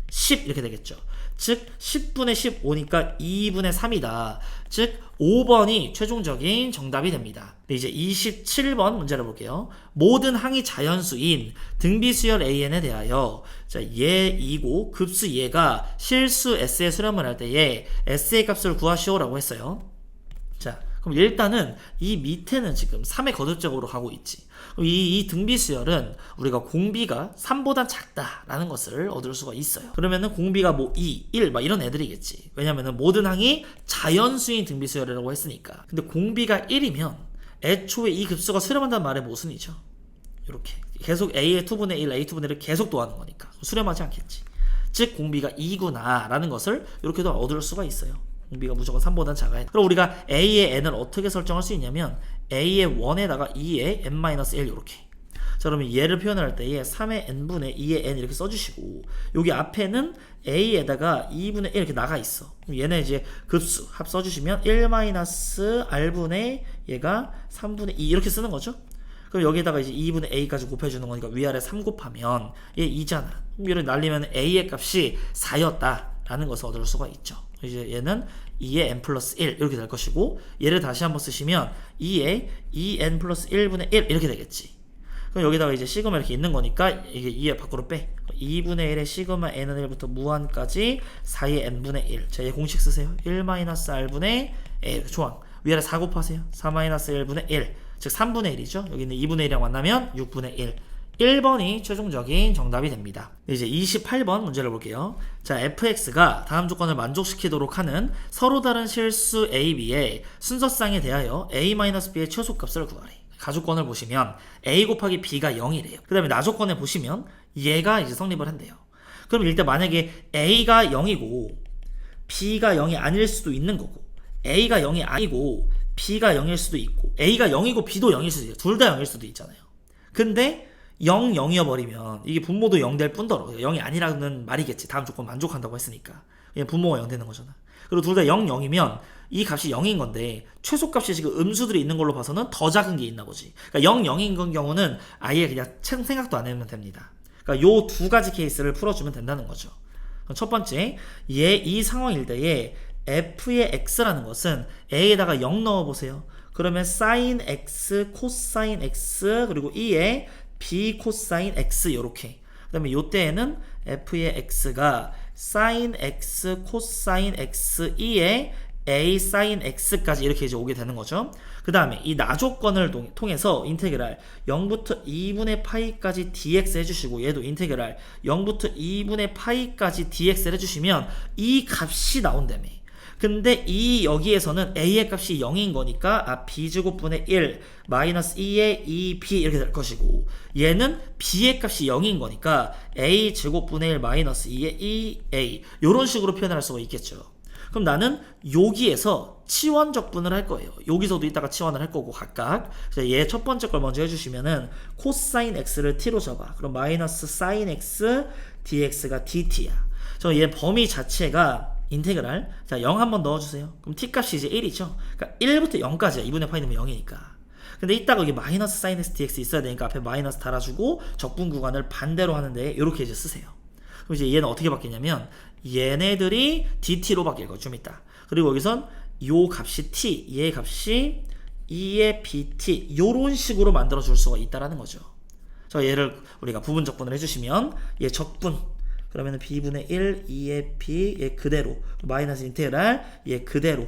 10 이렇게 되겠죠. 즉 10분의 15니까 2분의 3이다. 즉 5번이 최종적인 정답이 됩니다. 이제 27번 문제를 볼게요. 모든 항이 자연수인 등비수열 AN에 대하여, 자, 얘이고 급수 얘가 실수 S의 수렴을 할 때에 S의 값을 구하시오라고 했어요. 자, 그럼 일단은 이 밑에는 지금 3의 거듭적으로 가고 있지. 이 등비수열은 우리가 공비가 3보다 작다라는 것을 얻을 수가 있어요. 그러면은 공비가 뭐 2, 1 막 이런 애들이겠지. 왜냐면은 모든 항이 자연수인 등비수열이라고 했으니까. 근데 공비가 1이면 애초에 이 급수가 수렴한다는 말의 모순이죠. 이렇게 계속 A의 2분의 1, A 2분의 1을 계속 더하는 거니까 수렴하지 않겠지. 즉 공비가 2구나 라는 것을 이렇게도 얻을 수가 있어요. 공비가 무조건 3보다 작아야 돼. 그럼 우리가 A의 n을 어떻게 설정할 수 있냐면 A의 1에다가 2의 n-1 이렇게. 자, 그러면 얘를 표현할 때에 3의 n분의 2의 n 이렇게 써주시고, 여기 앞에는 A에다가 2분의 1 이렇게 나가 있어. 그럼 얘네 이제 급수 합 써주시면 1-r분의 얘가 3분의 2 이렇게 쓰는 거죠. 그럼 여기에다가 이제 2분의 a까지 곱해주는 거니까 위아래 3 곱하면 얘 2잖아. 그럼 얘를 날리면 a의 값이 4였다라는 것을 얻을 수가 있죠. 이제 얘는 2의 n 플러스 1 이렇게 될 것이고, 얘를 다시 한번 쓰시면 2의 2n 플러스 1분의 1 이렇게 되겠지. 그럼 여기다가 이제 시그마 이렇게 있는 거니까 이게 2의 밖으로 빼. 2분의 1의 시그마 n은 1부터 무한까지 4의 n분의 1. 자, 얘 공식 쓰세요. 1-r분의 a. 조항. 위아래 4 곱하세요. 4-1분의 1. 즉 3분의 1이죠. 여기 있는 2분의 1이랑 만나면 6분의 1. 1번이 최종적인 정답이 됩니다. 이제 28번 문제를 볼게요. 자, fx가 다음 조건을 만족시키도록 하는 서로 다른 실수 a, b의 순서쌍에 대하여 a-b의 최소값을 구하래. 가조건을 보시면 a 곱하기 b가 0이래요. 그 다음에 나조건에 보시면 얘가 이제 성립을 한대요. 그럼 일단 만약에 a가 0이고 b가 0이 아닐 수도 있는 거고, a가 0이 아니고 b가 0일 수도 있고, a가 0이고 b도 0일 수도 있어요. 둘 다 0일 수도 있잖아요. 근데 0, 0이어버리면 이게 분모도 0 될 뿐더러 0이 아니라는 말이겠지. 다음 조건 만족한다고 했으니까. 그냥 분모가 0 되는 거잖아. 그리고 둘 다 0, 0이면 이 값이 0인 건데 최소값이 지금 음수들이 있는 걸로 봐서는 더 작은 게 있나 보지. 그러니까 0, 0인 경우는 아예 그냥 생각도 안 해면 됩니다. 그러니까 요 두 가지 케이스를 풀어주면 된다는 거죠. 첫 번째, 이 상황일 때에 f의 x라는 것은 a에다가 0 넣어보세요. 그러면 sin x, cosine x, 그리고 2에 b cosine x 요렇게. 그 다음에 요때에는 f의 x가 sin x, cosine x, 2에 a sin x까지 이렇게 이제 오게 되는 거죠. 그 다음에 이 나조건을 통해서 인테그랄 0부터 2분의 파이까지 dx 해주시고, 얘도 인테그랄 0부터 2분의 파이까지 dx를 해주시면 이 값이 나온다며. 근데 여기에서는 a의 값이 0인 거니까 b제곱분의 1 마이너스 2의 2b 이렇게 될 것이고, 얘는 b의 값이 0인 거니까 a제곱분의 1 마이너스 2의 2a 이런 식으로 표현할 수가 있겠죠. 그럼 나는 여기에서 치원 적분을 할 거예요. 여기서도 이따가 치원을 할 거고 각각. 얘 첫 번째 걸 먼저 해주시면은 코사인 x를 t로 잡아. 그럼 마이너스 사인 x dx가 dt야. 얘 범위 자체가 인테그랄, 자, 0 한번 넣어주세요. 그럼 t 값이 이제 1이죠. 그러니까 1부터 0까지야. 2분의 파이 넣으면 0이니까. 근데 이따가 여기 마이너스 사인 x dx 있어야 되니까 앞에 마이너스 달아주고 적분 구간을 반대로 하는데 이렇게 이제 쓰세요. 그럼 이제 얘는 어떻게 바뀌냐면 얘네들이 dt로 바뀔 거예요. 좀 이따. 그리고 여기선 요 값이 t, 얘 값이 2의 bt 요런 식으로 만들어 줄 수가 있다라는 거죠. 얘를 우리가 부분 적분을 해주시면 얘 적분, 그러면 b분의 1, 2의 b, 얘 그대로, 마이너스 인테그랄, 얘 그대로,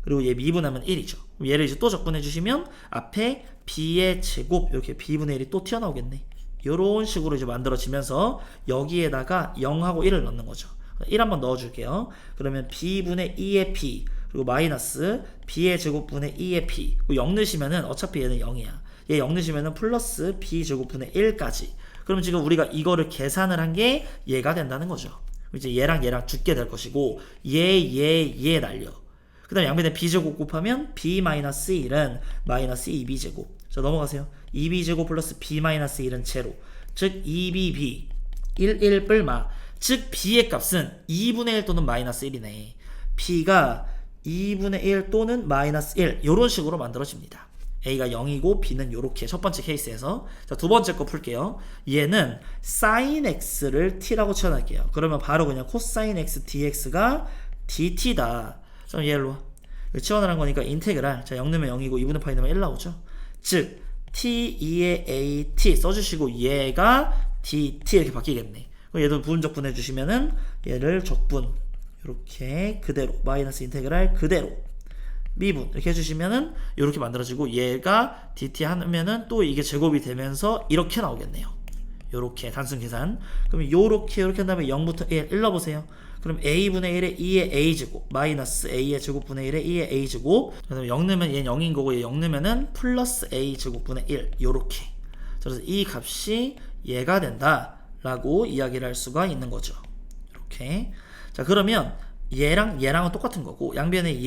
그리고 얘 미분하면 1이죠. 얘를 이제 또 적분해 주시면 앞에 b의 제곱, 이렇게 b분의 1이 또 튀어나오겠네. 요런 식으로 이제 만들어지면서 여기에다가 0하고 1을 넣는 거죠. 1 한번 넣어줄게요. 그러면 b분의 2의 p 그리고 마이너스 b의 제곱분의 2의 p 0 넣으시면은 어차피 얘는 0이야. 얘 0 넣으시면은 플러스 b 제곱분의 1까지. 그럼 지금 우리가 이거를 계산을 한 게 얘가 된다는 거죠. 이제 얘랑 죽게 될 것이고 얘 날려. 그 다음에 양변에 b제곱 곱하면 b-1은 마이너스 2b제곱. 자 넘어가세요. 2b제곱 플러스 b-1은 제로. 즉 2bb 1 뿔마. 즉 b의 값은 2분의 1 또는 마이너스 1이네. b가 2분의 1 또는 마이너스 1 이런 식으로 만들어집니다. a가 0이고 b는 요렇게 첫 번째 케이스에서. 자, 두 번째 거 풀게요. 얘는 sin x를 t라고 치환할게요. 그러면 바로 그냥 코사인 x dx가 dt다. 그럼 얘로 치환을 한 거니까 인테그랄. 자, 0 넣으면 0이고 2분의 파이 넣으면 1 나오죠. 즉 t2의 at 써주시고 얘가 dt 이렇게 바뀌겠네. 그럼 얘도 부분적분 해주시면은 얘를 적분 이렇게 그대로 마이너스 인테그랄 그대로 미분 이렇게 해주시면은 이렇게 만들어지고 얘가 dt 하면은 또 이게 제곱이 되면서 이렇게 나오겠네요. 요렇게 단순 계산. 그럼 요렇게 한 다음에 0부터 1 넣어보세요. 그럼 a분의 1의 2의 a제곱 마이너스 a의 제곱분의 1의 2의 a제곱. 그다음에 0 넣으면 얘는 0인 거고 얘 0 넣으면은 플러스 a 제곱분의 1 요렇게. 그래서 이 값이 얘가 된다 라고 이야기를 할 수가 있는 거죠. 이렇게. 자 그러면 얘랑은 똑같은 거고 양변에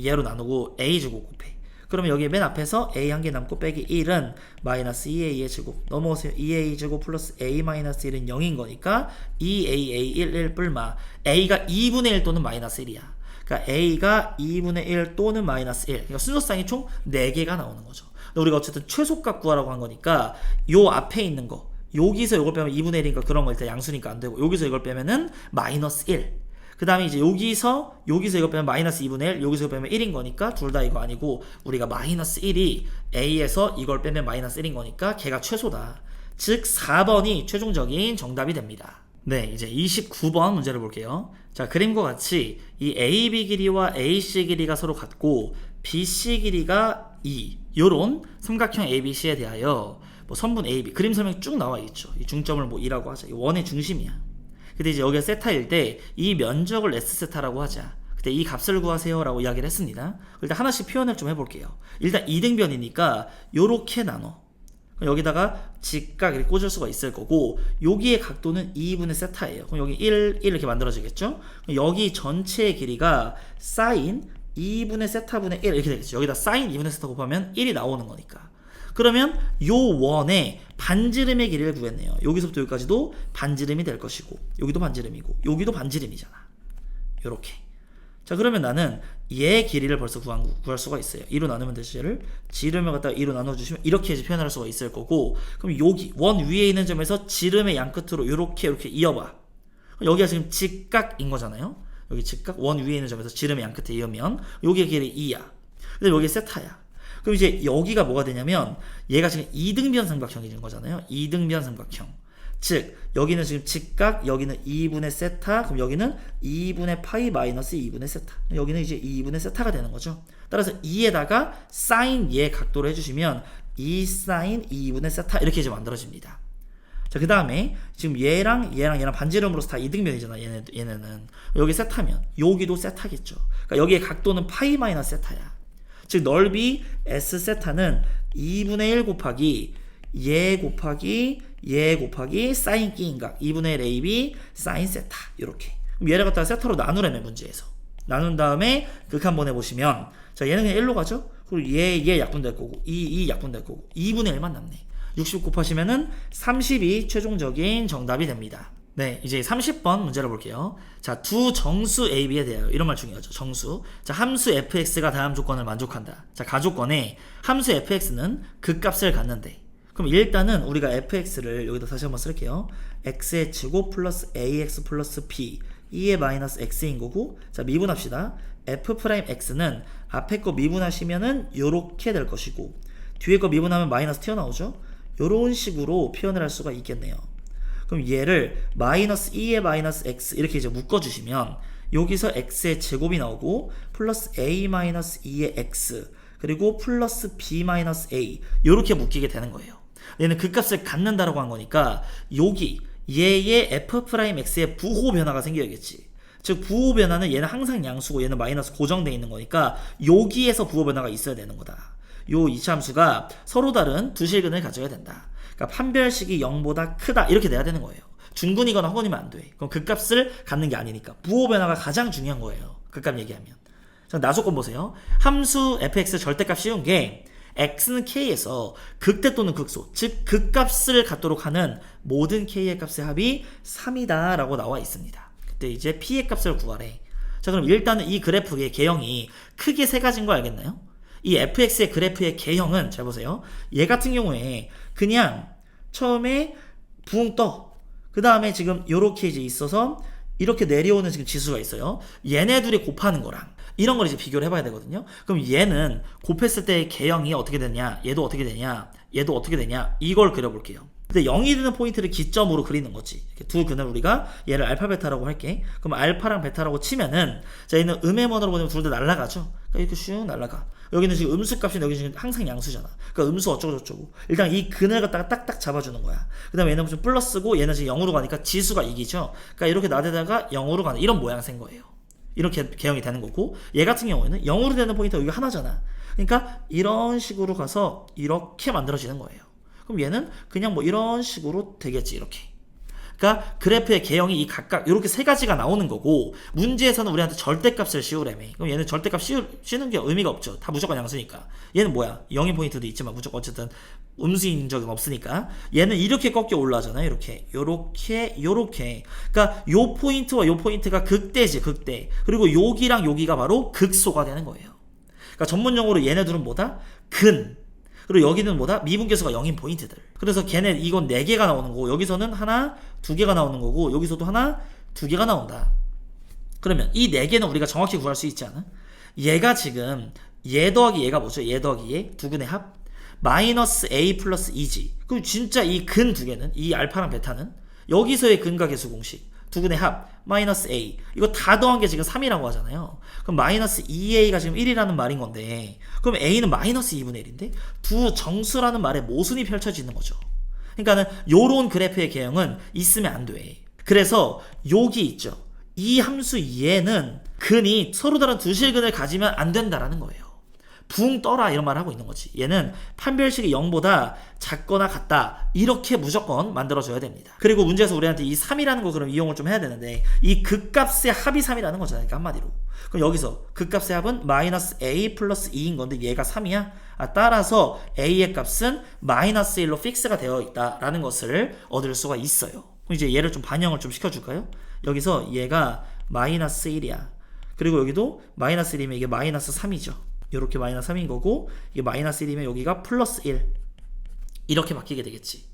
얘로 나누고 a제곱 곱해. 그러면 여기 맨 앞에서 a 한 개 남고 빼기 1은 마이너스 2a의 제곱. 넘어오세요. 2a 제곱 플러스 a 마이너스 1은 0인 거니까 2aa 1 뿔마. a가 2분의 1 또는 마이너스 1이야. 그러니까 a가 2분의 1 또는 마이너스 1. 그러니까 순서상이 총 4개가 나오는 거죠. 우리가 어쨌든 최소값 구하라고 한 거니까 요 앞에 있는 거 여기서 이걸 빼면 2분의 1이니까 그런 거 일단 양수니까 안 되고 여기서 이걸 빼면은 마이너스 1. 그 다음에 이제 여기서 이거 빼면 마이너스 2분의 1, 여기서 이거 빼면 1인 거니까 둘 다 이거 아니고 우리가 마이너스 1이 A에서 이걸 빼면 마이너스 1인 거니까 걔가 최소다. 즉 4번이 최종적인 정답이 됩니다. 네, 이제 29번 문제를 볼게요. 자, 그림과 같이 이 AB 길이와 AC 길이가 서로 같고 BC 길이가 2 요런 삼각형 ABC에 대하여 뭐 선분 AB 그림 설명 쭉 나와 있죠. 이 중점을 뭐 2라고 하자. 이 원의 중심이야. 근데 이제 여기가 세타일 때 이 면적을 S세타라고 하자. 그때 이 값을 구하세요 라고 이야기를 했습니다. 일단 하나씩 표현을 좀 해볼게요. 일단 이등변이니까 요렇게 나눠. 여기다가 직각 이렇게 꽂을 수가 있을 거고 여기의 각도는 2분의 세타예요. 그럼 여기 1 이렇게 만들어지겠죠. 여기 전체의 길이가 사인 2분의 세타분의 1 이렇게 되겠죠. 여기다 사인 2분의 세타 곱하면 1이 나오는 거니까. 그러면 요 원의 반지름의 길이를 구했네요. 여기서부터 여기까지도 반지름이 될 것이고 여기도 반지름이고 여기도 반지름이잖아. 요렇게. 자 그러면 나는 얘 길이를 벌써 구할 수가 있어요. 2로 나누면 되지. 얘를 지름을 갖다가 2로 나눠주시면 이렇게 이제 표현할 수가 있을 거고 그럼 여기 원 위에 있는 점에서 지름의 양끝으로 이렇게 이어봐. 여기가 지금 직각인 거잖아요. 여기 직각 원 위에 있는 점에서 지름의 양끝에 이으면 여기의 길이 2야. 근데 여기 세타야. 그럼 이제 여기가 뭐가 되냐면 얘가 지금 이등변 삼각형인 거잖아요. 이등변 삼각형. 즉 여기는 지금 직각, 여기는 2분의 세타, 그럼 여기는 2분의 파이 마이너스 2분의 세타. 여기는 이제 2분의 세타가 되는 거죠. 따라서 2에다가 사인 얘 각도로 해주시면 2 사인 2분의 세타 이렇게 이제 만들어집니다. 자, 그 다음에 지금 얘랑 반지름으로서 다 이등변이잖아. 얘네는 여기 세타면 여기도 세타겠죠. 그러니까 여기의 각도는 파이 마이너스 세타야. 즉 넓이 S세타는 2분의 1 곱하기 얘 곱하기 사인 끼인각 2분의 1 AB 사인 세타 이렇게. 그럼 얘를 갖다가 세타로 나누라며 문제에서. 나눈 다음에 극한 번 해보시면 자 얘는 그냥 1로 가죠. 그리고 얘 약분될 거고 이 약분될 거고 2분의 1만 남네. 60 곱하시면은 30이 최종적인 정답이 됩니다. 네, 이제 30번 문제를 볼게요. 자, 두 정수 AB에 대하여 이런 말 중요하죠. 정수. 자, 함수 fx가 다음 조건을 만족한다. 자, 가조건에 함수 fx는 극값을 갖는데 그럼 일단은 우리가 fx를 여기다 다시 한번 쓸게요. x의 제곱 플러스 ax 플러스 b 2의 마이너스 x인 거고 자, 미분합시다. f'x는 앞에 거 미분하시면은 요렇게 될 것이고 뒤에 거 미분하면 마이너스 튀어나오죠. 요런 식으로 표현을 할 수가 있겠네요. 그럼 얘를 마이너스 2의 마이너스 x 이렇게 이제 묶어주시면 여기서 x의 제곱이 나오고 플러스 a 마이너스 2의 x 그리고 플러스 b 마이너스 a 이렇게 묶이게 되는 거예요. 얘는 그 값을 갖는다라고 한 거니까 여기 얘의 f'x의 부호 변화가 생겨야겠지. 즉 부호 변화는 얘는 항상 양수고 얘는 마이너스 고정되어 있는 거니까 여기에서 부호 변화가 있어야 되는 거다. 요 이차함수가 서로 다른 두 실근을 가져야 된다. 그러니까 판별식이 0보다 크다 이렇게 돼야 되는 거예요. 중근이거나 허근이면 안 돼. 그럼 그 값을 갖는 게 아니니까 부호 변화가 가장 중요한 거예요. 그 값 얘기하면. 자, 나조건 보세요. 함수 fx 절대값 씌운 게 x는 k에서 극대 또는 극소, 즉 극값을 갖도록 하는 모든 k의 값의 합이 3이다 라고 나와 있습니다. 그때 이제 p의 값을 구하래. 자, 그럼 일단은 이 그래프의 개형이 크게 세 가지인 거 알겠나요? 이 fx의 그래프의 개형은 잘 보세요. 얘 같은 경우에 그냥 처음에 붕 떠. 그 다음에 지금 요렇게 이제 있어서 이렇게 내려오는 지금 지수가 있어요. 얘네 둘이 곱하는 거랑 이런 걸 이제 비교를 해봐야 되거든요. 그럼 얘는 곱했을 때의 개형이 어떻게 되냐, 얘도 어떻게 되냐, 얘도 어떻게 되냐, 이걸 그려볼게요. 근데 0이 되는 포인트를 기점으로 그리는 거지. 이렇게 두 근을 우리가 얘를 알파 베타라고 할게. 그럼 알파랑 베타라고 치면은 자, 얘는 음의 번호로 보내면 둘 다 날아가죠. 그러니까 이렇게 슉 날아가. 여기는 지금 음수 값이 여기 지금 항상 양수잖아. 그러니까 음수 어쩌고 저쩌고. 일단 이 근을 갖다가 딱딱 잡아주는 거야. 그 다음에 얘는 무슨 플러스고 얘는 지금 0으로 가니까 지수가 이기죠. 그러니까 이렇게 나대다가 0으로 가는 이런 모양 생 거예요. 이렇게 개형이 되는 거고, 얘 같은 경우에는 0으로 되는 포인트가 여기 하나잖아. 그러니까 이런 식으로 가서 이렇게 만들어지는 거예요. 그럼 얘는 그냥 뭐 이런 식으로 되겠지. 이렇게. 그러니까 그래프의 개형이 이 각각 이렇게 세 가지가 나오는 거고, 문제에서는 우리한테 절대값을 씌우래며. 그럼 얘는 절대값 씌우는 게 의미가 없죠. 다 무조건 양수니까. 얘는 뭐야? 0인 포인트도 있지만 무조건 어쨌든 음수인 적은 없으니까 얘는 이렇게 꺾여 올라가잖아요. 이렇게 요렇게. 그러니까 요 포인트와 요 포인트가 극대지. 극대. 그리고 여기랑 여기가 바로 극소가 되는 거예요. 그러니까 전문용어로 얘네들은 뭐다? 근. 그리고 여기는 뭐다? 미분계수가 0인 포인트들. 그래서 걔네 이건 4개가 나오는 거고, 여기서는 하나, 2개가 나오는 거고, 여기서도 하나, 2개가 나온다. 그러면 이 4개는 우리가 정확히 구할 수 있지 않아? 얘가 지금 얘 더하기 얘가 뭐죠? 얘 더하기 얘 두 근의 합 마이너스 a 플러스 2지. 그럼 진짜 이 근 두 개는, 이 알파랑 베타는 여기서의 근과 계수 공식 두 근의 합 마이너스 a, 이거 다 더한 게 지금 3이라고 하잖아요. 그럼 마이너스 2a가 지금 1이라는 말인 건데, 그럼 a는 마이너스 2분의 1인데 두 정수라는 말에 모순이 펼쳐지는 거죠. 그러니까는 요런 그래프의 개형은 있으면 안 돼. 그래서 여기 있죠. 이 함수 얘는 근이 서로 다른 두 실근을 가지면 안 된다라는 거예요. 붕 떠라 이런 말을 하고 있는 거지. 얘는 판별식이 0보다 작거나 같다 이렇게 무조건 만들어줘야 됩니다. 그리고 문제에서 우리한테 이 3이라는 거 그럼 이용을 좀 해야 되는데, 이 극값의 합이 3이라는 거잖아요. 그러니까 한마디로. 그럼 여기서 극값의 합은 마이너스 a 플러스 2인 건데 얘가 3이야? 따라서 a의 값은 마이너스 1로 픽스가 되어 있다라는 것을 얻을 수가 있어요. 그럼 이제 얘를 좀 반영을 좀 시켜줄까요? 여기서 얘가 마이너스 1이야. 그리고 여기도 마이너스 1이면 이게 마이너스 3이죠. 이렇게 마이너스 3인 거고, 이게 마이너스 1이면 여기가 플러스 1 이렇게 바뀌게 되겠지.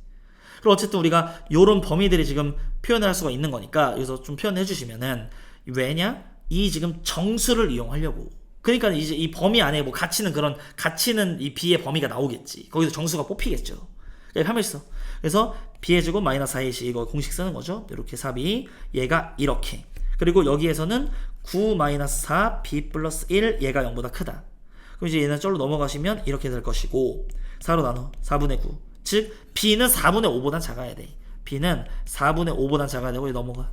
그리고 어쨌든 우리가 요런 범위들이 지금 표현을 할 수가 있는 거니까 여기서 좀 표현해 주시면은, 왜냐? 이 지금 정수를 이용하려고. 그러니까 이제 이 범위 안에 뭐 가치는 이 b의 범위가 나오겠지. 거기서 정수가 뽑히겠죠. 그러니까 하면 있어. 그래서 b의 제곱 마이너스 4ac 이거 공식 쓰는 거죠. 이렇게 4b, 얘가 이렇게. 그리고 여기에서는 9 마이너스 4 b 플러스 1 얘가 0보다 크다. 그럼 이제 얘는 쩔로 넘어가시면 이렇게 될 것이고, 4로 나눠 4분의 9. 즉 b는 4분의 5보단 작아야 돼. b는 4분의 5보단 작아야 되고, 얘 넘어가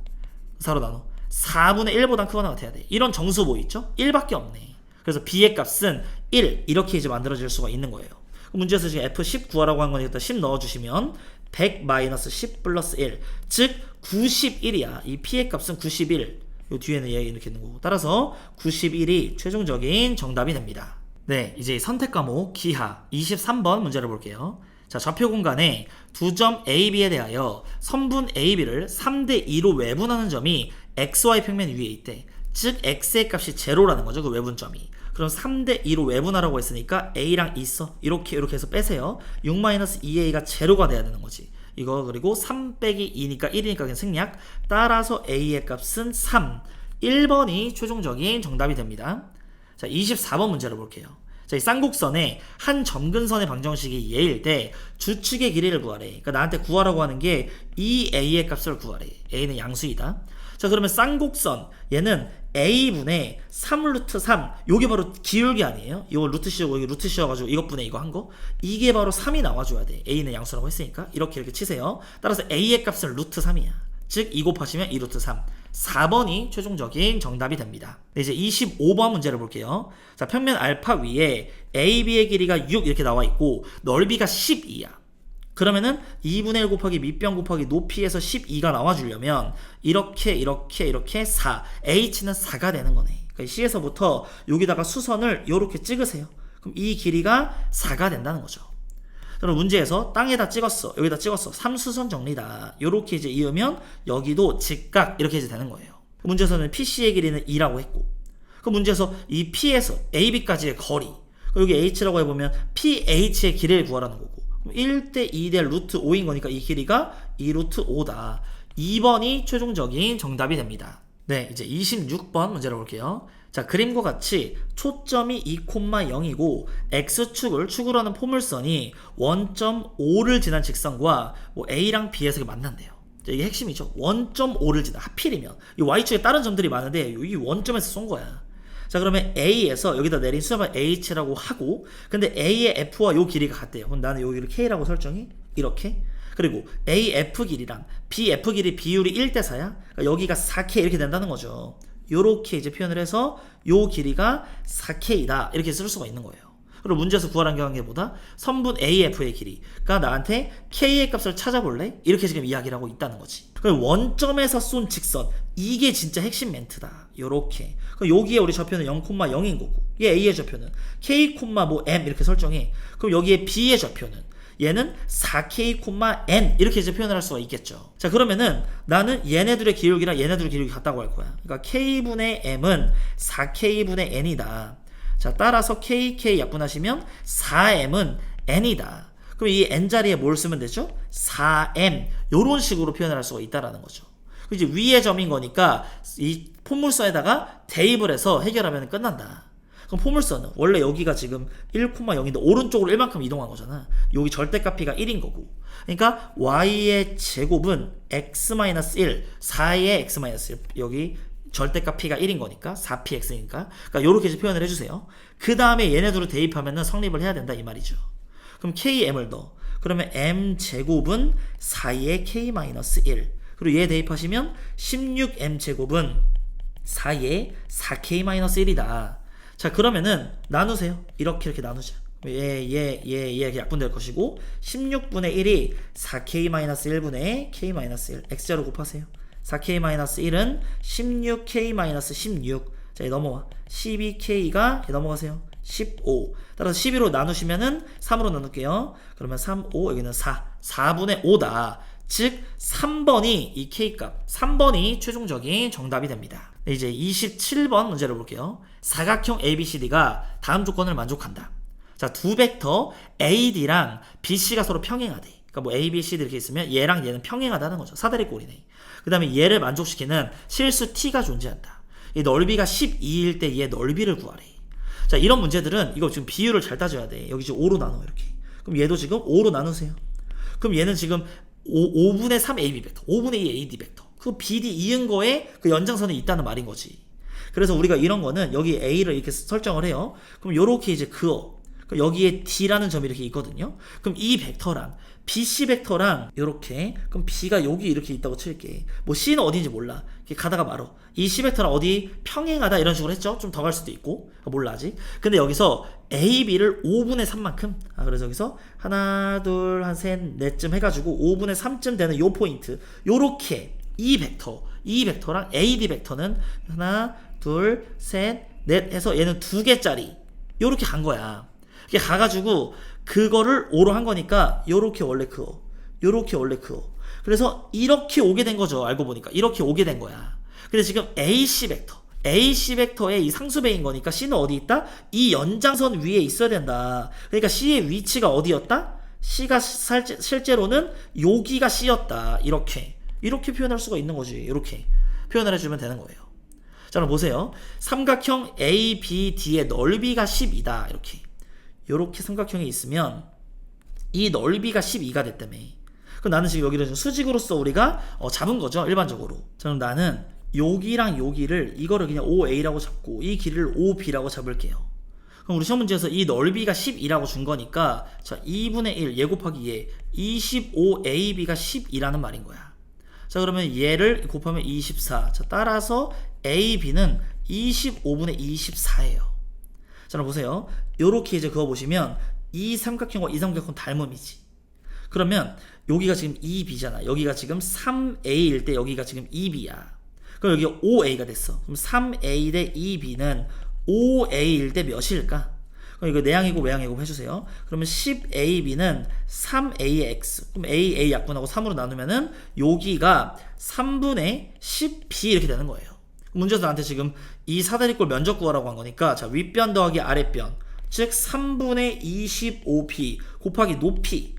4로 나눠 4분의 1보단 크거나 같아야 돼. 이런 정수 뭐 있죠? 1밖에 없네. 그래서 b의 값은 1 이렇게 이제 만들어질 수가 있는 거예요. 문제에서 지금 f10 구하라고 한 거니까 10 넣어주시면 100 마이너스 10 플러스 1, 즉 91이야. 이 p의 값은 91. 요 뒤에는 얘 이렇게 있는 거고, 따라서 91이 최종적인 정답이 됩니다. 네, 이제 선택 과목 기하 23번 문제를 볼게요. 자, 좌표 공간에 두 점 A, B에 대하여 선분 A, B를 3대 2로 외분하는 점이 XY 평면 위에 있대. 즉 X의 값이 제로라는 거죠. 그 외분점이. 그럼 3대 2로 외분하라고 했으니까 A랑 2 써. 이렇게 해서 빼세요. 6-2A가 제로가 돼야 되는 거지. 이거 그리고 3 빼기 2니까 1이니까 그냥 생략. 따라서 A의 값은 3. 1번이 최종적인 정답이 됩니다. 자, 24번 문제를 볼게요. 자, 이 쌍곡선에 한 점근선의 방정식이 얘일 때 주축의 길이를 구하래. 그러니까 나한테 구하라고 하는 게 이 a의 값을 구하래. a는 양수이다. 자, 그러면 쌍곡선 얘는 a분의 3루트 3 요게 바로 기울기 아니에요? 이거 루트 씌우고 여기 루트 씌워가지고 이것분의 이거 한 거 이게 바로 3이 나와줘야 돼. a는 양수라고 했으니까 이렇게 치세요. 따라서 a의 값은 루트 3이야. 즉 2 곱하시면 2 루트 3 4번이 최종적인 정답이 됩니다. 이제 25번 문제를 볼게요. 자, 평면 알파 위에 AB의 길이가 6 이렇게 나와 있고 넓이가 12야. 그러면은 2분의 1 곱하기 밑변 곱하기 높이에서 12가 나와주려면 이렇게 4 H는 4가 되는 거네. 그러니까 C에서부터 여기다가 수선을 이렇게 찍으세요. 그럼 이 길이가 4가 된다는 거죠. 그럼 문제에서 땅에다 찍었어. 여기다 찍었어. 3수선 정리다. 요렇게 이제 이으면 여기도 직각 이렇게 이제 되는 거예요. 문제에서는 PC의 길이는 2라고 했고 그 문제에서 이 P에서 AB까지의 거리 여기 H라고 해보면 PH의 길이를 구하라는 거고 1대 2대 루트 5인 거니까 이 길이가 2 루트 5다. 2번이 최종적인 정답이 됩니다. 네, 이제 26번 문제를 볼게요. 자, 그림과 같이 초점이 2,0이고 x축을 축으로 하는 포물선이 원점5를 지난 직선과 뭐 A랑 B에서 만난대요. 자, 이게 핵심이죠. 원점5를 지나 하필이면 이 y축에 다른 점들이 많은데 이 원점에서 쏜 거야. 자, 그러면 A에서 여기다 내린 수압을 H라고 하고 근데 A의 F와 요 길이가 같대요. 그럼 나는 여기를 K라고 설정해. 이렇게. 그리고 AF 길이랑 BF 길이 비율이 1대 4야. 그러니까 여기가 4K 이렇게 된다는 거죠. 요렇게 이제 표현을 해서 요 길이가 4K다. 이렇게 쓸 수가 있는 거예요. 그리고 문제에서 구하라는 경우보다 선분 AF의 길이가 나한테 K의 값을 찾아볼래? 이렇게 지금 이야기를 하고 있다는 거지. 그럼 원점에서 쏜 직선 이게 진짜 핵심 멘트다. 요렇게. 그럼 여기에 우리 좌표는 0,0인 거고 얘 A의 좌표는 K, 뭐 M 이렇게 설정해. 그럼 여기에 B의 좌표는 얘는 4K, N 이렇게 이제 표현을 할 수가 있겠죠. 자, 그러면은 나는 얘네들의 기울기랑 얘네들의 기울기 같다고 할 거야. 그러니까 K분의 M은 4K분의 N이다. 자, 따라서 KK 약분하시면 4M은 N이다. 그럼 이 N자리에 뭘 쓰면 되죠? 4M 요런 식으로 표현을 할 수가 있다라는 거죠. 이제 위의 점인 거니까 이 포물선에다가 대입을 해서 해결하면 끝난다. 그럼 포물선은 원래 여기가 지금 1,0인데 오른쪽으로 1만큼 이동한 거잖아. 여기 절대값이가 1인 거고. 그러니까 y의 제곱은 x-1, 4의 x-1 여기 절대값 p가 1인 거니까 4px니까 그러니까 요렇게 이제 표현을 해주세요. 그 다음에 얘네들을 대입하면은 성립을 해야 된다 이 말이죠. 그럼 km을 넣어. 그러면 m 제곱은 4의 k-1 그리고 얘 대입하시면 16m 제곱은 4의 4k-1이다. 자, 그러면은 나누세요. 이렇게 나누자. 얘 약분될 것이고 16분의 1이 4k-1분의 k-1 x자로 곱하세요. 4k-1은 16k-16 자, 넘어와 12k가 넘어가세요. 15 따라서 12로 나누시면은 3으로 나눌게요. 그러면 3, 5 여기는 4분의 5다. 즉 3번이 이 K값 3번이 최종적인 정답이 됩니다. 이제 27번 문제를 볼게요. 사각형 ABCD가 다음 조건을 만족한다. 자, 두 벡터 AD랑 BC가 서로 평행하대. 그러니까 뭐 ABCD 이렇게 있으면 얘랑 얘는 평행하다는 거죠. 사다리꼴이네. 그 다음에 얘를 만족시키는 실수 T가 존재한다. 이 넓이가 12일 때 얘 넓이를 구하래. 자, 이런 문제들은 이거 지금 비율을 잘 따져야 돼. 여기 지금 5로 나눠 이렇게. 그럼 얘도 지금 5로 나누세요. 그럼 얘는 지금 5분의 3 AB 벡터, 5분의 2 AD 벡터. 그 BD 이은 거에 그 연장선이 있다는 말인 거지. 그래서 우리가 이런 거는 여기 A를 이렇게 설정을 해요. 그럼 요렇게 이제 그어. 그럼 여기에 D라는 점이 이렇게 있거든요. 그럼 이 벡터랑 BC 벡터랑 요렇게 그럼 B가 여기 이렇게 있다고 칠게. 뭐 C는 어딘지 몰라. 이렇게 가다가 말어. 이 C 벡터랑 어디 평행하다 이런 식으로 했죠. 좀 더 갈 수도 있고 몰라 아직. 근데 여기서 AB를 5분의 3만큼 그래서 여기서 하나 둘 한 셋 넷쯤 해가지고 5분의 3쯤 되는 요 포인트 요렇게 이 벡터랑 AD 벡터는 하나 둘 셋 넷 해서 얘는 2개짜리 요렇게 간 거야. 이게 가가지고 그거를 5로 한 거니까 요렇게 원래 그어 요렇게 원래 그어 그래서 이렇게 오게 된 거죠. 알고 보니까 이렇게 오게 된 거야. 근데 지금 AC 벡터의 이 상수배인 거니까 C는 어디 있다? 이 연장선 위에 있어야 된다. 그러니까 C의 위치가 어디였다? C가 실제로는 여기가 C였다. 이렇게 표현할 수가 있는 거지. 이렇게 표현을 해주면 되는 거예요. 자, 그럼 보세요. 삼각형 ABD의 넓이가 12다. 이렇게 삼각형이 있으면 이 넓이가 12가 됐다며. 그럼 나는 지금 여기를 수직으로서 우리가 잡은 거죠. 일반적으로. 자, 그럼 나는 여기랑 여기를 이거를 그냥 OA라고 잡고 이 길이를 OB라고 잡을게요. 그럼 우리 시험 문제에서 이 넓이가 12라고 준 거니까 자 2분의 1 얘 곱하기 얘 25AB가 12라는 말인 거야. 자 그러면 얘를 곱하면 24. 자 따라서 AB는 25분의 24예요. 자 그럼 보세요. 요렇게 이제 그어 보시면 이 삼각형과 이 삼각형 닮음이지. 그러면 여기가 지금 2B잖아. 여기가 지금 3A일 때 여기가 지금 2B야. 그럼 여기가 5A가 됐어. 그럼 3A 대 2B는 5A일 때 몇일까? 그럼 이거 내항이고 외항이고 해주세요. 그러면 10AB는 3A의 X. 그럼 A 약분하고 3으로 나누면은 여기가 3분의 10B 이렇게 되는 거예요. 문제에서 나한테 지금 이 사다리꼴 면적 구하라고 한 거니까 자 윗변 더하기 아랫변 즉 3분의 25B 곱하기 높이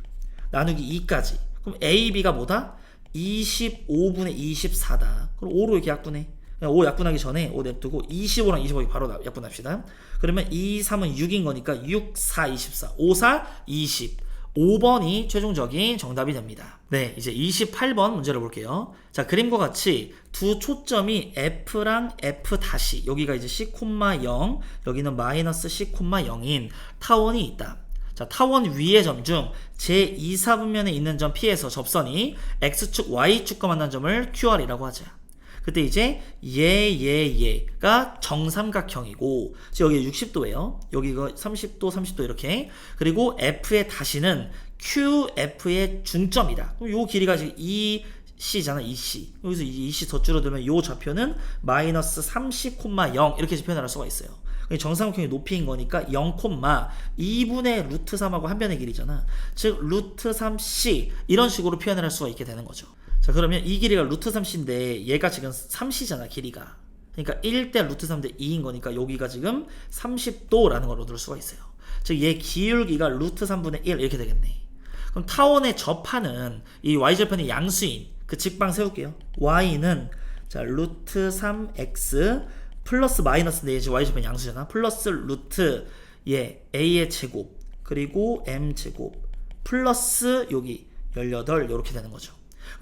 나누기 2까지. 그럼 AB가 뭐다? 25분의 24다. 그럼 5로 이렇게 약분해. 5 약분하기 전에 5 냅두고 25랑 25기 바로 약분합시다. 그러면 2, 3은 6인 거니까 6, 4, 24. 5, 4, 20. 5번이 최종적인 정답이 됩니다. 네, 이제 28번 문제를 볼게요. 자, 그림과 같이 두 초점이 F랑 F 다시 여기가 이제 C,0 여기는 마이너스 C,0인 타원이 있다. 자, 타원 위의 점 중 제2사분면에 있는 점 P에서 접선이 X축, Y축과 만난 점을 QR이라고 하자. 그때 이제 얘가 정삼각형이고 여기 60도예요. 여기가 30도, 30도 이렇게. 그리고 F의 다시는 QF의 중점이다. 그럼 요 길이가 지금 EC잖아, EC. 여기서 EC 더 줄어들면 요 좌표는 마이너스 30,0 이렇게 표현할 수가 있어요. 정삼각형의 높이인 거니까 0,2분의 루트 3하고 한 변의 길이잖아. 즉 루트 3C 이런 식으로 표현을 할 수가 있게 되는 거죠. 자 그러면 이 길이가 루트 3C인데 얘가 지금 3C잖아 길이가. 그러니까 1대 루트 3대 2인 거니까 여기가 지금 30도라는 걸 얻을 수가 있어요. 즉 얘 기울기가 루트 3분의 1 이렇게 되겠네. 그럼 타원에 접하는 이 y절편의 양수인 그 직방 세울게요. y는 자 루트 3x 플러스 마이너스인데 얘 지금 y절편 양수잖아. 플러스 루트 얘 a의 제곱 그리고 m제곱 플러스 여기 18 이렇게 되는 거죠.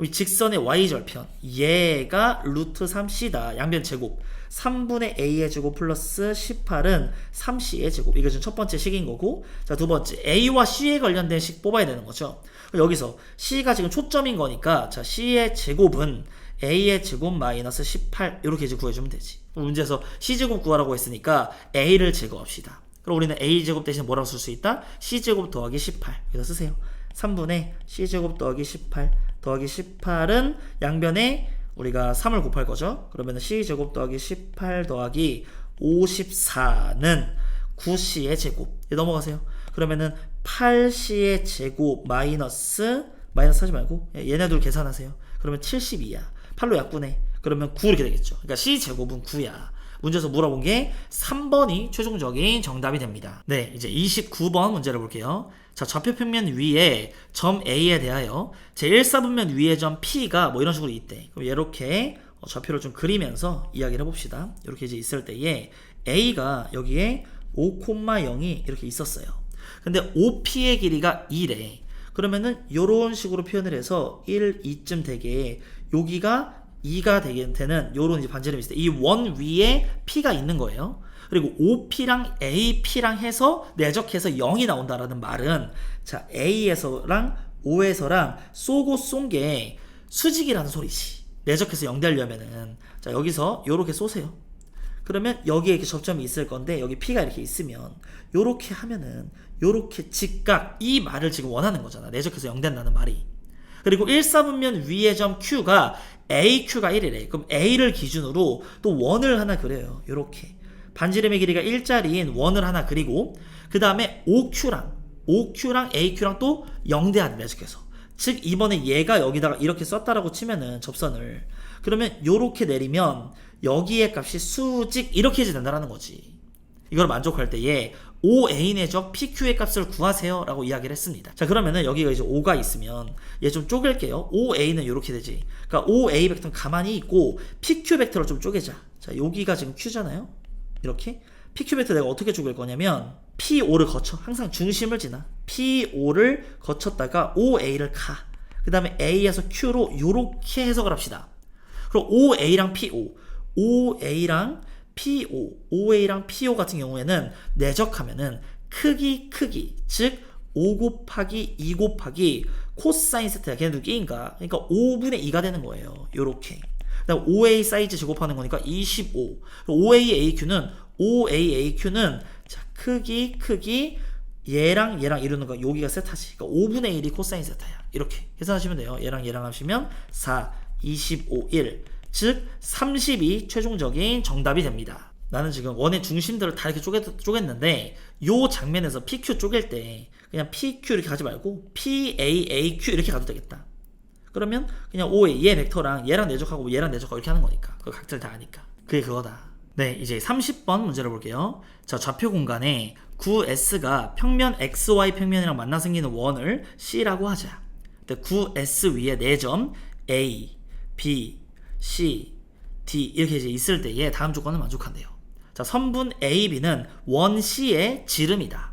이 직선의 y절편 얘가 루트 3c다. 양변 제곱 3분의 a의 제곱 플러스 18은 3c의 제곱. 이게 지금 첫 번째 식인 거고 자 두 번째 a와 c에 관련된 식 뽑아야 되는 거죠. 여기서 c가 지금 초점인 거니까 자 c의 제곱은 a의 제곱 마이너스 18 이렇게 이제 구해주면 되지. 문제에서 c제곱 구하라고 했으니까 a를 제거합시다. 그럼 우리는 a제곱 대신 뭐라고 쓸 수 있다? c제곱 더하기 18 여기다 쓰세요. 3분의 c제곱 더하기 18 더하기 18은 양변에 우리가 3을 곱할 거죠. 그러면 c제곱 더하기 18 더하기 54는 9c의 제곱. 넘어가세요. 그러면은 8c의 제곱 마이너스 하지 말고 얘네들 계산하세요. 그러면 72야. 8로 약분해. 그러면 9 이렇게 되겠죠. 그러니까 c제곱은 9야. 문제에서 물어본 게 3번이 최종적인 정답이 됩니다. 네, 이제 29번 문제를 볼게요. 자, 좌표 평면 위에 점 A에 대하여 제1사분면 위에 점 P가 뭐 이런 식으로 있대. 그럼 이렇게 좌표를 좀 그리면서 이야기를 해봅시다. 이렇게 이제 있을 때에 A가 여기에 5,0이 이렇게 있었어요. 근데 OP의 길이가 2래. 그러면은 이런 식으로 표현을 해서 1, 2쯤 되게 여기가 2가 되는 요런 이제 반지름이 있을 때 이 원 위에 P가 있는 거예요. 그리고 OP랑 AP랑 해서 내적해서 0이 나온다라는 말은 자 A에서랑 O에서랑 쏘고 쏜 게 수직이라는 소리지. 내적해서 0 되려면은 자 여기서 요렇게 쏘세요. 그러면 여기에 이렇게 접점이 있을 건데 여기 P가 이렇게 있으면 요렇게 하면은 요렇게 직각 이 말을 지금 원하는 거잖아. 내적해서 0 된다는 말이. 그리고 1사분면 위의 점 Q가 AQ가 1이래. 그럼 A를 기준으로 또 원을 하나 그려요. 요렇게. 반지름의 길이가 1짜리인 원을 하나 그리고 그 다음에 OQ랑 AQ랑 또 0대하는 내적해서. 즉 이번에 얘가 여기다가 이렇게 썼다라고 치면은 접선을 그러면 요렇게 내리면 여기의 값이 수직 이렇게 해야 된다는 거지. 이걸 만족할 때에 OA 내적 PQ의 값을 구하세요 라고 이야기를 했습니다. 자 그러면은 여기가 이제 5가 있으면 얘 좀 쪼갤게요. OA는 이렇게 되지. 그러니까 OA 벡터는 가만히 있고 PQ 벡터를 좀 쪼개자. 자 여기가 지금 Q잖아요. 이렇게 PQ 벡터 내가 어떻게 쪼갤 거냐면 P5를 거쳐. 항상 중심을 지나. P5를 거쳤다가 OA를 가. 그 다음에 A에서 Q로 요렇게 해석을 합시다. 그럼 OA랑 PO, OA랑 PO 같은 경우에는 내적하면은 크기, 즉 5 곱하기 2 곱하기 코사인 세타야. 걔네들 끼인가? 그러니까 5분의 2가 되는 거예요. 요렇게. 그다음 OA 사이즈 제곱하는 거니까 25. OAAQ는 자, 크기 얘랑 이루는 거 여기가 세타지. 그러니까 5분의 1이 코사인 세타야. 이렇게 계산하시면 돼요. 얘랑 하시면 4, 25, 1. 즉 30이 최종적인 정답이 됩니다. 나는 지금 원의 중심들을 다 이렇게 쪼갰는데 요 장면에서 PQ 쪼갤 때 그냥 PQ 이렇게 가지 말고 PAAQ 이렇게 가도 되겠다. 그러면 그냥 OA 얘 벡터랑 얘랑 내적하고 얘랑 내적하고 이렇게 하는 거니까. 그거 각자를 다 아니까. 그게 그거다. 네, 이제 30번 문제를 볼게요. 자, 좌표 공간에 9S가 평면 XY 평면이랑 만나 생기는 원을 C라고 하자. 9S 위에 4점 A, B, C, D 이렇게 이제 있을 때에 다음 조건은 만족한대요. 자, 선분 AB는 원 C의 지름이다.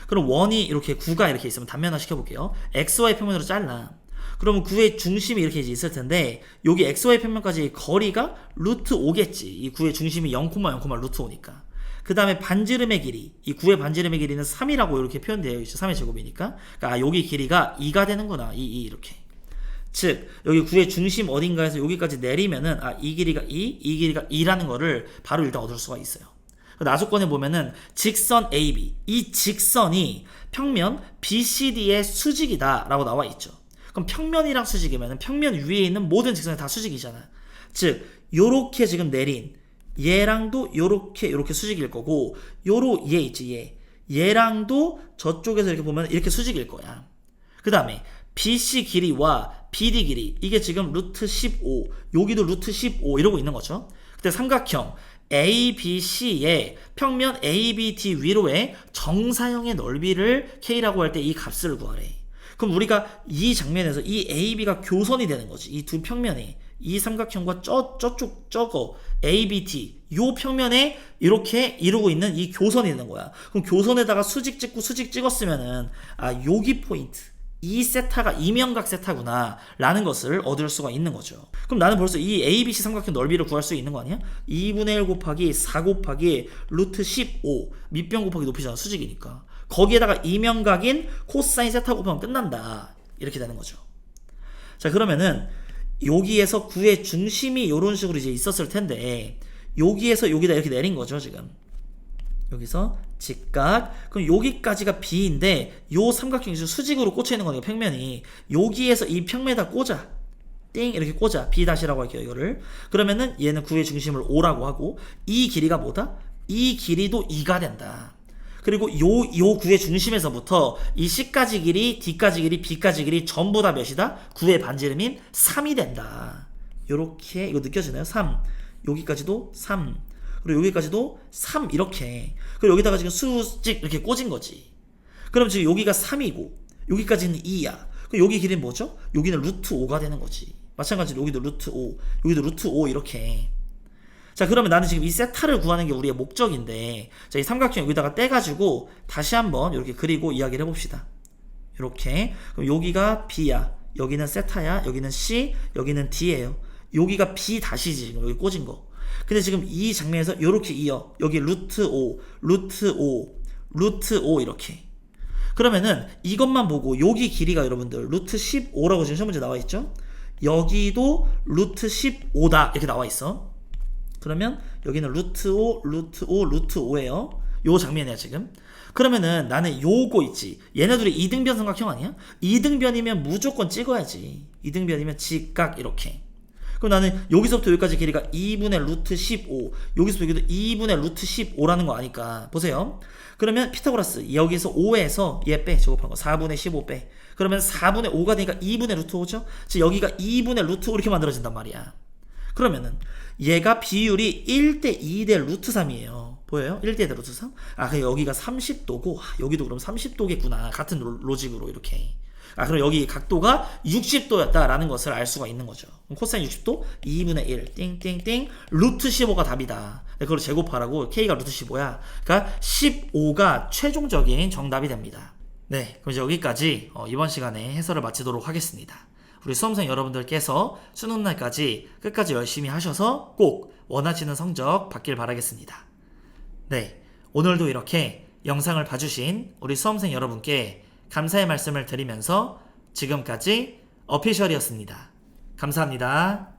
그럼 원이 이렇게 9가 이렇게 있으면 단면화 시켜볼게요. XY 평면으로 잘라. 그러면 9의 중심이 이렇게 이제 있을 텐데 여기 XY 평면까지 거리가 루트 5겠지. 이 9의 중심이 0,0, 루트 5니까. 그 다음에 반지름의 길이, 이 9의 반지름의 길이는 3이라고 이렇게 표현되어 있죠. 3의 제곱이니까. 그러니까 여기 길이가 2가 되는구나. 2 이렇게. 즉 여기 9의 중심 어딘가에서 여기까지 내리면은 이 길이가 2, 이 길이가 2라는 거를 바로 일단 얻을 수가 있어요. 나조건에 보면은 직선 AB, 이 직선이 평면 BCD의 수직이다 라고 나와 있죠. 그럼 평면이랑 수직이면 평면 위에 있는 모든 직선이 다 수직이잖아. 즉 요렇게 지금 내린 얘랑도 요렇게 수직일 거고 얘 있지 얘랑도 저쪽에서 이렇게 보면 이렇게 수직일 거야. 그 다음에 BC 길이와 BD 길이 이게 지금 루트 15 여기도 루트 15 이러고 있는 거죠. 그때 삼각형 ABC의 평면 ABD 위로의 정사형의 넓이를 K라고 할 때 이 값을 구하래. 그럼 우리가 이 장면에서 이 AB가 교선이 되는 거지. 이 두 평면이 이 삼각형과 저쪽 저거 ABD 요 평면에 이렇게 이루고 있는 이 교선이 되는 거야. 그럼 교선에다가 수직 찍었으면은 여기 포인트 이 세타가 이면각 세타구나 라는 것을 얻을 수가 있는 거죠. 그럼 나는 벌써 이 ABC 삼각형 넓이를 구할 수 있는 거 아니야? 2분의 1 곱하기 4 곱하기 루트 15 밑변 곱하기 높이잖아. 수직이니까. 거기에다가 이면각인 코사인 세타 곱하면 끝난다. 이렇게 되는 거죠. 자, 그러면은 여기에서 9의 중심이 이런 식으로 이제 있었을 텐데 여기에서 여기다 이렇게 내린 거죠. 지금 여기서 직각. 그럼 여기까지가 B인데 요 삼각형이 수직으로 꽂혀 있는 거니까 평면이 여기에서 이 평면에다 꽂아. 띵 이렇게 꽂아. B-라고 할게요. 이거를. 그러면은 얘는 9의 중심을 O라고 하고 이 길이가 뭐다? 이 길이도 2가 된다. 그리고 요 9의 중심에서부터 이 C까지 길이, D까지 길이, B까지 길이 전부 다 몇이다? 9의 반지름인 3이 된다. 요렇게 이거 느껴지나요? 3. 여기까지도 3. 그리고 여기까지도 3 이렇게. 그리고 여기다가 지금 수직 이렇게 꽂은 거지. 그럼 지금 여기가 3이고 여기까지는 2야. 그럼 여기 길이는 뭐죠? 여기는 루트 5가 되는 거지. 마찬가지로 여기도 루트 5, 여기도 루트 5 이렇게. 자, 그러면 나는 지금 이 세타를 구하는 게 우리의 목적인데, 자, 이 삼각형 여기다가 떼가지고 다시 한번 이렇게 그리고 이야기를 해봅시다. 이렇게. 그럼 여기가 B야. 여기는 세타야. 여기는 C. 여기는 D예요. 여기가 B 다시지. 지금 여기 꽂은 거. 근데 지금 이 장면에서 이렇게 이어. 여기 루트 5, 루트 5, 루트 5 이렇게. 그러면은 이것만 보고 여기 길이가 여러분들 루트 15라고 지금 시험 문제 나와 있죠? 여기도 루트 15다. 이렇게 나와 있어. 그러면 여기는 루트 5, 루트 5, 루트 5예요. 요 장면이야 지금. 그러면은 나는 요거 있지. 얘네들이 이등변 삼각형 아니야? 이등변이면 무조건 찍어야지. 이등변이면 직각 이렇게. 그럼 나는 여기서부터 여기까지 길이가 2분의 루트 15 여기서부터 여기도 2분의 루트 15라는 거 아니까 보세요. 그러면 피타고라스 여기서 5에서 얘 빼 제곱한 거 4분의 15 빼. 그러면 4분의 5가 되니까 2분의 루트 5죠? 즉 여기가 2분의 루트 5 이렇게 만들어진단 말이야. 그러면은 얘가 비율이 1대 2대 루트 3이에요. 보여요? 1대 2대 루트 3? 그럼 여기가 30도고 여기도 그럼 30도겠구나. 같은 로직으로 이렇게. 그럼 여기 각도가 60도였다라는 것을 알 수가 있는 거죠. 그럼 코사인 60도 2분의 1 띵띵띵 루트 15가 답이다. 그걸 제곱하라고 K가 루트 15야. 그러니까 15가 최종적인 정답이 됩니다. 네, 그럼 이제 여기까지 이번 시간에 해설을 마치도록 하겠습니다. 우리 수험생 여러분들께서 수능날까지 끝까지 열심히 하셔서 꼭 원하시는 성적 받길 바라겠습니다. 네, 오늘도 이렇게 영상을 봐주신 우리 수험생 여러분께 감사의 말씀을 드리면서 지금까지 어피셜이었습니다. 감사합니다.